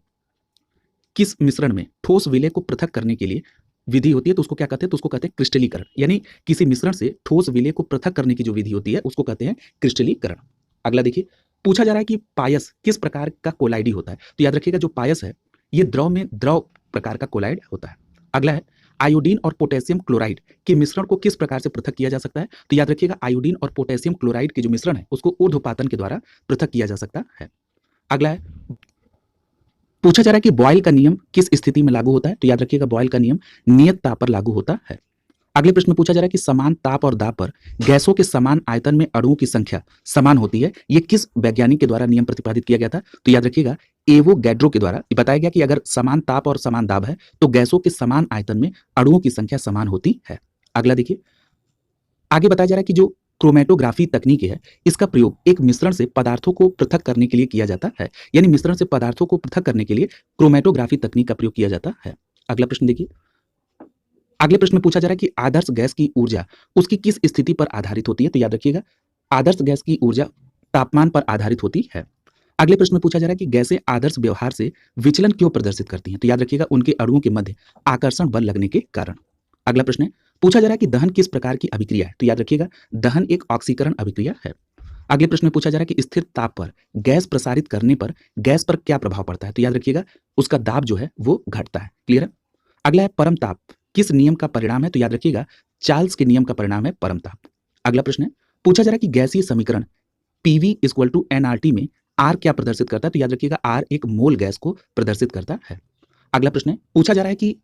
किस मिश्रण में ठोस विलय को पृथक करने के लिए विधि होती है? तो उसको क्या कहते हैं? तो उसको कहते हैं क्रिस्टलीकरण। यानी किसी मिश्रण से ठोस विलय को पृथक करने की जो विधि होती है उसको कहते हैं क्रिस्टलीकरण। अगला देखिए, पूछा जा रहा है कि पायस किस प्रकार का कोलाइडी होता है? तो याद रखिएगा, जो पायस है ये द्रव में द्रव प्रकार का कोलाइड होता है। अगला है आयोडीन और पोटेशियम क्लोराइड के मिश्रण को किस प्रकार से पृथक किया जा सकता है? तो याद रखिएगा, आयोडीन और पोटेशियम क्लोराइड के जो मिश्रण है उसको ऊर्ध्वपातन के द्वारा पृथक किया जा सकता है। अगला है पूछा जा रहा है कि बॉयल का नियम किस स्थिति में लागू होता है? तो याद रखिएगा, बॉयल का नियम नियत ताप पर लागू होता है। अगले प्रश्न में पूछा जा रहा है कि समान ताप और दाब पर गैसों के समान आयतन में अणुओं की संख्या समान होती है, ये किस वैज्ञानिक के द्वारा नियम प्रतिपादित किया गया था? तो याद रखिएगा, एवोगैड्रो के द्वारा बताया गया कि अगर समान ताप और समान दाब है तो गैसों के समान आयतन में अणुओं की संख्या समान होती है। अगला देखिए, आगे बताया जा रहा है कि जो क्रोमेटोग्राफी तकनीक है इसका प्रयोग एक मिश्रण से पदार्थों को पृथक करने के लिए किया जाता है। यानी मिश्रण से पदार्थों को पृथक करने के लिए क्रोमेटोग्राफी तकनीक का प्रयोग किया जाता है। अगला प्रश्न देखिए, अगले प्रश्न में पूछा जा रहा है कि आदर्श गैस की ऊर्जा उसकी किस स्थिति पर आधारित होती है? तो याद रखिएगा, आदर्श गैस की ऊर्जा तापमान पर आधारित होती है। अगले प्रश्न में पूछा जा रहा है कि गैसें आदर्श व्यवहार से विचलन क्यों प्रदर्शित करती हैं? तो याद रखिएगा उनके अणुओं के मध्य आकर्षण बल लगने के कारण। अगला प्रश्न है, पूछा जा रहा है कि दहन किस प्रकार की अभिक्रिया है? तो याद रखिएगा दहन एक ऑक्सीकरण अभिक्रिया है। अगले प्रश्न में पूछा जा रहा है कि स्थिर ताप पर गैस प्रसारित करने पर गैस पर क्या प्रभाव पड़ता है? तो याद रखिएगा उसका दाब जो है वो घटता है। क्लियर है? अगला है परम ताप किस नियम का परिणाम है? तो याद रखिएगा चार्ल्स के नियम का परिणाम है परम ताप। अगला प्रश्न है, पूछा जा रहा है कि गैसीय समीकरण पीवी इक्वल टू एनआरटी में आर क्या प्रदर्शित करता है? तो याद रखिएगा आर एक मोल गैस को प्रदर्शित करता है। अगला प्रश्न है, पूछा जा रहा है कि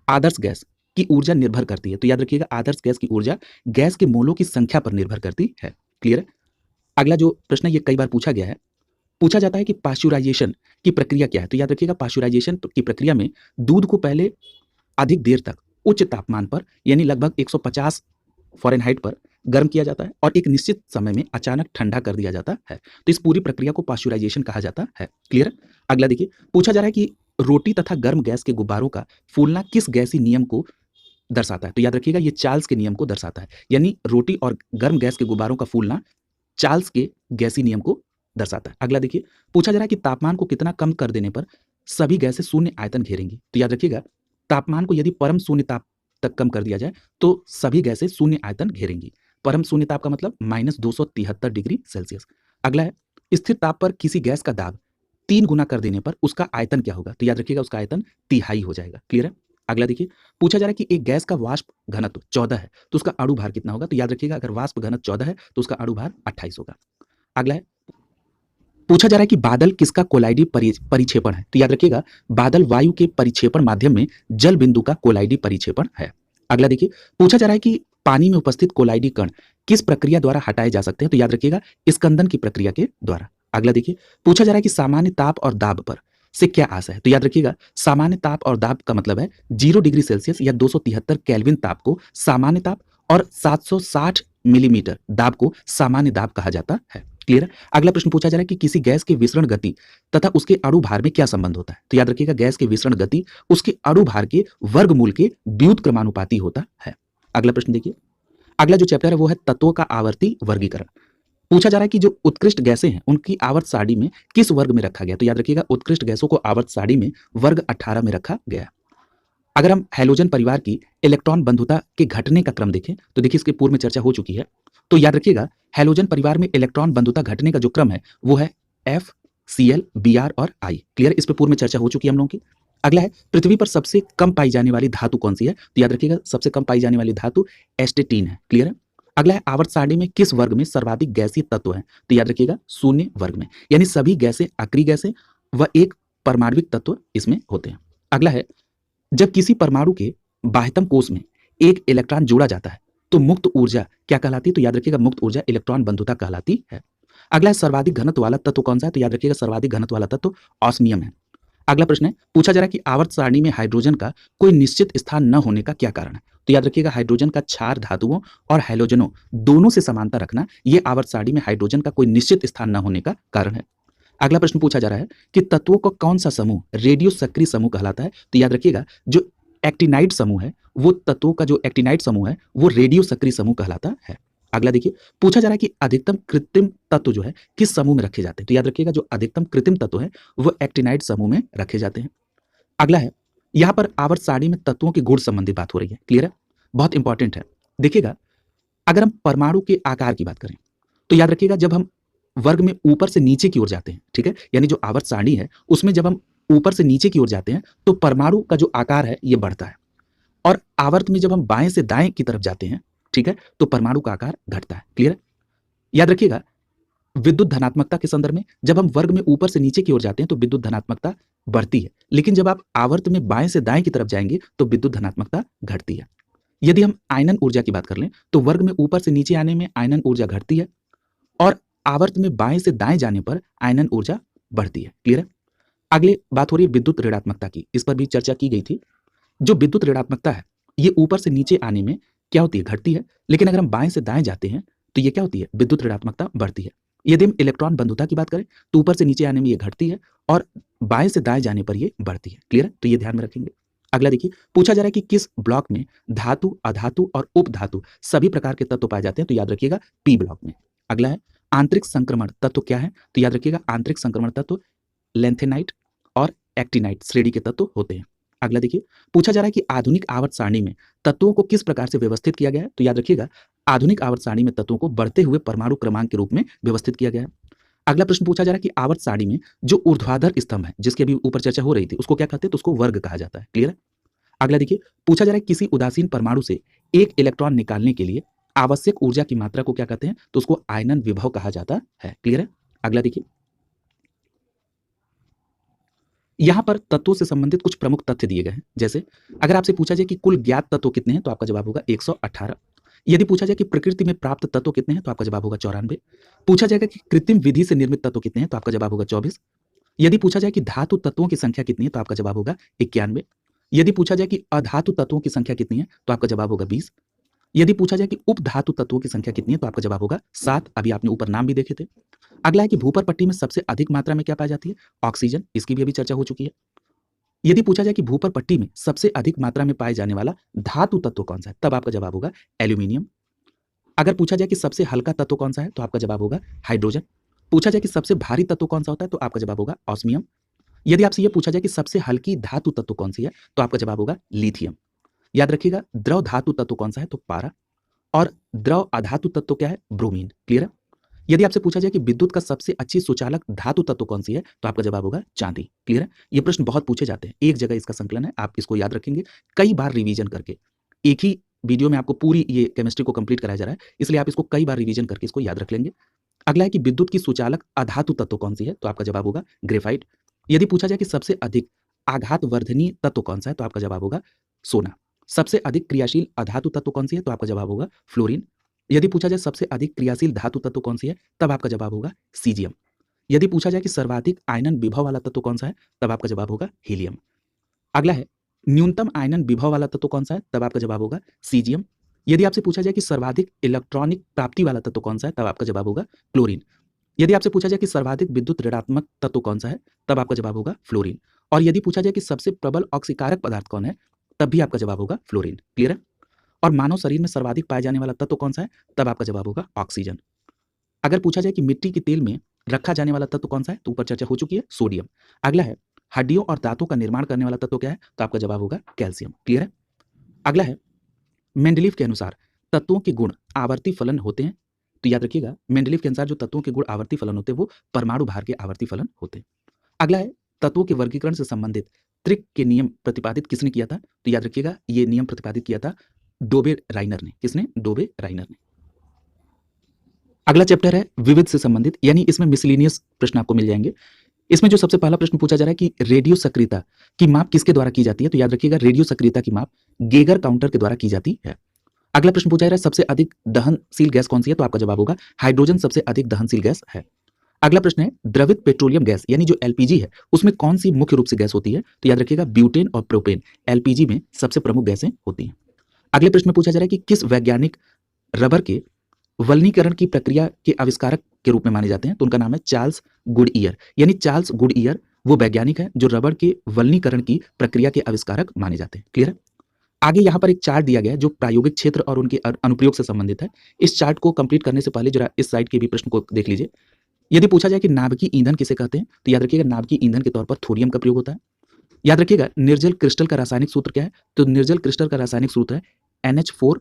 आदर्श गैस की ऊर्जा निर्भर करती है। तो याद रखिएगा आदर्श गैस की ऊर्जा गैस के मोलों की संख्या पर निर्भर करती है। क्लियर है? अगला जो प्रश्न है ये कई बार पूछा गया है, पूछा जाता है कि पाश्चुराइजेशन की प्रक्रिया क्या है? तो याद रखिएगा पाश्चुराइजेशन की प्रक्रिया में दूध को पहले अधिक देर तक उच्च तापमान पर यानी लगभग 150 फ़ारेनहाइट पर गर्म किया जाता है और एक निश्चित समय में अचानक ठंडा कर दिया जाता है। तो इस पूरी प्रक्रिया को पाश्चुराइजेशन कहा जाता है। क्लियर? अगला देखिए, पूछा जा रहा है कि रोटी तथा गर्म गैस के गुब्बारों का फूलना किस गैसीय नियम को दर्शाता है? तो याद रखिएगा ये चार्ल्स के नियम को दर्शाता है। यानी रोटी और गर्म गैस के गुब्बारों का फूलना चार्ल्स के गैसीय नियम को दर्शाता है। अगला देखिए, पूछा जा रहा है कि तापमान को कितना कम कर देने पर सभी गैसें शून्य आयतन घेरेंगी? तो याद रखिएगा तापमान को यदि परम शून्य ताप तक कम कर दिया जाए तो सभी गैसें शून्य आयतन घेरेंगी। परम शून्य ताप का मतलब -273 डिग्री सेल्सियस। अगला है, स्थिर ताप पर किसी गैस का दाब 3 गुना कर देने पर उसका आयतन क्या होगा? तो याद रखिएगा उसका आयतन तिहाई हो जाएगा। क्लियर है? अगला देखिए, पूछा जा रहा है कि एक गैस का वाष्प घनत्व 14 है तो उसका अणु भार कितना होगा? तो याद रखिएगा अगर वाष्प घनत्व 14 है तो उसका अणु भार 28 होगा। अगला है, पूछा जा रहा है कि बादल किसका कोलाइडी परिक्षेपण है? तो याद रखिएगा बादल वायु के परिक्षेपण माध्यम में जल बिंदु का कोलाइडी परिक्षेपण है। अगला देखिए, पूछा जा रहा है कि पानी में उपस्थित कोलाइडी कण किस प्रक्रिया द्वारा हटाए जा सकते हैं? तो याद रखिएगा स्कंदन की प्रक्रिया के द्वारा। अगला देखिए, पूछा जा रहा है कि सामान्य ताप और दाब पर से क्या आशय है? तो याद रखिएगा सामान्य ताप और दाब का मतलब है 0 डिग्री सेल्सियस या 273 केल्विन ताप को सामान्य ताप और 760 मिलीमीटर दाब को सामान्य दाब कहा जाता है। क्लियर है? अगला प्रश्न पूछा जा रहा है कि किसी गैस के विसरण गति तथा उसके अणु भार में क्या संबंध होता है? तो याद रखिएगा गैस के विसरण गति उसके अणु भार के वर्गमूल के व्युत्क्रमानुपाती होता है। अगला प्रश्न देखिए, अगला जो चैप्टर है वो है तत्वों का आवर्ती वर्गीकरण। पूछा जा रहा है कि जो उत्कृष्ट गैसें हैं उनकी आवर्त सारणी में किस वर्ग में रखा गया? तो याद रखिएगा उत्कृष्ट गैसों को आवर्त सारणी में वर्ग 18 में रखा गया। अगर हम हैलोजन परिवार की इलेक्ट्रॉन बंधुता के घटने का क्रम देखें तो देखिए इसके पूर्व में चर्चा हो चुकी है। तो याद रखिएगा हैलोजन परिवार में इलेक्ट्रॉन बंधुता घटने का जो क्रम है वो है F, Cl, Br और I। क्लियर? इस पे पूर्व में चर्चा हो चुकी है हम लोगों की। अगला है, पृथ्वी पर सबसे कम पाई जाने वाली धातु कौन सी है? तो याद रखिएगा सबसे कम पाई जाने वाली धातु एस्टेटीन है। क्लियर है? अगला है, आवर्त सारणी में किस वर्ग में सर्वाधिक गैसीय तत्व है? तो याद रखिएगा शून्य वर्ग में, यानी सभी गैसें अक्रिय गैसें व एक परमाणविक तत्व इसमें होते हैं। अगला है, जब किसी परमाणु के बाह्यतम कोष में एक इलेक्ट्रॉन जोड़ा जाता है तो मुक्त ऊर्जा क्या कहलाती है? तो याद रखिएगा मुक्त ऊर्जा इलेक्ट्रॉन बंधुता कहलाती है। अगला है, सर्वाधिक घनत्व वाला तत्व कौन सा है? तो याद रखिएगा सर्वाधिक घनत्व वाला तत्व ऑस्मियम है। अगला प्रश्न है, पूछा जा रहा है कि आवर्त सारणी में हाइड्रोजन का कोई निश्चित स्थान न होने का क्या कारण है? तो याद रखिएगा हाइड्रोजन का क्षार धातुओं और हैलोजनों दोनों से समानता रखना ये आवर्त सारणी में हाइड्रोजन का कोई निश्चित स्थान न होने का कारण है। अगला प्रश्न पूछा जा रहा है कि तत्वों का कौन सा समूह रेडियो सक्रिय समूह कहलाता है? तो याद रखिएगा जो एक्टिनाइड समूह है वो तत्वों का जो एक्टिनाइड समूह है वो रेडियो सक्रिय समूह कहलाता है। अगला देखिए, पूछा जा रहा है कि अधिकतम कृत्रिम तत्व जो है किस समूह में रखे जाते हैं? तो याद रखिएगा जो अधिकतम कृत्रिम तत्व है वो एक्टिनाइड समूह में रखे जाते हैं। अगला है, यहाँ पर आवर्त सारणी में तत्वों के गुण संबंधी बात हो रही है। क्लियर है? बहुत इंपॉर्टेंट है। देखिएगा अगर हम परमाणु के आकार की बात करें तो याद रखिएगा जब हम वर्ग में ऊपर से नीचे की ओर जाते हैं, ठीक है, यानी जो आवर्त सारणी है उसमें जब हम ऊपर से नीचे की ओर जाते हैं तो परमाणु का जो आकार है ये बढ़ता है और आवर्त में जब हम बाएं से दाएं की तरफ जाते हैं, ठीक है, तो परमाणु का आकार घटता है। क्लियर है? याद रखिएगा विद्युत धनात्मकता के संदर्भ में जब हम वर्ग में ऊपर से नीचे की ओर जाते हैं तो विद्युत धनात्मकता बढ़ती है, लेकिन जब आप आवर्त में बाएं से दाएं की तरफ जाएंगे तो विद्युत धनात्मकता घटती है। यदि हम आयनन ऊर्जा की बात कर लें तो वर्ग में ऊपर से नीचे आने में आयनन ऊर्जा घटती है और आवर्त में बाएं से दाएं जाने पर आयनन ऊर्जा बढ़ती है। क्लियर है? अगले बात हो रही है विद्युत ऋणात्मकता की। इस पर भी चर्चा की गई थी। जो विद्युत ऋणात्मकता है ये ऊपर से नीचे आने में क्या होती है? घटती है, लेकिन अगर हम बाएं से दाएं जाते हैं तो ये क्या होती है? विद्युत ऋणात्मकता बढ़ती है। यदि हम इलेक्ट्रॉन बंधुता की बात करें तो ऊपर से नीचे आने में ये घटती है और बाएं से दाएं जाने पर ये बढ़ती है। क्लियर है? तो ये ध्यान में रखेंगे। अगला देखिए, पूछा जा रहा है कि किस ब्लॉक में धातु, अधातु और उपधातु सभी प्रकार के तत्व पाए जाते हैं? तो याद रखिएगा पी ब्लॉक में। अगला है, आंतरिक संक्रमण तत्व क्या है? तो याद रखिएगा आंतरिक संक्रमण तत्व लैंथेनाइट और एक्टिनाइट श्रेणी के तत्व होते हैं। अगला देखिए, पूछा जा रहा है कि आधुनिक आवर्त सारणी में तत्वों को किस प्रकार से व्यवस्थित किया गया है? तो याद रखिएगा आधुनिक आवर्त सारणी में तत्वों को बढ़ते हुए परमाणु क्रमांक के रूप में व्यवस्थित किया गया है। अगला प्रश्न पूछा जा रहा है कि आवर्त सारणी में जो ऊर्ध्वाधर स्तंभ है, जिसकी अभी ऊपर चर्चा हो रही थी, उसको क्या कहते हैं? तो उसको वर्ग कहा जाता है। क्लियर है? अगला देखिए, पूछा जा रहा है किसी उदासीन परमाणु से एक इलेक्ट्रॉन निकालने के लिए आवश्यक ऊर्जा की मात्रा को क्या कहते हैं? तो उसको आयनन विभव कहा जाता है। क्लियर है? अगला देखिए, यहां पर तत्वों से संबंधित कुछ प्रमुख तथ्य दिए गए हैं। जैसे अगर आपसे पूछा जाए कि कुल ज्ञात तत्व कितने हैं, तो आपका जवाब होगा 118। यदि पूछा जाए कि प्रकृति में प्राप्त तत्व कितने हैं, तो आपका जवाब होगा 94। पूछा जाएगा कि कृत्रिम विधि से निर्मित तत्व कितने हैं, तो आपका जवाब होगा 24। यदि पूछा जाए कि धातु तत्वों की संख्या कितनी है, तो आपका जवाब होगा 91। यदि पूछा जाए कि अधातु तत्वों की संख्या कितनी है, तो आपका जवाब होगा 20। यदि पूछा जाए कि उपधातु तत्वों की संख्या कितनी है, तो आपका जवाब होगा 7। अभी आपने ऊपर नाम भी देखे थे। अगला है कि भूपर पट्टी में सबसे अधिक मात्रा में क्या पाई जाती है? ऑक्सीजन। इसकी भी अभी चर्चा हो चुकी है। यदि पूछा जाए कि भूपर पट्टी में सबसे अधिक मात्रा में पाए जाने वाला धातु तत्व कौन सा है, तब आपका जवाब होगा एल्यूमिनियम। अगर पूछा जाए कि सबसे हल्का तत्व कौन सा है, तो आपका जवाब होगा हाइड्रोजन। पूछा जाए कि सबसे भारी तत्व कौन सा होता है, तो आपका जवाब होगा ऑस्मियम। यदि आपसे यह पूछा जाए कि सबसे हल्की धातु तत्व कौन सी है, तो आपका जवाब होगा लिथियम। याद रखिएगा द्रव धातु तत्व कौन सा है, तो पारा। और द्रव अधातु तत्व क्या है? ब्रोमीन। क्लियर है? यदि आपसे पूछा जाए कि विद्युत का सबसे अच्छी सुचालक धातु तत्व कौन सी है, तो आपका जवाब होगा चांदी। क्लियर है? ये प्रश्न बहुत पूछे जाते हैं, एक जगह इसका संकलन है, आप इसको याद रखेंगे कई बार रिवीजन करके। एक ही वीडियो में आपको पूरी ये केमिस्ट्री को कंप्लीट कराया जा रहा है, इसलिए आप इसको कई बार रिवीजन करके इसको याद रख लेंगे। अगला है कि विद्युत की सुचालक अधातु तत्व कौन सी है, तो आपका जवाब होगा ग्रेफाइट। यदि पूछा जाए कि सबसे अधिक आघात वर्धनीय तत्व कौन सा है, तो आपका जवाब होगा सोना। सबसे अधिक क्रियाशील अधातु तत्व कौन सी है, तो आपका जवाब होगा फ्लोरीन। यदि पूछा जाए सबसे अधिक क्रियाशील धातु तत्व कौन सी है, तब आपका जवाब होगा सीजियम। यदि पूछा जाए कि सर्वाधिक आयनन विभव वाला तत्व कौन सा है, तब आपका जवाब होगा हीलियम। अगला है न्यूनतम आयनन विभव वाला तत्व कौन सा है, तब आपका जवाब होगा सीजियम। यदि आपसे पूछा जाए कि सर्वाधिक इलेक्ट्रॉनिक प्राप्ति वाला तत्व कौन सा है, तब आपका जवाब होगा क्लोरीन। यदि आपसे पूछा जाए कि सर्वाधिक विद्युत ऋणात्मक तत्व कौन सा है, तब आपका जवाब होगा फ्लोरीन। और यदि पूछा जाए कि सबसे प्रबल ऑक्सीकारक पदार्थ कौन है, तब भी आपका जवाब होगा फ्लोरीन। क्लियर है? और मानव शरीर में सर्वाधिक पाए जाने वाला तत्व कौन सा है, तब आपका जवाब होगा ऑक्सीजन। अगर पूछा जाए कि मिट्टी के तेल में रखा जाने वाला तत्व कौन सा है, तो ऊपर चर्चा हो चुकी है, सोडियम। अगला है हड्डियों और दांतों का निर्माण करने वाला तत्व क्या है, तो आपका जवाब होगा कैल्शियम। क्लियर है? अगला है मेंडलीव के अनुसार तत्वों के गुण आवर्ती फलन होते हैं, तो याद रखिएगा मेंडलीव के अनुसार जो तत्वों के गुण आवर्ती फलन होते हैं वो परमाणु भार के आवर्ती फलन होते हैं। अगला है तत्वों के वर्गीकरण से संबंधित त्रिक के नियम प्रतिपादित किसने किया था, तो याद रखिएगा ये नियम प्रतिपादित किया था डोबे राइनर ने। किसने? डोबे राइनर ने। अगला चैप्टर है विविध से संबंधित, यानी इसमें मिसलिनियस प्रश्न आपको मिल जाएंगे। इसमें जो सबसे पहला प्रश्न पूछा जा रहा है कि रेडियो सक्रियता की माप किसके द्वारा की जाती है, तो याद रखिएगा रेडियो सक्रियता की माप गेगर काउंटर के द्वारा की जाती है। अगला प्रश्न पूछा जा रहा है सबसे अधिक दहनशील गैस कौन सी है, तो आपका जवाब होगा हाइड्रोजन सबसे अधिक दहनशील गैस है। अगला प्रश्न है द्रवित पेट्रोलियम गैस यानी जो एलपीजी है उसमें कौन सी मुख्य रूप से गैस होती है, तो याद रखिएगा ब्यूटेन और प्रोपेन एलपीजी में सबसे प्रमुख गैसें होती हैं। अगले प्रश्न में पूछा जा रहा है कि किस वैज्ञानिक रबर के वल्नीकरण की प्रक्रिया के आविष्कारक के रूप में माने जाते हैं, तो उनका नाम है चार्ल्स गुडईयर। यानी चार्ल्स गुडईयर वो वैज्ञानिक है जो रबर के वल्नीकरण की प्रक्रिया के आविष्कारक माने जाते हैं। क्लियर है? आगे यहाँ पर एक चार्ट दिया गया है जो प्रायोगिक क्षेत्र और उनके अनुप्रयोग से संबंधित है। इस चार्ट को कंप्लीट करने से पहले जरा इस साइड के भी प्रश्न को देख लीजिए। यदि पूछा जाए कि नाभिकीय ईंधन किसे कहते हैं, तो याद रखिएगा नाभिकीय ईंधन के तौर पर थोरियम का प्रयोग होता है। याद रखिएगा निर्जल क्रिस्टल का रासायनिक सूत्र क्या है, तो निर्जल क्रिस्टल का रासायनिक सूत्र है NH4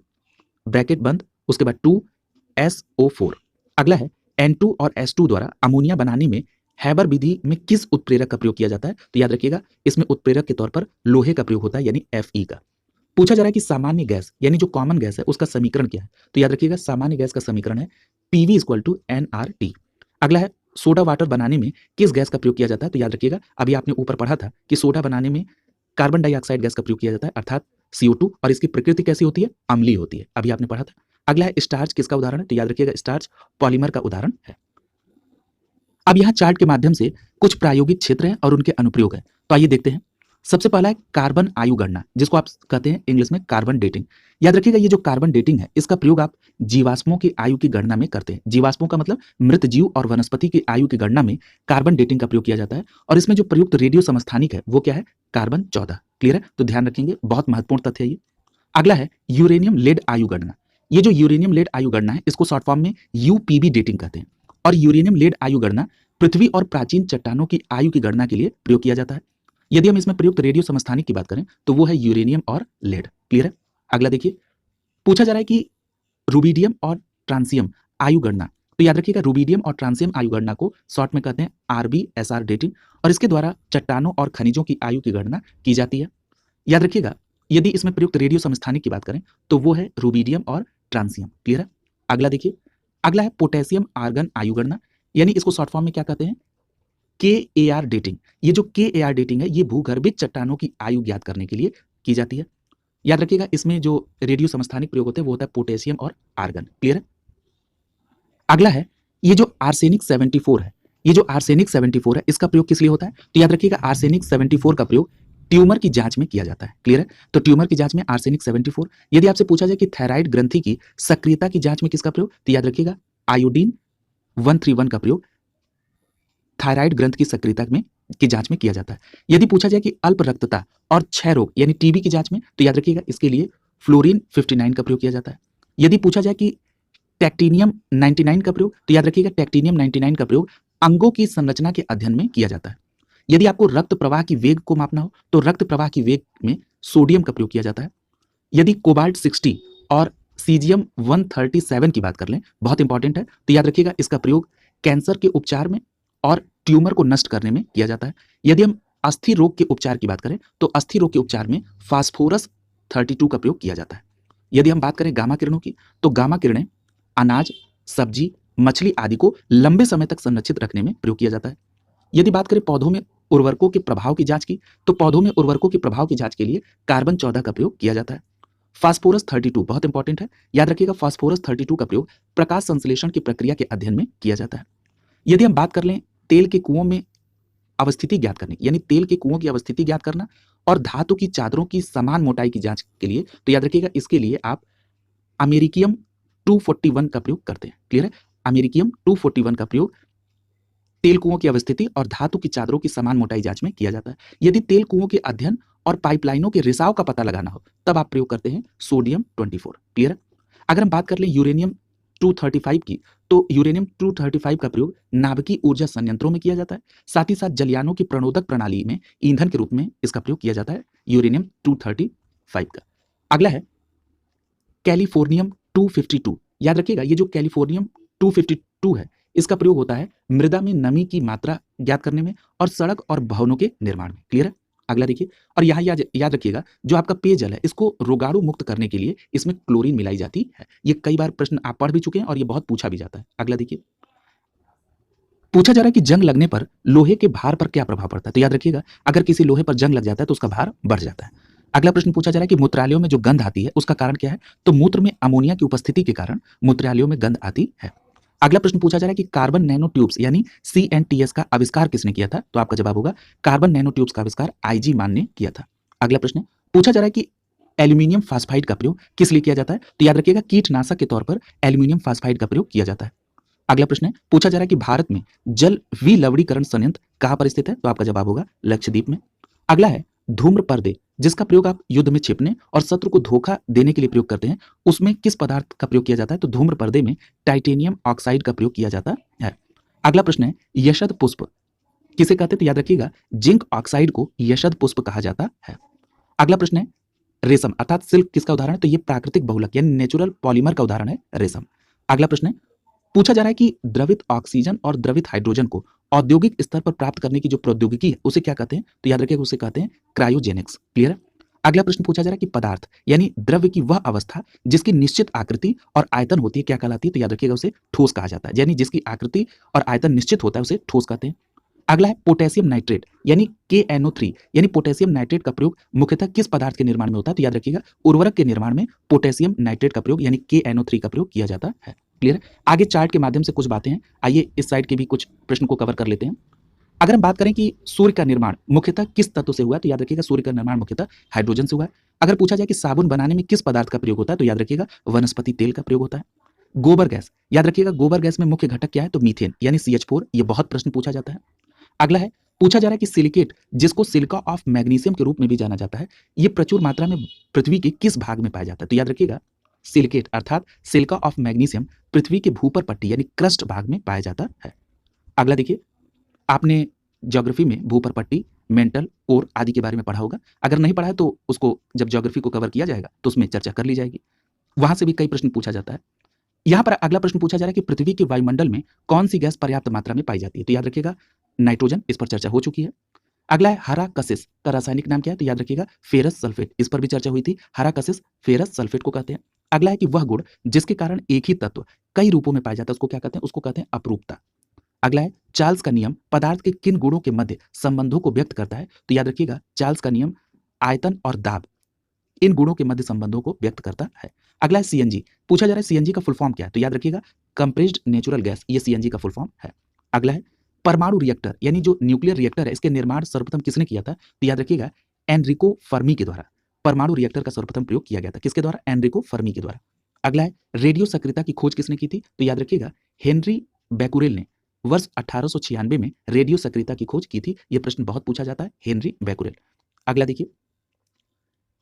ब्रैकेट बंद उसके बाद 2SO4। अगला है N2 और S2 द्वारा अमोनिया बनाने में हैबर विधि में किस उत्प्रेरक का प्रयोग किया जाता है, तो याद रखिएगा इसमें उत्प्रेरक के तौर पर लोहे का प्रयोग होता है यानी Fe का। पूछा जा रहा है कि सामान्य गैस यानी जो कॉमन गैस है उसका समीकरण क्या है, तो याद रखिएगा सामान्य गैस का समीकरण है PV = nRT। अगला है सोडा वाटर बनाने में किस गैस का प्रयोग किया जाता है, तो याद रखिएगा अभी आपने ऊपर पढ़ा था कि सोडा बनाने में कार्बन डाइऑक्साइड गैस का प्रयोग किया जाता है अर्थात CO2, और इसकी प्रकृति कैसी होती है, अम्लीय होती है, अभी आपने पढ़ा था। अगला है स्टार्च किसका उदाहरण है, तो याद रखिएगा स्टार्च पॉलीमर का उदाहरण है। अब यहाँ चार्ट के माध्यम से कुछ प्रायोगिक क्षेत्र हैं और उनके अनुप्रयोग हैं, तो आइए देखते हैं। सबसे पहला है कार्बन आयु गणना, जिसको आप कहते हैं इंग्लिश में कार्बन डेटिंग। याद रखिएगा ये जो कार्बन डेटिंग है इसका प्रयोग आप जीवाश्मों की आयु की गणना में करते हैं। जीवाश्मों का मतलब मृत जीव और वनस्पति की आयु की गणना में कार्बन डेटिंग का प्रयोग किया जाता है, और इसमें जो प्रयुक्त रेडियो समस्थानिक है वो क्या है, कार्बन 14। क्लियर है? तो ध्यान रखेंगे, बहुत महत्वपूर्ण तथ्य है ये। अगला है यूरेनियम लेड आयु गणना। ये जो यूरेनियम लेड आयु गणना है इसको शॉर्ट फॉर्म में UPB डेटिंग कहते हैं। और यूरेनियम लेड आयु गणना पृथ्वी और प्राचीन चट्टानों की आयु की गणना के लिए प्रयोग किया जाता है। यदि हम इसमें प्रयुक्त रेडियो समस्थानिक की बात करें तो वो है यूरेनियम और लेड। क्लियर है? अगला देखिए, पूछा जा रहा है कि रूबिडियम और ट्रांसियम आयु गणना। तो याद रखिएगा, रूबिडियम और ट्रांसियम आयु गणना को शॉर्ट में कहते हैं RBSR डेटिंग, और इसके द्वारा चट्टानों और खनिजों की आयु की गणना की जाती है। याद रखिएगा, यदि इसमें प्रयुक्त रेडियो समस्थानिक की बात करें तो वो है रूबिडियम और ट्रांसियम। क्लियर है? अगला देखिए, अगला है पोटेशियम आर्गन आयु गणना, यानी इसको शॉर्ट फॉर्म में क्या कहते हैं? KAR dating. ये जो KAR डेटिंग है ये भूगर्भित चट्टानों की आयु ज्ञात करने के लिए की जाती है। याद रखिएगा, इसमें जो रेडियो समस्थानिक प्रयोग होते हैं वो होता है पोटेशियम और आर्गन। क्लियर है? अगला है ये जो आर्सेनिक 74 है, ये जो आर्सेनिक 74 है इसका प्रयोग किस लिए होता है? तो याद रखिएगा, आर्सेनिक 74 का प्रयोग ट्यूमर की जांच में किया जाता है। क्लियर है? तो ट्यूमर की जांच में आर्सेनिक 74। यदि आपसे पूछा जाए कि थायराइड ग्रंथि की सक्रियता की जांच में किसका प्रयोग, तो याद रखिएगा आयोडीन 131 का प्रयोग थायराइड ग्रंथ की सक्रियता में की जांच में किया जाता है। यदि पूछा जाए कि अल्प रक्तता और क्षय रोग यानी टीबी की जांच में, तो याद रखिएगा इसके लिए फ्लोरीन 59 का प्रयोग किया जाता है। यदि पूछा जाए कि टेक्टिनियम 99 का प्रयोग, तो याद रखिएगा टेक्टिनियम 99 का प्रयोग अंगों की संरचना के अध्ययन में किया जाता है। यदि आपको रक्त प्रवाह की वेग को मापना हो तो रक्त प्रवाह की वेग में सोडियम का प्रयोग किया जाता है। यदि कोबाल्ट 60 और सीजियम 137 की बात कर लें, बहुत इंपॉर्टेंट है, तो याद रखिएगा इसका प्रयोग कैंसर के उपचार में और ट्यूमर को नष्ट करने में किया जाता है। यदि हम अस्थि रोग के उपचार की बात करें तो अस्थि रोग के उपचार में फास्फोरस 32 का प्रयोग किया जाता है। यदि हम बात करें गामा किरणों की, तो गामा किरणें अनाज, सब्जी, मछली आदि को लंबे समय तक संरक्षित रखने में प्रयोग किया जाता है। यदि बात करें पौधों में उर्वरकों के प्रभाव की जांच की, तो पौधों में उर्वरकों के प्रभाव की जांच के लिए कार्बन 14 का प्रयोग किया जाता है। फास्फोरस 32 बहुत इंपॉर्टेंट है, याद रखिएगा फास्फोरस 32 का प्रयोग प्रकाश संश्लेषण की प्रक्रिया के अध्ययन में किया जाता है। यदि हम बात कर लें तेल के कुओं में अवस्थिति ज्ञात करने की, यानी तेल के कुओं की अवस्थिति ज्ञात करना और धातु की चादरों की समान मोटाई की जांच के लिए, तो याद रखिएगा इसके लिए आप अमेरिकियम 241 का प्रयोग करते हैं। क्लियर है? अमेरिकियम 241 का प्रयोग तेल कुओं की अवस्थिति और धातु की चादरों की समान मोटाई जांच में किया जाता है। यदि तेल कुओं के अध्ययन और पाइपलाइनों के रिसाव का पता लगाना हो तब आप प्रयोग करते हैं सोडियम 24। क्लियर है? अगर हम बात कर लें यूरेनियम 235 की, तो यूरेनियम 235 का प्रयोग नाभिकीय ऊर्जा संयंत्रों में किया जाता है। साथ ही साथ जलयानों की प्रणोदक प्रणाली में ईंधन के रूप में इसका प्रयोग किया जाता है यूरेनियम 235 का। अगला है कैलिफोर्नियम 252। याद रखिएगा ये जो कैलिफोर्नियम 252 है इसका प्रयोग होता है मृदा में नमी की मात्रा ज्ञात करने में और सड़क और भवनों के निर्माण में। क्लियर है? अगला देखिए, और यहाँ याद रखिएगा जो आपका पेयजल है इसको रोगाणु मुक्त करने के लिए इसमें क्लोरीन मिलाई जाती है। ये कई बार प्रश्न आप पढ़ भी चुके हैं और ये बहुत पूछा भी जाता है। अगला देखिए, पूछा जा रहा है कि जंग लगने पर लोहे के भार पर क्या प्रभाव पड़ता है? तो याद रखिएगा अगर किसी लोहे पर जंग लग जाता है तो उसका भार बढ़ जाता है। अगला प्रश्न पूछा जा रहा है कि मूत्रालयों में जो गंध आती है उसका कारण क्या है? तो मूत्र में अमोनिया की उपस्थिति के कारण मूत्रालयों में गंध आती है। अगला प्रश्न पूछा जा रहा है कि कार्बन नैनो ट्यूब्स यानी CNTS का आविष्कार किसने किया था? तो आपका जवाब होगा कार्बन नैनो ट्यूब्स का आविष्कार IG मान ने किया था। अगला प्रश्न पूछा जा रहा है कि एल्यूमिनियम फास्फाइड का प्रयोग किस लिए किया जाता है? तो याद रखिएगा कीटनाशक के तौर पर एल्यूमिनियम फास्फाइड का प्रयोग किया जाता है। अगला प्रश्न पूछा जा रहा है कि भारत में जल विलवणीकरण संयंत्र कहां पर स्थित है? तो आपका जवाब होगा लक्षद्वीप में। अगला है धूम्र पर्दे, जिसका प्रयोग आप युद्ध में छिपने और शत्रु को धोखा देने के लिए प्रयोग करते हैं, उसमें किस पदार्थ का प्रयोग किया जाता है? तो धूम्र पर्दे में टाइटेनियम ऑक्साइड का प्रयोग किया जाता है। अगला प्रश्न है यशद पुष्प किसे कहते हैं? तो याद रखिएगा जिंक ऑक्साइड को यशद पुष्प कहा जाता है। अगला प्रश्न है रेशम अर्थात सिल्क किसका उदाहरण है? तो ये प्राकृतिक बहुलक यानी नेचुरल पॉलीमर का उदाहरण है रेशम। अगला प्रश्न है पूछा जा रहा है कि द्रवित ऑक्सीजन और द्रवित हाइड्रोजन को औद्योगिक स्तर पर प्राप्त करने की जो प्रौद्योगिकी है उसे क्या कहते हैं? तो याद रखिएगा उसे कहते हैं क्रायोजेनिक्स। क्लियर है? अगला प्रश्न पूछा जा रहा है कि पदार्थ यानी द्रव्य की वह अवस्था जिसकी निश्चित आकृति और आयतन होती है क्या कहलाती है? तो याद रखिएगा उसे ठोस कहा जाता है, यानी जिसकी आकृति और आयतन निश्चित होता है उसे ठोस कहते हैं। अगला है पोटेशियम नाइट्रेट यानी KNO3 यानी पोटेशियम नाइट्रेट का प्रयोग मुख्यतः किस पदार्थ के निर्माण में होता है? तो याद रखिएगा उर्वरक के निर्माण में पोटेशियम नाइट्रेट का प्रयोग यानी KNO3 का प्रयोग किया जाता है। क्लियर है? आगे चार्ट के माध्यम से कुछ बातें हैं, आइए इस साइड के भी कुछ प्रश्न को कवर कर लेते हैं। अगर हम बात करें कि सूर्य का निर्माण मुख्यतः किस तत्व से हुआ है? तो याद रखिएगा सूर्य का निर्माण मुख्यतः हाइड्रोजन से हुआ है। अगर पूछा जाए कि साबुन बनाने में किस पदार्थ का प्रयोग होता है? तो याद रखिएगा वनस्पति तेल का प्रयोग होता है। गोबर गैस, याद रखिएगा गोबर गैस में मुख्य घटक क्या है? तो मीथेन यानी CH4। ये बहुत प्रश्न पूछा जाता है। अगला है पूछा जा रहा है कि सिलिकेट जिसको सिलिका ऑफ मैग्नीशियम के रूप में भी जाना जाता है, ये प्रचुर मात्रा में पृथ्वी के किस भाग में पाया जाता है? तो याद रखिएगा सिलिकेट अर्थात सिलिका ऑफ मैग्नीशियम पृथ्वी के भूपर पट्टी यानी क्रस्ट भाग में पाया जाता है। अगला देखिए, आपने ज्योग्राफी में भूपर पट्टी, मेंटल, कोर आदि के बारे में पढ़ा होगा। अगर नहीं पढ़ा है तो उसको जब ज्योग्राफी को कवर किया जाएगा तो उसमें चर्चा कर ली जाएगी। वहां से भी कई प्रश्न पूछा जाता है। यहाँ पर अगला प्रश्न पूछा जा रहा है कि पृथ्वी के वायुमंडल में कौन सी गैस पर्याप्त मात्रा में पाई जाती है? तो याद रखिएगा नाइट्रोजन, इस पर चर्चा हो चुकी है। अगला है हरा कसिस का रासायनिक नाम क्या है? तो याद रखिएगा फेरस सल्फेट, इस पर भी चर्चा हुई थी। हरा कसिस फेरस सल्फेट को कहते हैं। अगला है कि वह गुण जिसके कारण एक ही तत्व कई रूपों में पाया जाता है उसको क्या कहते हैं? उसको कहते हैं अपरूपता। अगला है चार्ल्स का नियम पदार्थ के किन गुणों के मध्य संबंधों को व्यक्त करता है? तो याद रखिएगा चार्ल्स का नियम आयतन और दाब इन गुणों के मध्य संबंधों को व्यक्त करता है। अगला है सीएनजी, पूछा जा रहा है सीएनजी का फुल फॉर्म क्या है? तो याद रखिएगा कंप्रेस्ड नेचुरल गैस, ये सीएनजी का फुल फॉर्म है। अगला है परमाणु रिएक्टर यानी जो न्यूक्लियर रिएक्टर है इसके निर्माण सर्वप्रथम किसने किया था? तो याद रखिएगा एनरिको फर्मी के द्वारा परमाणु रिएक्टर का सर्वप्रथम प्रयोग किया गया था। किसके द्वारा? एनरिको फर्मी के द्वारा। अगला है रेडियो सक्रियता की खोज किसने की थी? तो याद रखिएगा हेनरी बैकुरेल ने वर्ष 1896 में रेडियो सक्रियता की खोज की थी। यह प्रश्न बहुत पूछा जाता है, हेनरी बैकुरेल। अगला देखिए,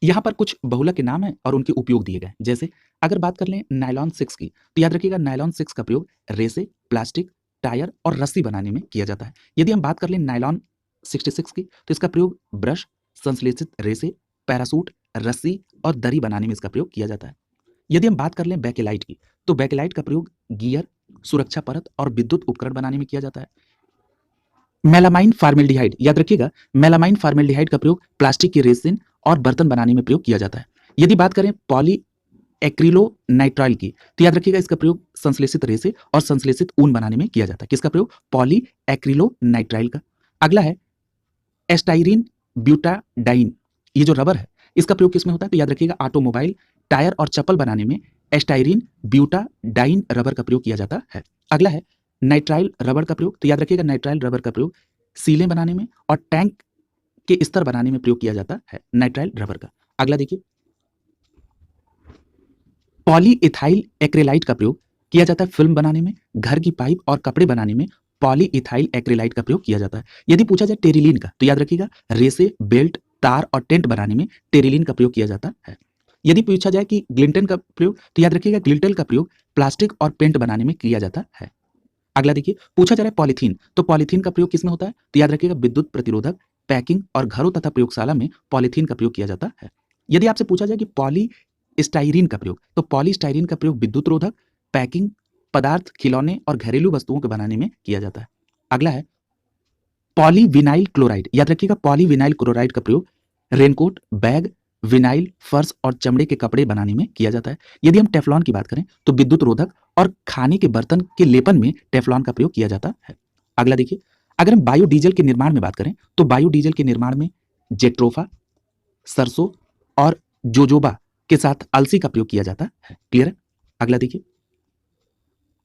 यहां पर कुछ बहुलक के नाम हैं और उनके उपयोग दिए गए। जैसे अगर बात कर लें नायलॉन 6 की, तो याद रखिएगा नायलॉन 6 का प्रयोग रेसे, प्लास्टिक, टायर और रस्सी बनाने में किया जाता है। यदि हम बात कर लें नायलॉन 66 की, तो इसका प्रयोग ब्रश, संश्लेषित रेसे, पैरासूट, रस्सी और दरी बनाने में इसका प्रयोग किया जाता है। यदि हम बात कर लें बेकेलाइट की, तो बेकेलाइट का प्रयोग गियर, सुरक्षा परत और विद्युत उपकरण बनाने में किया जाता है। मेलामाइन फार्मेल्डिहाइड, याद रखिएगा मेलामाइन फार्मेल्डिहाइड का प्रयोग प्लास्टिक के रेसिन और बर्तन बनाने में प्रयोग किया जाता है। यदि बात करें पॉली एक्रिलोनाइट्राइल की, तो याद रखिएगा इसका प्रयोग संश्लेषित रेसे और संश्लेषित ऊन बनाने में किया जाता है। किसका प्रयोग? पॉली एक्रिलोनाइट्राइल का। अगला है एस्टाइरिन ब्यूटाडाइन, ये जो रबर है इसका प्रयोग किसमें होता है? तो याद रखिएगा ऑटोमोबाइल, टायर और चप्पल बनाने में एस्टाइरिन ब्यूटाडाइन रबर का प्रयोग किया जाता है। अगला है नाइट्राइल रबर का प्रयोग, तो याद रखिएगा नाइट्राइल रबर का प्रयोग सीलें बनाने में और टैंक के स्तर बनाने में प्रयोग किया जाता है नाइट्राइल रबर का। अगला देखिए, पॉलीइथाइल एक्रेलाइट का प्रयोग किया जाता है फिल्म बनाने में, घर की पाइप और कपड़े बनाने में पॉलीइथाइल एक्रेलाइट का प्रयोग किया जाता है। यदि पूछा जाए टेरिलीन का, तो याद रखिएगा रेसे, बेल्ट, तार और टेंट बनाने में टेरिलीन का प्रयोग किया जाता है। यदि पूछा जाए कि ग्लिंटन का प्रयोग, तो याद रखिएगा ग्लिंटन का प्रयोग प्लास्टिक और पेंट बनाने में किया जाता है। अगला देखिए, पूछा जा रहा है पॉलीथीन, तो पॉलीथीन का प्रयोग किसमें होता है? तो याद रखिएगा विद्युत प्रतिरोधक, पैकिंग और घरों तथा प्रयोगशाला में पॉलीथीन का प्रयोग किया जाता है। यदि आपसे पूछा जाए कि पॉलीस्टाइरीन का प्रयोग, तो पॉलीस्टाइरीन का प्रयोग विद्युत रोधक, पैकिंग, पदार्थ, खिलौने और घरेलू वस्तुओं के बनाने में किया जाता है। अगला है पॉलीविनाइल क्लोराइड, याद रखिएगा पॉलीविनाइल क्लोराइड का प्रयोग रेनकोट, बैग, विनाइल, फर्श और चमड़े के कपड़े बनाने में किया जाता है। यदि हम टेफ्लॉन की बात करें तो विद्युत रोधक और खाने के बर्तन के लेपन में टेफ्लॉन का प्रयोग किया जाता है। अगला देखिए, अगर हम बायोडीजल के निर्माण में बात करें तो बायोडीजल के निर्माण में जेट्रोफा, सरसों और जोजोबा के साथ अलसी का प्रयोग किया जाता है। क्लियर है? अगला देखिए,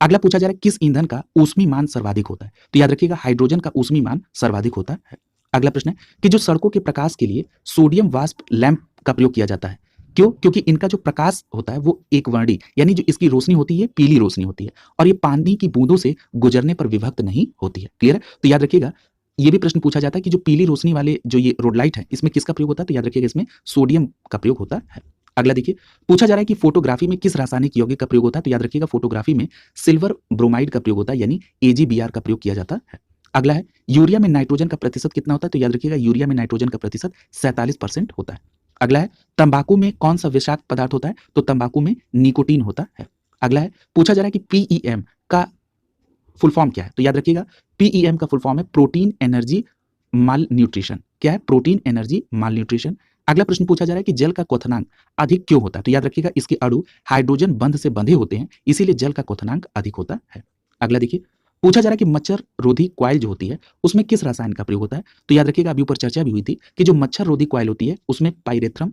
अगला पूछा जा रहा है किस ईंधन का ऊष्मी मान सर्वाधिक होता है? तो याद रखिएगा हाइड्रोजन का ऊष्मी मान सर्वाधिक होता है। अगला प्रश्न है कि जो सड़कों के प्रकाश के लिए सोडियम वाष्प लैंप का प्रयोग किया जाता है, क्यों? क्योंकि इनका जो प्रकाश होता है वो एक वर्णी यानी जो इसकी रोशनी होती है पीली रोशनी होती है और ये पानी की बूंदों से गुजरने पर विभक्त नहीं होती है। क्लियर है? तो याद रखिएगा ये भी प्रश्न पूछा जाता है कि जो पीली रोशनी वाले जो ये रोड लाइट है इसमें किसका प्रयोग होता है? तो याद रखिएगा इसमें सोडियम का प्रयोग होता है। अगला देखिए, पूछा जा रहा है कि फोटोग्राफी में किस रासायनिक यौगिक का प्रयोग होता है? तो याद रखिएगा फोटोग्राफी में सिल्वर ब्रोमाइड का प्रयोग होता है यानी AgBr का प्रयोग किया जाता है। अगला है यूरिया में नाइट्रोजन का प्रतिशत कितना होता है? तो याद रखिएगा यूरिया में नाइट्रोजन का प्रतिशत 47% होता है। अगला है तंबाकू में कौन सा विषाक्त पदार्थ होता है? तो तंबाकू में निकोटीन होता है। अगला है पूछा जा रहा है कि PEM का फुल फॉर्म क्या है? तो याद रखिएगा PEM का फुल फॉर्म है प्रोटीन एनर्जी माल न्यूट्रिशन। क्या है? प्रोटीन एनर्जी माल न्यूट्रिशन। अगला प्रश्न पूछा जा रहा है कि जल का क्वथनांक अधिक क्यों होता है? तो याद रखिएगा इसके अणु हाइड्रोजन बंध से बंधे होते हैं इसीलिए जल का क्वथनांक अधिक होता है। अगला देखिए, पूछा जा रहा है कि मच्छर रोधी क्वाइल जो होती है उसमें किस रसायन का प्रयोग होता है? तो याद रखिएगा अभी ऊपर चर्चा भी हुई थी कि जो मच्छर रोधी क्वाइल होती है उसमें पाइरेथ्रम,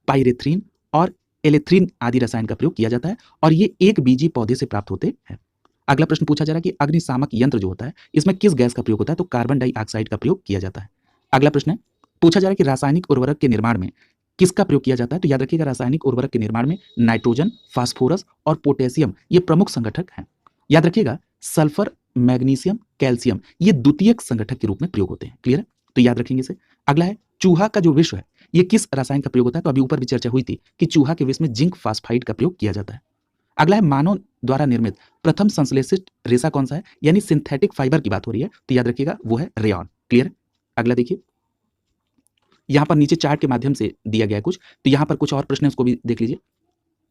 पाइरेथ्रीन और एलेथ्रीन आदि रसायन का प्रयोग किया जाता है और ये एक बीजी पौधे से प्राप्त होते हैं। अगला प्रश्न पूछा जा रहा है कि अग्निशामक यंत्र जो होता है इसमें किस गैस का प्रयोग होता है? तो कार्बन डाइऑक्साइड का प्रयोग किया जाता है। अगला प्रश्न है पूछा जा रहा है कि रासायनिक उर्वरक के निर्माण में किसका प्रयोग किया जाता है? तो याद रखिएगा रासायनिक उर्वरक के निर्माण में नाइट्रोजन, फास्फोरस और पोटेशियम ये प्रमुख संगठक हैं। याद रखिएगा सल्फर, मैग्नीशियम, कैल्शियम ये द्वितीयक संगठक के रूप में प्रयोग होते हैं। क्लियर है? तो याद रखेंगे इसे। अगला है चूहा का जो विश्व है ये किस रसायन का प्रयोग होता है? तो अभी ऊपर भी चर्चा हुई थी कि चूहा के विष में जिंक फास्फाइड का प्रयोग किया जाता है। अगला है मानव द्वारा निर्मित प्रथम संश्लेषित रेशा कौन सा है? यानी सिंथेटिक फाइबर की बात हो रही है, तो याद रखिएगा वो है रेयॉन। क्लियर? अगला देखिए, यहां पर नीचे चार्ट के माध्यम से दिया गया है कुछ, तो यहां पर कुछ और प्रश्न है, उसको भी देख लीजिए।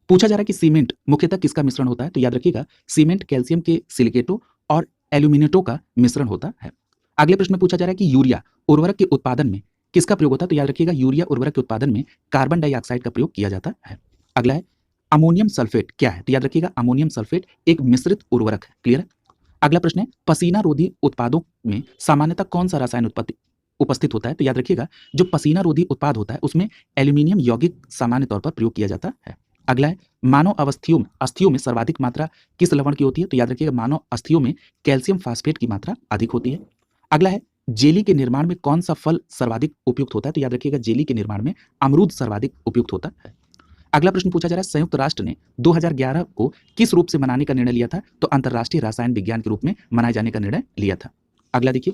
पूछा जा रहा है कि सीमेंट मुख्यतः किसका मिश्रण होता है? तो याद रखिएगा सीमेंट कैल्शियम के सिलिकेटों और एल्यूमिनेटों का मिश्रण होता है। अगले प्रश्न में पूछा जा रहा है कि यूरिया उर्वरक के उत्पादन में किसका प्रयोग होता है? तो याद रखिएगा यूरिया उर्वरक के उत्पादन में कार्बन डाइऑक्साइड का प्रयोग किया जाता है। अगला है अमोनियम सल्फेट क्या है? तो याद रखिएगा अमोनियम सल्फेट एक मिश्रित उर्वरक है। क्लियर है? अगला प्रश्न है पसीना रोधी उत्पादों में सामान्यतः कौन सा रसायन उत्पत्ति उपस्थित होता है? तो याद रखिएगा जो पसीना रोधी उत्पाद होता है उसमें एल्यूमिनियम यौगिक सामान्य तौर पर प्रयोग किया जाता है। अगला है मानव अस्थियों में सर्वाधिक मात्रा किस लवण की होती है? तो याद रखिएगा मानव अस्थियों में कैल्शियम फास्फेट की मात्रा अधिक होती है। अगला है जेली के निर्माण में कौन सा फल सर्वाधिक उपयुक्त होता है? तो याद रखिएगा जेली के निर्माण में अमरूद सर्वाधिक उपयुक्त होता है। अगला प्रश्न पूछा जा रहा है संयुक्त राष्ट्र ने 2011 को किस रूप से मनाने का निर्णय लिया था? तो अंतर्राष्ट्रीय रसायन विज्ञान के रूप में मनाए जाने का निर्णय लिया था। अगला देखिए,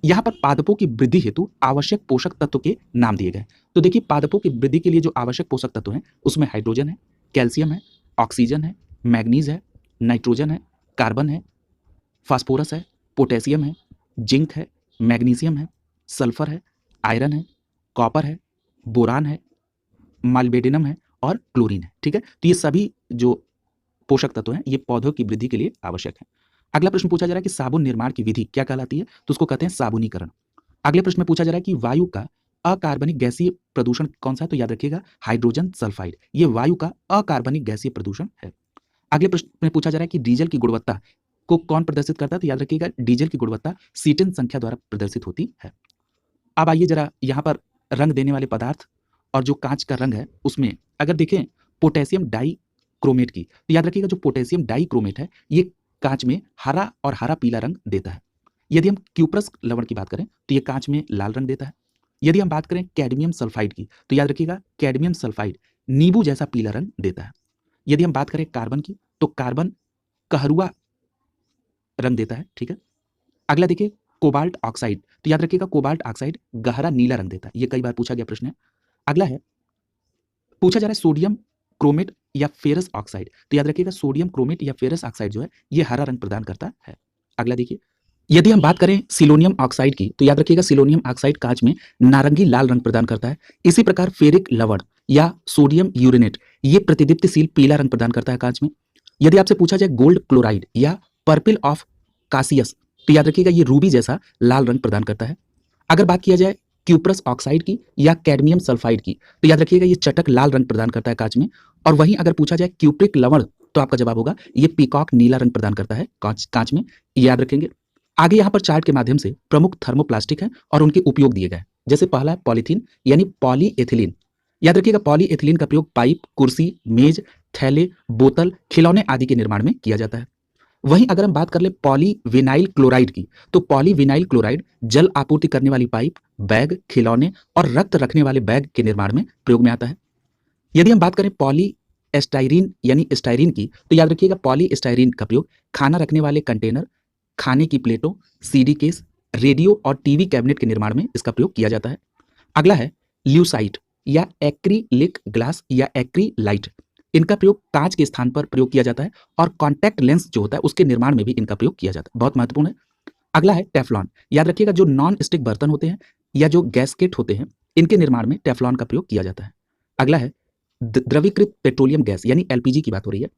यहाँ पर पादपों की वृद्धि हेतु आवश्यक पोषक तत्व के नाम दिए गए। तो देखिए पादपों की वृद्धि के लिए जो आवश्यक पोषक तत्व हैं उसमें हाइड्रोजन है, कैल्शियम है, ऑक्सीजन है, मैग्नीज है, नाइट्रोजन है, कार्बन है, फास्फोरस है, पोटेशियम है, जिंक है, मैग्नीशियम है, सल्फर है, आयरन है, कॉपर है, बोरान है, माल्बेडिनम है और क्लोरीन है। ठीक है, तो ये सभी जो पोषक तत्व हैं ये पौधों की वृद्धि के लिए आवश्यक है। अगला प्रश्न पूछा जा रहा है कि साबुन निर्माण की विधि क्या कहलाती है? तो उसको कहते हैं साबुनीकरण। अगले प्रश्न में पूछा जा रहा है कि वायु का अकार्बनिक गैसीय प्रदूषण कौन सा है? तो याद रखिएगा हाइड्रोजन सल्फाइड, ये वायु का अकार्बनिक गैसीय प्रदूषण है। अगले प्रश्न में पूछा जा रहा है कि डीजल की गुणवत्ता को कौन प्रदर्शित करता है? तो याद रखिएगा डीजल की गुणवत्ता सीटन संख्या द्वारा प्रदर्शित होती है। अब आइए जरा यहाँ पर रंग देने वाले पदार्थ और जो कांच का रंग है उसमें अगर देखें पोटेशियम डाई क्रोमेट की, तो याद रखिएगा जो पोटेशियम डाई क्रोमेट है ये कांच में हरा और हरा पीला रंग देता है। यदि हम क्यूप्रस लवण की बात करें तो ये कांच में लाल रंग देता है। यदि हम बात करें कैडमियम सल्फाइड की, तो याद रखिएगा कैडमियम सल्फाइड नींबू जैसा पीला रंग देता है। यदि हम बात करें कार्बन की, तो कार्बन कहरुआ रंग देता है। ठीक है, अगला देखिए कोबाल्ट ऑक्साइड, तो याद रखिएगा कोबाल्ट ऑक्साइड गहरा नीला रंग देता है। ये कई बार पूछा गया प्रश्न है। अगला है पूछा जा रहा है सोडियम क्रोमेट या फेरस ऑक्साइड, तो याद रखिएगा सोडियम क्रोमेट या फेरस ऑक्साइड जो है ये हरा रंग प्रदान करता है। अगला देखिए, यदि हम बात करें सिलोनियम ऑक्साइड की, तो याद रखिएगा सिलोनियम ऑक्साइड कांच में नारंगी लाल रंग प्रदान करता है। इसी प्रकार फेरिक लवण या सोडियम यूरेनेट ये प्रतिदीप्तिशील पीला रंग प्रदान करता है कांच में। यदि आपसे पूछा जाए गोल्ड क्लोराइड या पर्पल ऑफ कासियस, तो याद रखिएगा ये रूबी जैसा लाल रंग प्रदान करता है। अगर बात किया जाए क्यूप्रस ऑक्साइड की या कैडमियम सल्फाइड की, तो याद रखिएगा ये चटक लाल रंग प्रदान करता है कांच में। और वहीं अगर पूछा जाए क्यूप्रिक लवण, तो आपका जवाब होगा ये पीकॉक नीला रंग प्रदान करता है कांच में, याद रखेंगे। आगे यहाँ पर चार्ट के माध्यम से प्रमुख थर्मोप्लास्टिक हैं और उनके उपयोग दिए गए। जैसे पहला है पॉलीथीन यानी पॉलीएथिलीन। याद रखिएगा पॉलीएथिलीन का प्रयोग पाइप, कुर्सी, मेज, थैले, बोतल, खिलौने आदि के निर्माण में किया जाता है। वहीं अगर हम बात कर ले पॉलीविनाइल क्लोराइड की, तो पॉलीविनाइल क्लोराइड जल आपूर्ति करने वाली पाइप, बैग, खिलौने और रक्त रखने वाले बैग के निर्माण में प्रयोग में आता है। यदि हम बात करें पॉली एस्टाइरीन यानी स्टाइरीन की, तो याद रखिएगा पॉली स्टाइरीन का प्रयोग खाना रखने वाले कंटेनर, खाने की प्लेटों, सीडी केस, रेडियो और टीवी कैबिनेट के निर्माण में इसका प्रयोग किया जाता है। अगला है ल्यूसाइट या एक्रिलिक ग्लास या एक्रीलाइट, इनका प्रयोग कांच के स्थान पर प्रयोग किया जाता है और कॉन्टैक्ट लेंस जो होता है उसके निर्माण में भी इनका प्रयोग किया जाता है, बहुत महत्वपूर्ण है। अगला है टेफ्लॉन। याद रखिएगा जो नॉन स्टिक बर्तन होते हैं या जो गैसकेट होते हैं इनके निर्माण में टेफ्लॉन का प्रयोग किया जाता है। अगला है द्रवीकृत पेट्रोलियम गैस यानी एलपीजी की बात हो रही है।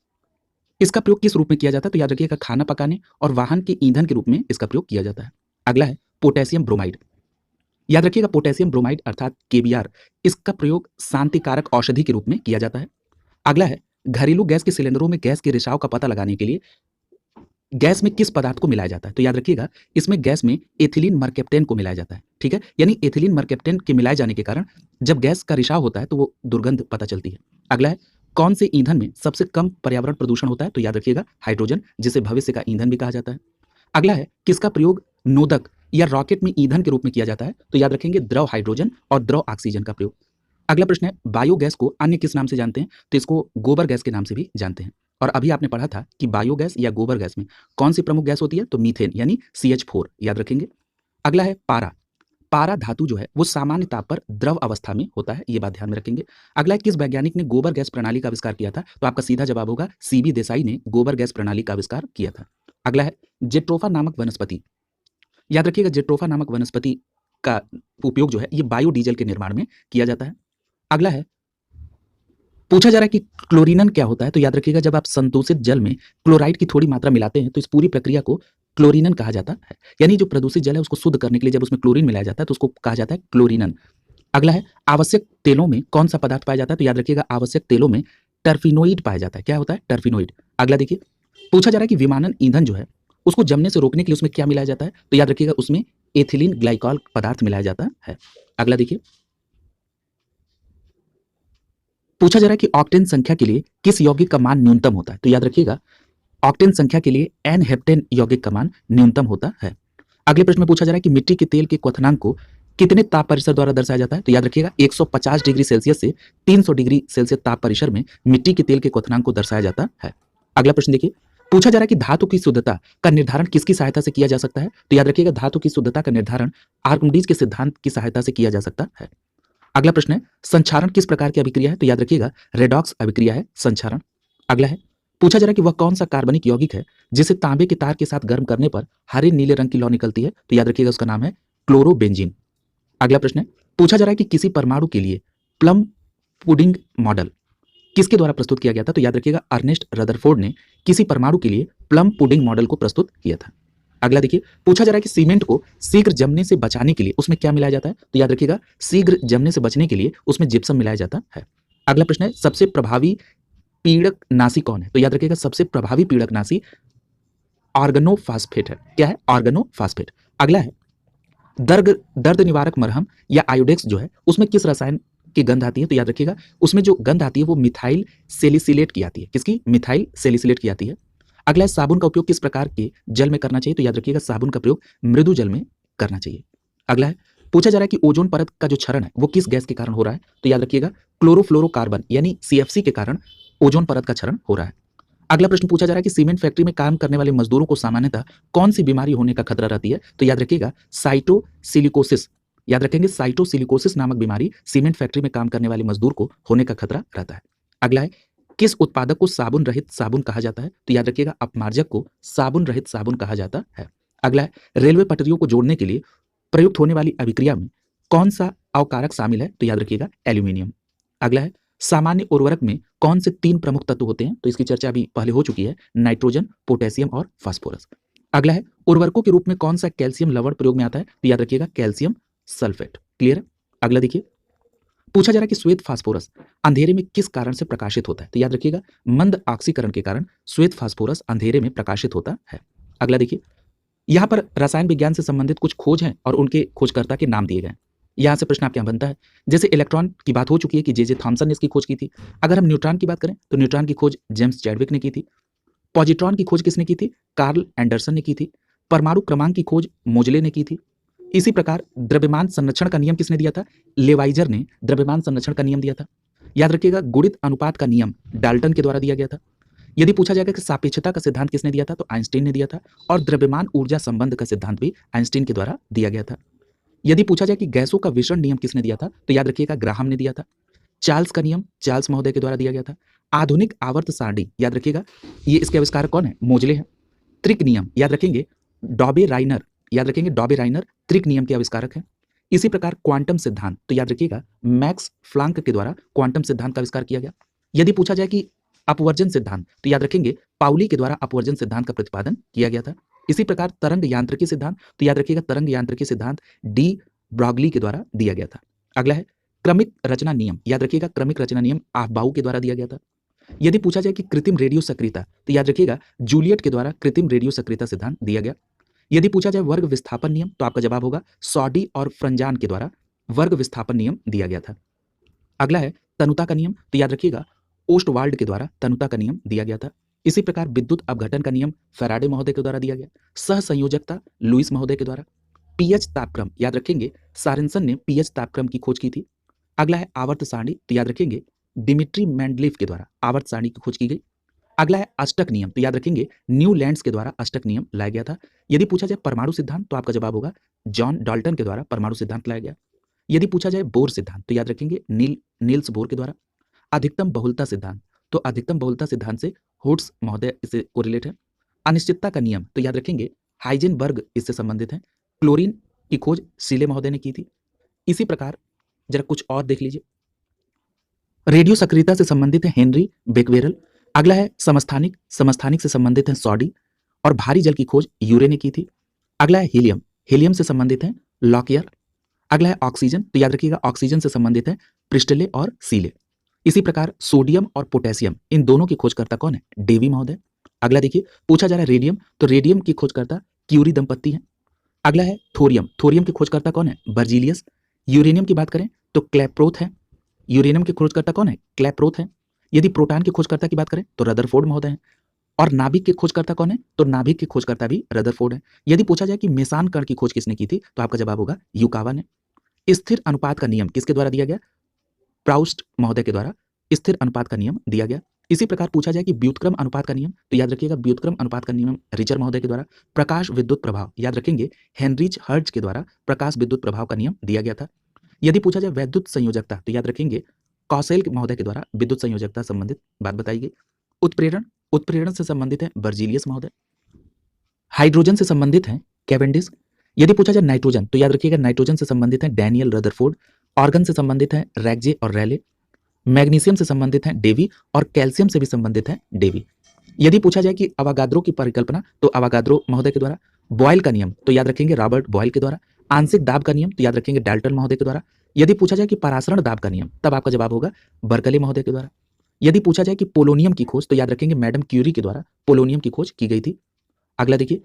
इसका प्रयोग किस रूप में किया जाता है? तो याद रखिएगा खाना पकाने और वाहन के ईंधन के रूप में इसका प्रयोग किया जाता है। अगला है पोटेशियम ब्रोमाइड। याद रखिएगा पोटेशियम ब्रोमाइड अर्थात केबीआर, इसका प्रयोग शांतिकारक औषधि के रूप में किया जाता है। अगला है घरेलू गैस के सिलेंडरों में गैस के रिसाव का पता लगाने के लिए गैस में किस पदार्थ को मिलाया जाता है? तो याद रखिएगा इसमें गैस में एथिलीन मरकेप्टेन को मिलाया जाता है। ठीक है, यानी एथिलीन मरकेप्टेन के मिलाए जाने के कारण जब गैस का रिसाव होता है तो वो दुर्गंध पता चलती है। अगला है कौन से ईंधन में सबसे कम पर्यावरण प्रदूषण होता है? तो याद रखिएगा हाइड्रोजन, जिसे भविष्य का ईंधन भी कहा जाता है। अगला है किसका प्रयोग नोदक या रॉकेट में ईंधन के रूप में किया जाता है? तो याद रखेंगे द्रव हाइड्रोजन और द्रव ऑक्सीजन का प्रयोग। अगला प्रश्न है बायोगैस को अन्य किस नाम से जानते हैं? तो इसको गोबर गैस के नाम से भी जानते हैं। और अभी आपने पढ़ा था कि बायोगैस या गोबर गैस में कौन सी प्रमुख गैस होती है? तो मीथेन यानी CH4, याद रखेंगे। अगला है पारा। पारा धातु जो है वो सामान्य ताप पर द्रव अवस्था में होता है, ये बात ध्यान में रखेंगे। अगला है, किस वैज्ञानिक ने गोबर गैस प्रणाली का आविष्कार किया था? तो आपका सीधा जवाब होगा सीबी देसाई ने गोबर गैस प्रणाली का आविष्कार किया था। अगला है, जेट्रोफा नामक वनस्पति, याद रखिएगा जेट्रोफा नामक वनस्पति का उपयोग जो है ये बायोडीजल के निर्माण में किया जाता है। अगला है, पूछा जा रहा है कि क्लोरीनन क्या होता है? तो याद रखिएगा जब आप संदूषित जल में क्लोराइड की थोड़ी मात्रा मिलाते हैं तो इस पूरी प्रक्रिया को क्लोरीनन कहा जाता है। यानी जो प्रदूषित जल है उसको शुद्ध करने के लिए जब उसमें क्लोरीन मिलाया जाता है तो उसको कहा जाता है क्लोरीनन। अगला है, आवश्यक तेलों में कौन सा पदार्थ पाया जाता है? तो याद रखिएगा आवश्यक तेलों में टर्फिनोइड पाया जाता है। क्या होता है? टर्फिनोइड। अगला देखिए, पूछा जा रहा है कि विमानन ईंधन जो है उसको जमने से रोकने के लिए उसमें क्या मिलाया जाता है? तो याद रखिएगा उसमें एथिलीन ग्लाइकॉल पदार्थ मिलाया जाता है। अगला देखिए, पूछा जा रहा है कि ऑक्टेन संख्या के लिए किस यौगिक का मान न्यूनतम होता है? तो याद रखिएगा ऑक्टेन संख्या के लिए एन हेप्टेन यौगिक का मान न्यूनतम होता है। अगले प्रश्न में पूछा जा रहा है कि मिट्टी के तेल के क्वथनांक को कितने ताप परिसर द्वारा दर्शाया जाता है? तो याद रखिएगा 150 डिग्री सेल्सियस से 300 डिग्री सेल्सियस ताप परिसर में मिट्टी के तेल के क्वथनांक को दर्शाया जाता है। अगला प्रश्न देखिए, पूछा जा रहा है कि धातु की शुद्धता का निर्धारण किसकी सहायता से किया जा सकता है? तो याद रखिएगा धातु की शुद्धता का निर्धारण आर्किमिडीज के सिद्धांत की सहायता से किया जा सकता है। अगला प्रश्न है, संक्षारण किस प्रकार की अभिक्रिया है? तो याद रखिएगा रेडॉक्स अभिक्रिया है संक्षारण। अगला है, पूछा जा रहा है कि वह कौन सा कार्बनिक यौगिक है जिसे तांबे के तार के साथ गर्म करने पर हरे नीले रंग की लौ निकलती है? तो याद रखिएगा उसका नाम है क्लोरोबेंजीन। अगला प्रश्न है, पूछा जा रहा है कि किसी परमाणु के लिए प्लम पुडिंग मॉडल किसके द्वारा प्रस्तुत किया गया था? तो याद रखिएगा अर्नेस्ट रदरफोर्ड ने किसी परमाणु के लिए प्लम पुडिंग मॉडल को प्रस्तुत किया था। अगला देखिए, पूछा जा रहा है कि सीमेंट को शीघ्र जमने से बचाने के लिए उसमें क्या मिलाया जाता है? तो याद रखिएगा शीघ्र जमने से बचने के लिए उसमें जिप्सम मिलाया जाता है। अगला प्रश्न है, सबसे प्रभावी पीड़कनाशी कौन है? तो याद रखिएगा सबसे प्रभावी पीड़कनाशी ऑर्गेनोफॉस्फेट है। क्या है? ऑर्गेनोफॉस्फेट। अगला है, दर्द निवारक मरहम या आयोडेक्स जो है उसमें किस रसायन की गंध आती है? तो याद रखिएगा उसमें जो गंध आती है वो मिथाइल सेलिसिलेट की आती है। किसकी? मिथाइल सेलिसिलेट की आती है। अगला है, साबुन का उपयोग किस प्रकार के जल में करना चाहिए? तो याद रखिएगा साबुन का प्रयोग मृदु जल में करना चाहिए। अगला है, पूछा जा रहा है कि ओजोन परत का जो क्षरण है वो किस गैस के कारण हो रहा है? तो याद रखिएगा क्लोरोफ्लोरोकार्बन यानी सीएफसी के कारण ओजोन परत का क्षरण हो रहा है। अगला प्रश्न पूछा जा रहा है कि सीमेंट फैक्ट्री में काम करने वाले मजदूरों को सामान्यतः कौन सी बीमारी होने का खतरा रहती है? तो याद रखिएगा साइटोसिलिकोसिस। याद रखेंगे साइटोसिलिकोसिस नामक बीमारी सीमेंट फैक्ट्री में काम करने वाले मजदूर को होने का खतरा रहता है। अगला है, किस उत्पादक को साबुन रहित साबुन कहा जाता है? तो याद रखिएगा अपमार्जक को साबुन रहित साबुन कहा जाता है। अगला है, रेलवे पटरियों को जोड़ने के लिए प्रयुक्त होने वाली अभिक्रिया में कौन सा अवकारक शामिल है? तो याद रखिएगा एल्यूमिनियम। अगला है, सामान्य उर्वरक में कौन से 3 प्रमुख तत्व होते हैं? तो इसकी चर्चा अभी पहले हो चुकी है, नाइट्रोजन, पोटेशियम और फास्फोरस। अगला है, उर्वरकों के रूप में कौन सा कैल्शियम लवण प्रयोग में आता है? तो याद रखिएगा कैल्शियम सल्फेट। क्लियर है? अगला देखिए, पूछा जा रहा है कि श्वेत फास्फोरस अंधेरे में किस कारण से प्रकाशित होता है? तो याद रखिएगा मंद ऑक्सीकरण के कारण श्वेत फास्फोरस अंधेरे में प्रकाशित होता है। अगला देखिए, यहाँ पर रसायन विज्ञान से संबंधित कुछ खोज हैं और उनके खोजकर्ता के नाम दिए गए हैं। यहाँ से प्रश्न आपके यहाँ बनता है, जैसे इलेक्ट्रॉन की बात हो चुकी है कि जे थॉमसन ने इसकी खोज की थी। अगर हम न्यूट्रॉन की बात करें तो न्यूट्रॉन की खोज जेम्स चैडविक ने की थी। पॉजिट्रॉन की खोज किसने की थी? कार्ल एंडरसन ने की थी। परमाणु क्रमांक की खोज मोजले ने की थी। इसी प्रकार द्रव्यमान संरक्षण का नियम किसने दिया था? लेवाइजर ने द्रव्यमान संरक्षण का नियम दिया था। याद रखिएगा गुणित अनुपात का नियम डाल्टन के द्वारा दिया गया था। यदि पूछा जाएगा कि सापेक्षता का सिद्धांत किसने दिया था? तो आइंस्टीन ने दिया था। और द्रव्यमान ऊर्जा संबंध का सिद्धांत भी आइंस्टीन के द्वारा दिया गया था। यदि पूछा जाए कि गैसों का विषण नियम किसने दिया था? तो याद रखिएगा ग्राहम ने दिया था। चार्ल्स का नियम चार्ल्स महोदय के द्वारा दिया गया था। आधुनिक आवर्त सारणी, याद रखिएगा ये इसके आविष्कारक कौन है? मोजले हैं। त्रिक नियम, याद रखेंगे डॉबे राइनर, याद रखेंगे डॉबे राइनर त्रिक नियम के आविष्कारक हैं। इसी प्रकार क्वांटम सिद्धांत, तो याद रखिएगा मैक्स प्लांक के द्वारा क्वांटम सिद्धांत का आविष्कार किया गया। यदि पूछा जाए कि अपवर्जन सिद्धांत, तो याद रखेंगे पाउली के द्वारा अपवर्जन सिद्धांत का प्रतिपादन किया गया था। इसी प्रकार तरंग यांत्रिकी सिद्धांत, तो याद रखिएगा तरंग यांत्रिकी सिद्धांत डी ब्रॉगली के द्वारा दिया गया था। अगला है क्रमिक रचना नियम, याद रखिएगा क्रमिक रचना नियम आफबाउ के द्वारा दिया गया था। यदि पूछा जाए कि कृत्रिम रेडियो सक्रियता, तो याद रखिएगा जूलियट के द्वारा कृत्रिम रेडियो सक्रियता सिद्धांत दिया गया। यदि पूछा जाए वर्ग विस्थापन नियम, तो आपका जवाब होगा सॉडी और फ्रंजान के द्वारा वर्ग विस्थापन नियम दिया गया था। अगला है तनुता का नियम, तो याद रखिएगा ओस्टवाल्ड के द्वारा तनुता का नियम दिया गया था। इसी प्रकार विद्युत अपघटन का नियम फैराडे महोदय के द्वारा दिया गया। सह संयोजकता लुइस महोदय के द्वारा। पीएच तापक्रम, याद रखेंगे सारेंसन ने पीएच तापक्रम की खोज की थी। अगला है आवर्त सारणी, तो याद रखेंगे डिमिट्री मेंडलीफ के द्वारा आवर्त सारणी की खोज की गई। अगला है अष्टक नियम, तो याद रखेंगे न्यूलैंड्स के द्वारा अष्टक नियम लाया गया था। यदि पूछा जाए परमाणु सिद्धांत तो आपका जवाब होगा जॉन डाल्टन के द्वारा परमाणु सिद्धांत लाया गया। यदि पूछा जाए बोर सिद्धांत तो याद रखेंगे नील्स बोर के द्वारा। अधिकतम बहुलता सिद्धांत, तो अधिकतम बहुलता सिद्धांत से हुड्स महोदय इससे कोरिलेट है। अनिश्चितता का नियम तो याद रखेंगे हाइजेनबर्ग इससे संबंधित है। क्लोरीन की खोज सीले महोदय ने की थी। इसी प्रकार जरा कुछ और देख लीजिए, रेडियो सक्रियता से संबंधित है हेनरी बेकवेरल। अगला है समस्थानिक, समस्थानिक से संबंधित है सॉडी। और भारी जल की खोज यूरे ने की थी। अगला है हीलियम, हीलियम से संबंधित है लॉकियर। अगला है ऑक्सीजन, तो याद रखिएगा ऑक्सीजन से संबंधित है प्रिस्टले और सीले। इसी प्रकार सोडियम और पोटेशियम, इन दोनों की खोजकर्ता कौन है? डेवी महोदय। अगला देखिए, पूछा जा रहा है रेडियम, तो रेडियम की खोजकर्ता क्यूरी दंपत्ति है। अगला है थोरियम, थोरियम की खोजकर्ता कौन है? बर्जीलियस। यूरेनियम की बात करें तो क्लैप्रोथ है। यूरेनियम की खोजकर्ता कौन है? क्लैप्रोथ है। यदि प्रोटॉन की खोजकर्ता की बात करें तो रदरफोर्ड महोदय है। और नाभिक के खोजकर्ता कौन है? तो नाभिक के खोजकर्ता भी रदरफोर्ड है। यदि पूछा जाए कि मेसान कण की खोज किसने की थी तो आपका जवाब होगा युकावा ने। स्थिर अनुपात का नियम किसके द्वारा दिया गया? प्राउस्ट महोदय के द्वारा स्थिर अनुपात का नियम दिया गया। इसी प्रकार पूछा जाए कि व्युत्क्रम अनुपात का नियम, तो याद रखिएगा व्युत्क्रम अनुपात का नियम रिचर महोदय के द्वारा। प्रकाश विद्युत प्रभाव, याद रखेंगे हेनरिच हर्ट्ज के द्वारा प्रकाश विद्युत प्रभाव का नियम दिया गया था। यदि पूछा जाए वैद्युत संयोजकता तो याद रखेंगे कौशल महोदय के द्वारा विद्युत संयोजकता संबंधित बात बताई गई। उत्प्रेरण, उत्प्रेरण से संबंधित है बर्जीलियस महोदय। हाइड्रोजन से संबंधित है कैवेंडिश। यदि पूछा जाए नाइट्रोजन तो याद रखिएगा नाइट्रोजन से संबंधित है डैनियल रदरफोर्ड। ऑर्गन से संबंधित है रैगजे और रैले। मैग्नीशियम से संबंधित है डेवी और कैल्शियम से भी संबंधित है डेवी। यदि पूछा जाए कि अवागाद्रो की परिकल्पना तो अवागाद्रो महोदय के द्वारा। बॉयल का नियम तो याद रखेंगे रॉबर्ट बॉयल के द्वारा। आंशिक दाब का नियम तो याद रखेंगे डाल्टन महोदय के द्वारा। यदि पूछा जाए कि परासरण दाब का नियम तब आपका जवाब होगा बर्कले महोदय के द्वारा। यदि पूछा जाए कि पोलोनियम की खोज तो याद रखेंगे मैडम क्यूरी के द्वारा पोलोनियम की खोज की गई थी। अगला देखिए,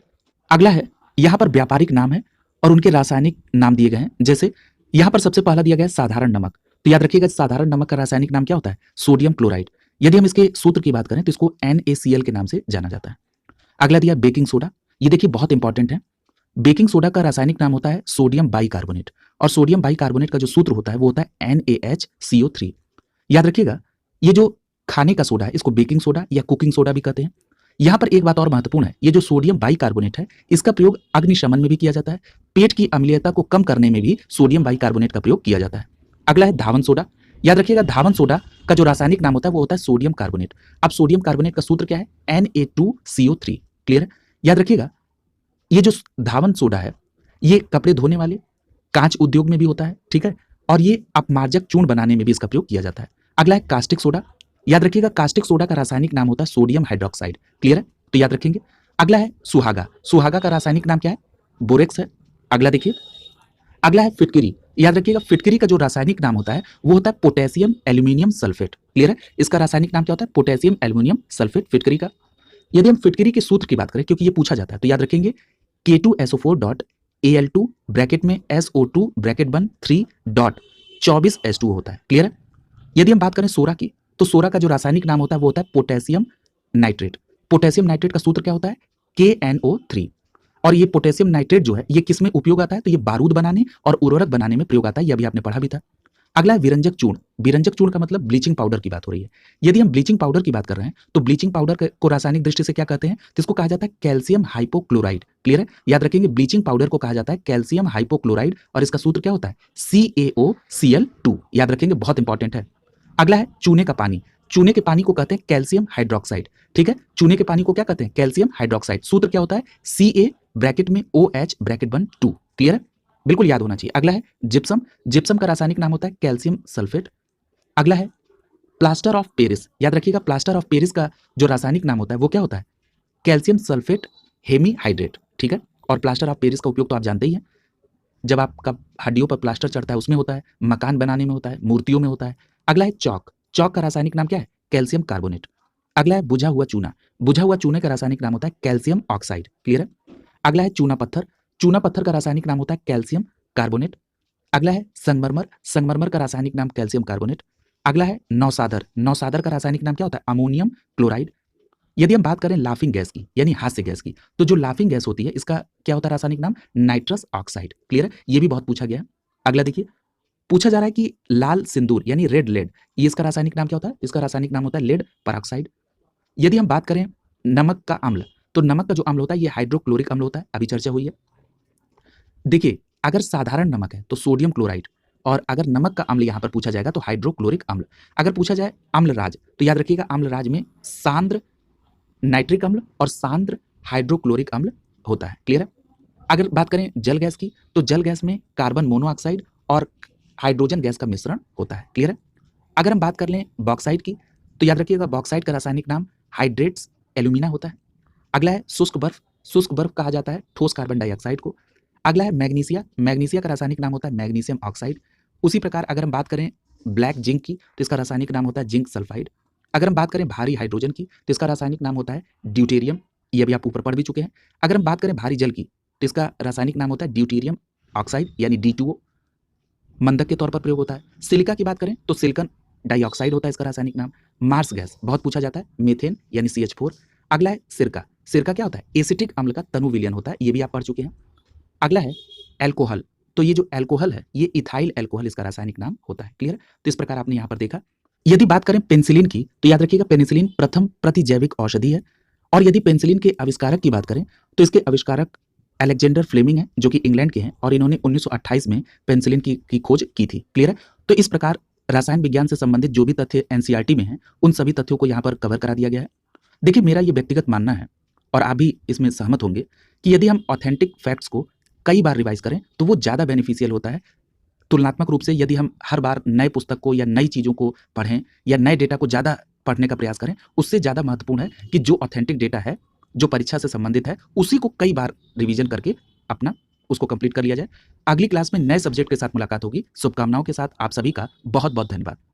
अगला है यहाँ पर व्यापारिक नाम है और उनके रासायनिक नाम दिए गए हैं। जैसे यहाँ पर सबसे पहला दिया गया है साधारण नमक, तो याद रखिएगा साधारण नमक का रासायनिक नाम क्या होता है? Sodium chloride. यदि हम इसके सूत्र की बात करें तो इसको NaCl के नाम से जाना जाता है। अगला दिया बेकिंग सोडा, ये देखिए बहुत इंपॉर्टेंट है। बेकिंग सोडा का रासायनिक नाम होता है सोडियम बाइकार्बोनेट और सोडियम बाइकार्बोनेट का जो सूत्र होता है वो होता है NaHCO3। याद रखिएगा ये जो खाने का सोडा है इसको बेकिंग सोडा या कुकिंग सोडा भी कहते हैं। यहाँ पर एक बात और महत्वपूर्ण है, ये जो सोडियम बाइकार्बोनेट है इसका प्रयोग अग्निशमन में भी किया जाता है। पेट की अम्लीयता को कम करने में भी सोडियम बाइकार्बोनेट का प्रयोग किया जाता है। अगला है धावन सोडा। याद रखिएगा धावन सोडा का जो रासायनिक नाम होता है वो होता है सोडियम कार्बोनेट। अब सोडियम कार्बोनेट का सूत्र क्या है? Na2CO3। क्लियर है? याद रखिएगा ये जो धावन सोडा है ये कपड़े धोने वाले कांच उद्योग में भी होता है, ठीक है, और ये अपमार्जक चूर्ण बनाने में भी इसका प्रयोग किया जाता है। अगला है कास्टिक सोडा। याद रखिएगा कास्टिक सोडा का रासायनिक नाम होता है सोडियम हाइड्रोक्साइड। क्लियर है? तो याद रखेंगे। अगला है सुहागा, सुहागा का रासायनिक नाम क्या है? बोरेक्स है। अगला देखिए, अगला है फिटकरी। याद रखिएगा फिटकरी का जो रासायनिक नाम होता है वो होता है पोटेशियम एल्यूमिनियम सल्फेट। क्लियर है? इसका रासायनिक नाम क्या होता है? पोटेशियम एल्यूमिनियम सल्फेट फिटकरी का। यदि हम फिटकरी के सूत्र की बात करें क्योंकि ये पूछा जाता है तो याद रखेंगे K2SO4 ब्रैकेट में SO2 ब्रैकेट बन 3 24H2 होता है। क्लियर है? यदि हम बात करें सोरा की तो सोरा का जो रासायनिक नाम होता है वो होता है पोटेशियम नाइट्रेट। पोटेशियम नाइट्रेट का सूत्र क्या होता है? KNO3। और ये पोटेशियम नाइट्रेट जो है ये किस में उपयोग आता है? तो ये बारूद बनाने और उर्वरक बनाने में प्रयोग आता है, ये अभी आपने पढ़ा भी था। अगला है विरंजक चूर्ण। विरंजक चूर्ण का मतलब ब्लीचिंग पाउडर की बात हो रही है। यदि हम ब्लीचिंग पाउडर की बात कर रहे हैं तो ब्लीचिंग पाउडर को रासायनिक दृष्टि से क्या कहते हैं? तो इसको कहा जाता है कैल्शियम हाइपोक्लोराइड। क्लियर है? याद रखेंगे ब्लीचिंग पाउडर को कहा जाता है कैल्शियम हाइपोक्लोराइड और इसका सूत्र क्या होता है? CaOCl2। याद रखेंगे, बहुत इंपॉर्टेंट है। अगला है चूने का पानी। चूने के पानी को कहते हैं कैल्शियम हाइड्रोक्साइड। ठीक है, चूने के पानी को क्या कहते हैं? Calcium hydroxide. सूत्र क्या होता है? Ca ब्रैकेट में OH ब्रैकेट बन 2। क्लियर है? बिल्कुल याद होना चाहिए। अगला है जिप्सम। जिप्सम का रासायनिक नाम होता है कैल्शियम सल्फेट। अगला है प्लास्टर ऑफ पेरिस। याद रखिएगा प्लास्टर ऑफ पेरिस का जो रासायनिक नाम होता है वो क्या होता है? Calcium sulphate hemihydrate. ठीक है, और प्लास्टर ऑफ पेरिस का उपयोग तो आप जानते ही हैं, जब आपका हड्डियों पर प्लास्टर चढ़ता है उसमें होता है, मकान बनाने में होता है, मूर्तियों में होता है। अगला है चौक। चौक का रासायनिक नाम क्या है? Calcium carbonate. अगला है बुझा हुआ चूना। बुझा हुआ चूने का रासायनिक नाम होता है कैल्शियम ऑक्साइड। क्लियर है? अगला है चूना पत्थर। चूना पत्थर का रासायनिक नाम होता है कैल्शियम कार्बोनेट। अगला है संगमरमर। संगमरमर का रासायनिक नाम कैल्शियम कार्बोनेट। अगला है नौसादर। नौसादर का रासायनिक नाम क्या होता है? Ammonium chloride. यदि हम बात करें लाफिंग गैस की यानी हास्य गैस की तो जो लाफिंग गैस होती है इसका क्या होता है रासायनिक नाम? Nitrous oxide. क्लियर है? ये भी बहुत पूछा गया है। अगला देखिए, पूछा जा रहा है कि लाल सिंदूर यानी रेड लेड, ये इसका रासायनिक नाम क्या होता है? इसका रासायनिक नाम होता है लेड परऑक्साइड। यदि हम बात करें नमक का अम्ल, तो नमक का जो अम्ल होता है ये हाइड्रोक्लोरिक अम्ल होता है, अभी चर्चा हुई है। देखिए, अगर साधारण नमक है तो सोडियम क्लोराइड, और अगर नमक का अम्ल यहाँ पर पूछा जाएगा तो हाइड्रोक्लोरिक अम्ल। अगर पूछा जाए अम्लराज, तो याद रखिएगा अम्लराज में सांद्र नाइट्रिक अम्ल और सांद्र हाइड्रोक्लोरिक अम्ल होता है। क्लियर है? अगर बात करें जल गैस की, तो जल गैस में कार्बन मोनोऑक्साइड और हाइड्रोजन गैस का मिश्रण होता है। क्लियर है? अगर हम बात कर लें बॉक्साइट की, तो याद रखिएगा बॉक्साइट का रासायनिक नाम हाइड्रेट्स एल्यूमिना होता है। अगला है शुष्क बर्फ, शुष्क बर्फ कहा जाता है ठोस कार्बन डाइऑक्साइड को। अगला है मैग्नीशिया, मैग्नीशिया का रासायनिक नाम होता है मैग्नीशियम ऑक्साइड। उसी प्रकार अगर हम बात करें ब्लैक जिंक की, तो इसका रासायनिक नाम होता है जिंक सल्फाइड। अगर हम बात करें भारी हाइड्रोजन की, तो इसका रासायनिक नाम होता है ड्यूटेरियम, ये भी आप ऊपर पढ़ भी चुके हैं। अगर हम बात करें भारी जल की, तो इसका रासायनिक नाम होता है ड्यूटेरियम ऑक्साइड यानी D2O, मंदक के तौर पर प्रयोग होता है। सिलिका की बात करें तो सिलिकॉन डाइऑक्साइड होता है इसका रासायनिक नाम। मार्स गैस बहुत पूछा जाता है, मीथेन यानी CH4। अगला है सिरका, सिरका क्या होता है? एसिटिक अम्ल का तनु विलयन होता है, ये भी आप पढ़ चुके हैं। अगला है एल्कोहल, तो ये जो एल्कोहल है ये इथाइल एल्कोहल इसका रासायनिक नाम होता है। क्लियर? तो इस प्रकार आपने यहाँ पर देखा। यदि बात करें पेनिसिलिन की, तो याद रखिएगा पेनिसिलिन प्रथम प्रतिजैविक औषधि है। और यदि पेनिसिलिन के आविष्कारक की बात करें, तो इसके आविष्कारक अलेक्जेंडर फ्लेमिंग है, जो कि इंग्लैंड के हैं, और इन्होंने 1928 में पेनिसिलिन की खोज की थी। क्लियर है? तो इस प्रकार रसायन विज्ञान से संबंधित जो भी तथ्य एनसीईआरटी में हैं, उन सभी तथ्यों को यहाँ पर कवर करा दिया गया है। देखिए, मेरा ये व्यक्तिगत मानना है, और आप भी इसमें सहमत होंगे, कि यदि हम ऑथेंटिक फैक्ट्स को कई बार रिवाइज करें तो वो ज़्यादा बेनिफिशियल होता है, तुलनात्मक रूप से यदि हम हर बार नए पुस्तक को या नई चीज़ों को पढ़ें या नए डेटा को ज़्यादा पढ़ने का प्रयास करें, उससे ज़्यादा महत्वपूर्ण है कि जो ऑथेंटिक डेटा है, जो परीक्षा से संबंधित है, उसी को कई बार रिवीजन करके अपना उसको कंप्लीट कर लिया जाए। अगली क्लास में नए सब्जेक्ट के साथ मुलाकात होगी। शुभकामनाओं के साथ आप सभी का बहुत बहुत धन्यवाद।